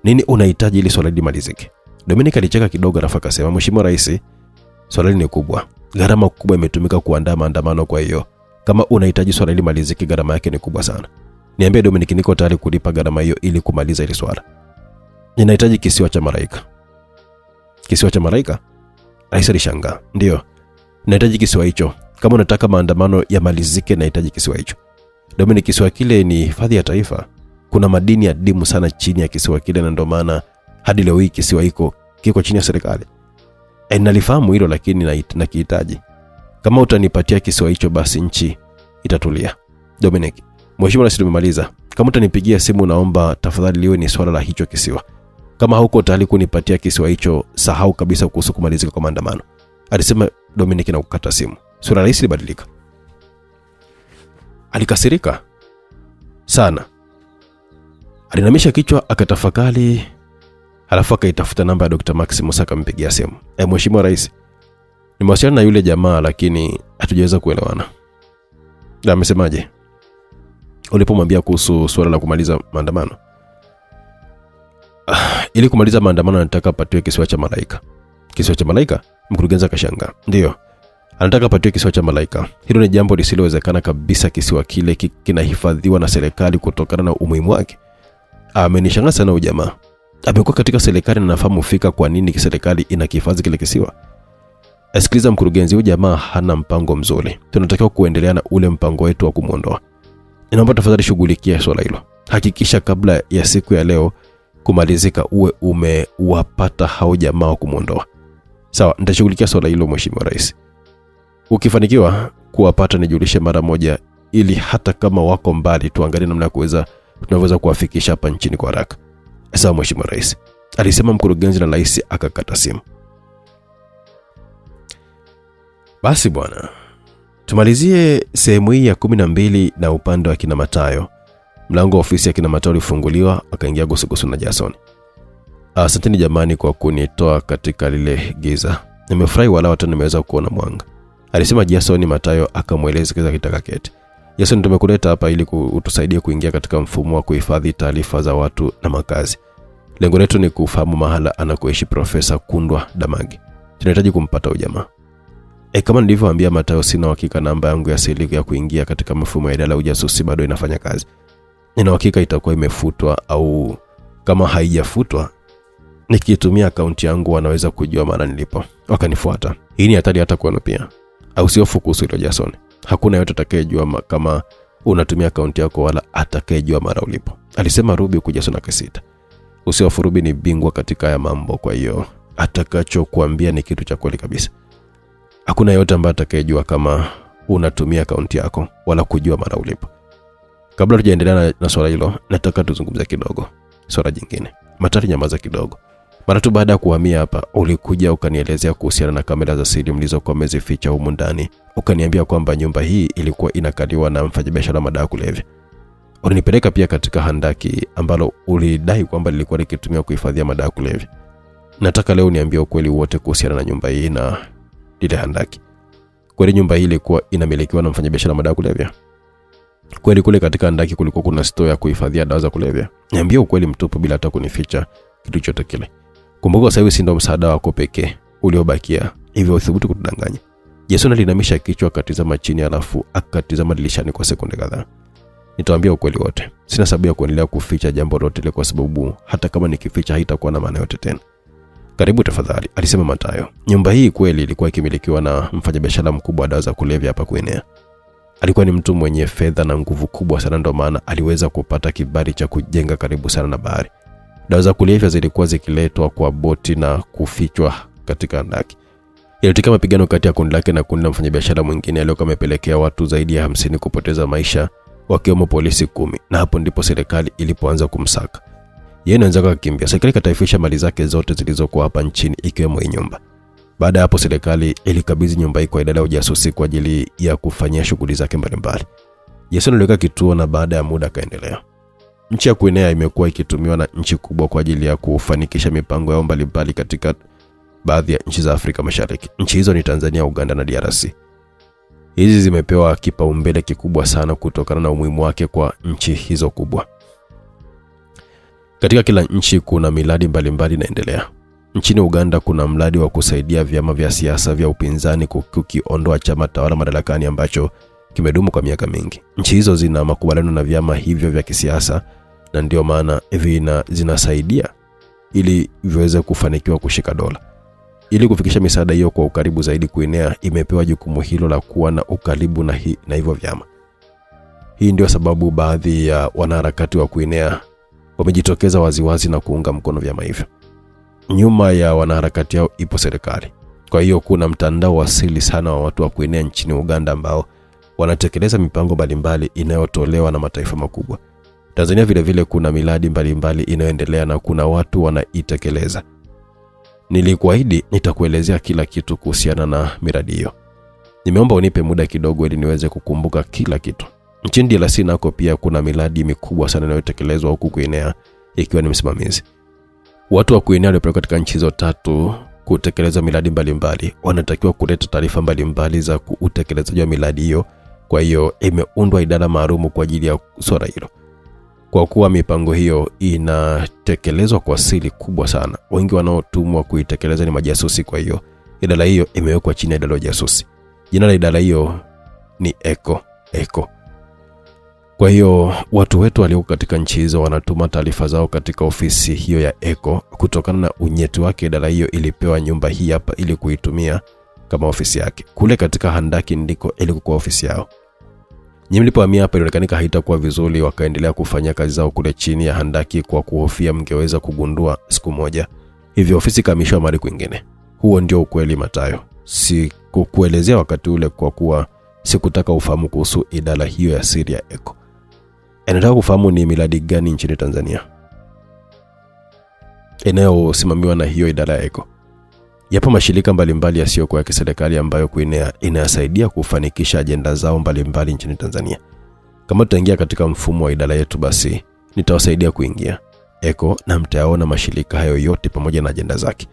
Nini unahitaji ili swala limalizike? Dominic alicheka kidogo alafu akasema, Mheshimiwa Rais, swala hili ni kubwa. Gharama kubwa imetumika kuandaa maandamano, kwa hiyo kama unahitaji swala hili malizike gharama yake ni kubwa sana. Niambie Dominic, niko tayari kulipa gharama hiyo ili kumaliza hili swala. Ninahitaji kisiwa cha Malaika. Kisiwa cha Malaika? Rais alishangaa. Ndio. Nahitaji kisiwa hicho. Kama unataka maandamano yamalizike nahitaji kisiwa hicho. Dominic, kisiwa kile ni hifadhi ya taifa. Kuna madini adimu sana chini ya kisiwa kile, na ndio maana hadi leo hii kisiwa hiko kiko chini ya serikali. Nalifahamu hilo, lakini nakihitaji. Kama utanipatia kisiwa hicho basi nchi itatulia. Dominic, Mheshimiwa Rais, tumemaliza. Kama utanipigia simu naomba tafadhali liwe ni swala la hicho kisiwa. Kama hauko tayari kunipatia kisiwa hicho, sahau kabisa kuhusu kumalizika kwa maandamano, alisema Dominic na kukata simu. Sura Rais ilibadilika. Alikasirika sana. Alinamisha kichwa akatafakari, halafu akaitafuta namba ya Dr. Maximus akampigia simu. Mheshimiwa Rais, nimewasiliana na yule jamaa lakini hatujaweza kuelewana. Na amesemaje? Ulipomwambia kuhusu swala la kumaliza maandamano? Ili kumaliza maandamano anataka apatiwe kisiwa cha Malaika. Kisiwa cha Malaika? Mkurugenzi akashangaa. Ndio. Anataka apatiwe kisiwa cha Malaika. Hilo ni jambo lisilowezekana kabisa. Kisiwa kile kinahifadhiwa na serikali kutokana na umuhimu wake. Amenishangaa sana ujamaa. Amekuwa katika serikali na nafahamu fika kwa nini serikali inakihifadhi kile kisiwa. Sikiliza mkurugenzi, huyu jamaa hana mpango mzuri. Tunatakiwa kuendelea na ule mpango wetu wa kumuondoa. Ninaomba tafadhali shughulikia swala hilo. Hakikisha kabla ya siku ya leo kumalizika uwe umewapata hao jamaa wa kumuondoa. Sawa, nitashughulikia swala hilo Mheshimiwa Rais. Ukifanikiwa kuwapata nijulishe mara moja, ili hata kama wako mbali tuangalie namna tunaweza kuwafikisha hapa nchini kwa haraka. Sawa Mheshimiwa Rais, alisema mkurugenzi, na rais akakata simu. Basi bwana, tumalizie sehemu hii ya 12 na upande wa kina Matayo. Mlango wa ofisi ya kina Matayo ulifunguliwa, akaingia Gusugusu na Jason. Asanteni jamani kwa kunitoa katika lile giza. Nimefurahi wala hata nimeweza kuona mwanga, alisema Jason. Matayo akamweleza kitakaketi. Jason, tumekuleta hapa ili utusaidie kuingia katika mfumo wa kuhifadhi taarifa za watu na makazi. Lengo letu ni kufahamu mahala anakoishi Profesa Kundwa Damagi. Tunahitaji kumpata ujamaa. Kama nilivyowaambia Matayo, sina hakika namba yangu ya siri ya kuingia katika mfumo wa idara ya ujasusi bado inafanya kazi. Nina hakika itakuwa imefutwa, au kama haijafutwa nikitumia akaunti yangu wanaweza kujua mara nilipo wakanifuata. Hii ni hatari hata kwenu pia. Au usihofu kuhusu hilo Jason. Hakuna yote atakayejua kama unatumia akaunti yako, wala atakayejua mara ulipo, alisema Ruby kwa Jason akisita. Usihofu, Ruby ni bingwa katika haya mambo, kwa hiyo atakachokuambia ni kitu cha kweli kabisa. Hakuna yote ambaye atakayejua kama unatumia akaunti yako wala kujua mara ulipo. Kabla tujaendelea na swala hilo, nataka tuzungumze kidogo swala jingine. Matari, nyamaza kidogo. Mara tu baada ya kuhamia hapa, ulikuja ukanielezea kuhusiana na kamera za siri mlizokuwa mmezificha humu ndani. Ukaniambia kwamba nyumba hii ilikuwa inakaliwa na mfanyabiashara madawa kulevya. Ulinipeleka pia katika handaki ambalo ulidai kwamba lilikuwa likitumia kuhifadhia madawa kulevya. Nataka leo niambie ukweli wote kuhusiana na nyumba hii na ile handaki. Kweli nyumba hii ilikuwa inamilikiwa na mfanyabiashara madawa kulevya? Kweli kule katika handaki kulikuwa kuna store ya kuhifadhia dawa za kulevya? Niambie ukweli mtupu bila hata kunificha kitu chochote kile. Kumbuka sasa hivi si ndo msaada wako pekee uliobakia, hivyo uthubutu kutudanganya. Jason alinamisha kichwa akatizama chini, alafu akatizama dirishani kwa sekunde kadhaa. Nitawaambia ukweli wote. Sina sababu ya kuendelea kuficha jambo lolote, kwa sababu hata kama nikificha haitakuwa na maana yote tena. Karibu tafadhali, alisema Matayo. Nyumba hii kweli ilikuwa ikimilikiwa na mfanyabiashara mkubwa wa dawa za kulevya hapa kuenea. Alikuwa ni mtu mwenye fedha na nguvu kubwa sana, ndio maana aliweza kupata kibali cha kujenga karibu sana na bahari. Dawa za kulevya zilikuwa zikiletwa kwa boti na kufichwa katika handaki. Ilitokea mapigano kati ya kundi lake na kundi la mfanyabiashara mwingine aliyokuwa amepelekea watu zaidi ya 50 kupoteza maisha, wakiwemo polisi 10, na hapo ndipo serikali ilipoanza kumsaka. Yeye anaanza kukimbia. Serikali kataifisha mali zake zote zilizokuwa hapa nchini, ikiwemo hii nyumba. Baada ya hapo serikali ilikabidhi nyumba hii kwa idara ya ujasusi kwa ajili ya kufanyia shughuli zake mbalimbali. Jason aliweka kituo na baada ya muda kaendelea. Nchi ya Guinea imekuwa ikitumiwa na nchi kubwa kwa ajili ya kufanikisha mipango yao mbalimbali katika baadhi ya nchi za Afrika Mashariki. Nchi hizo ni Tanzania, Uganda na DRC. Hizi zimepewa kipaumbele kikubwa sana kutokana na umuhimu wake kwa nchi hizo kubwa. Katika kila nchi kuna miradi mbalimbali inaendelea. Nchini Uganda kuna mradi wa kusaidia vyama vya siasa vya upinzani kukiondoa chama tawala madarakani ambacho kimedumu kwa miaka mingi. Nchi hizo zina makubaliano na vyama hivyo vya kisiasa, na ndio maana zinasaidia ili viweze kufanikiwa kushika dola. Ili kufikisha misaada hiyo kwa ukaribu zaidi, Guinea imepewa jukumu hilo la kuwa na ukaribu na hivyo vyama. Hii ndio sababu baadhi ya wanaharakati wa Guinea wamejitokeza waziwazi na kuunga mkono vyama hivyo. Nyuma ya wanaharakati hao ipo serikali. Kwa hiyo kuna mtandao wasili sana wa watu wa Guinea nchini Uganda ambao wanatekeleza mipango mbalimbali inayotolewa na mataifa makubwa. Tanzania vile vile kuna miradi mbalimbali inayoendelea na kuna watu wanaitekeleza. Nilikuahidi nitakuelezea kila kitu kuhusiana na miradi hiyo. Nimeomba unipe muda kidogo ili niweze kukumbuka kila kitu. Nchini DRC nako pia kuna miradi mikubwa sana inayotekelezwa huku Guinea, ikiwa ni msimamizi. Watu wa Guinea walipelekwa katika nchi hizo 3 kutekeleza miradi mbalimbali. Wanatakiwa kuleta taarifa mbalimbali za utekelezaji wa miradi hiyo. Kwa hiyo imeundwa idara maalum kwa ajili ya swala hilo. Kwa kuwa mipango hiyo inatekelezwa kwa siri kubwa sana, wengi wanaotumwa kuitekeleza ni majasusi. Kwa hiyo idara hiyo imewekwa chini ya idara ya ujasusi. Jina la idara hiyo ni ECO. Kwa hiyo watu wetu walioko katika nchi hizo wanatuma taarifa zao katika ofisi hiyo ya ECO. Kutokana na unyeti wake, idara hiyo ilipewa nyumba hii hapa ili kuitumia kama ofisi yake. Kule katika handaki ndiko ilikuwa ofisi yao. Nyinyi mlipohamia hapa ilionekana haitakuwa vizuri, wakaendelea kufanya kazi zao kule chini ya handaki kwa kuhofia mngeweza kugundua siku moja. Hivyo ofisi kamishwa mahali kwingine. Huo ndio ukweli, Matayo. Sikukuelezea wakati ule kwa kuwa sikutaka ufahamu kuhusu idara hiyo ya siri ya ECO. Nataka kufahamu ni miradi gani nchini Tanzania inayosimamiwa na hiyo idara ya ECO. Yapo mashirika mbalimbali yasiyokuwa ya kiserikali ambayo Guinea inasaidia kufanikisha ajenda zao mbalimbali nchini Tanzania. Kama tutaingia katika mfumo wa idara yetu, basi nitawasaidia kuingia ECO na mtayaona mashirika hayo yote pamoja na ajenda zake.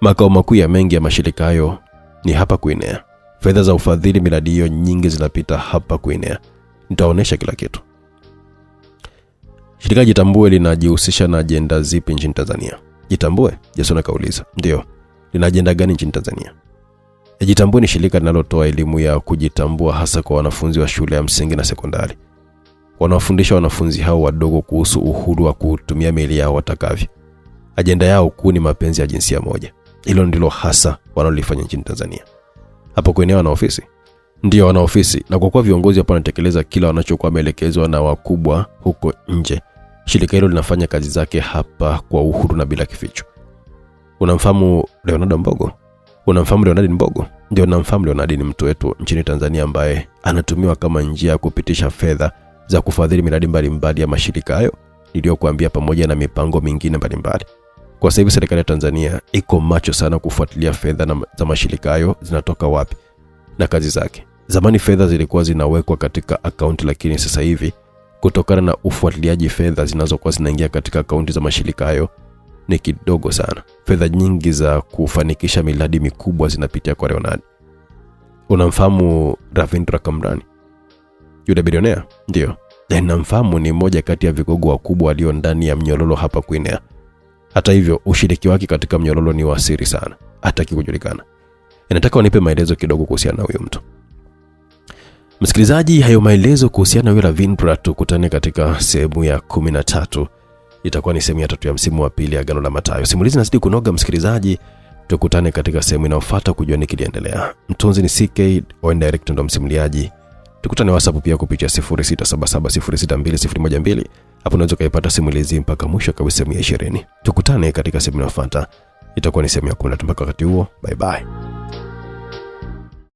Makao makuu ya mengi ya mashirika hayo ni hapa Guinea. Fedha za ufadhili miradi hiyo nyingi zinapita hapa Guinea. Nitaonesha kila kitu. Shirika Jitambue linajihusisha na ajenda zipi nchini Tanzania? Jitambue? Jason akauliza. Ndio. Lina ajenda gani nchini Tanzania? Jitambue ni shirika linalotoa elimu ya kujitambua hasa kwa wanafunzi wa shule ya msingi na sekondari. Wanawafundisha wanafunzi hao wadogo kuhusu uhuru wa kutumia miili yao watakavyo. Ajenda yao kuu ni mapenzi ya jinsia moja. Hilo ndilo hasa wanalofanya nchini Tanzania. Hapo Guinea wana ofisi? Ndio, wana ofisi, na kwa kuwa viongozi hapo wanatekeleza kila wanachokuwa wameelekezwa na wakubwa huko nje, shirika hilo linafanya kazi zake hapa kwa uhuru na bila kificho. Unamfahamu Leonardo Mbogo? Unamfahamu Leonardo Mbogo? Ndio, namfahamu. Leonardo ni mtu wetu nchini Tanzania ambaye anatumiwa kama njia ya kupitisha fedha za kufadhili miradi mbalimbali ya mashirika hayo niliyokuambia, pamoja na mipango mingine mbalimbali. Kwa sababu serikali ya Tanzania iko macho sana kufuatilia fedha za mashirika hayo zinatoka wapi na kazi zake. Zamani fedha zilikuwa zinawekwa katika akaunti, lakini sasa hivi kutokana na ufuatiliaji, fedha zinazokuwa zinaingia katika akaunti za mashirika hayo ni kidogo sana. Fedha nyingi za kufanikisha miradi mikubwa zinapitia kwa Leonardo. Unamfahamu Ravindra Kamrani? Yule bilionea? Ndio. Namfahamu, ni mmoja kati ya vigogo wakubwa walio ndani ya mnyororo hapa Guinea. Hata hivyo, ushiriki wake katika mnyororo ni wa siri sana, hataki kujulikana. Nataka unipe maelezo kidogo kuhusiana na huyo mtu. Msikilizaji, hayo maelezo kuhusiana na yule Ravindra tukutane katika sehemu ya 13. Itakuwa ni sehemu ya 3 ya msimu wa pili ya Agano la Mathayo. Simulizi nazidi kunoga, msikilizaji. Tukutane katika sehemu inayofuata kujua nini kiliendelea. Mtunzi ni CK, director ndo msimuliaji Tukutane WhatsApp pia kupitia 0677062012. Hapo unaweza kuipata simulizi mpaka mwisho kabisa sehemu ya 20. Tukutane katika sehemu inayofuata. Itakuwa ni sehemu ya 10 mpaka wakati huo. Bye bye.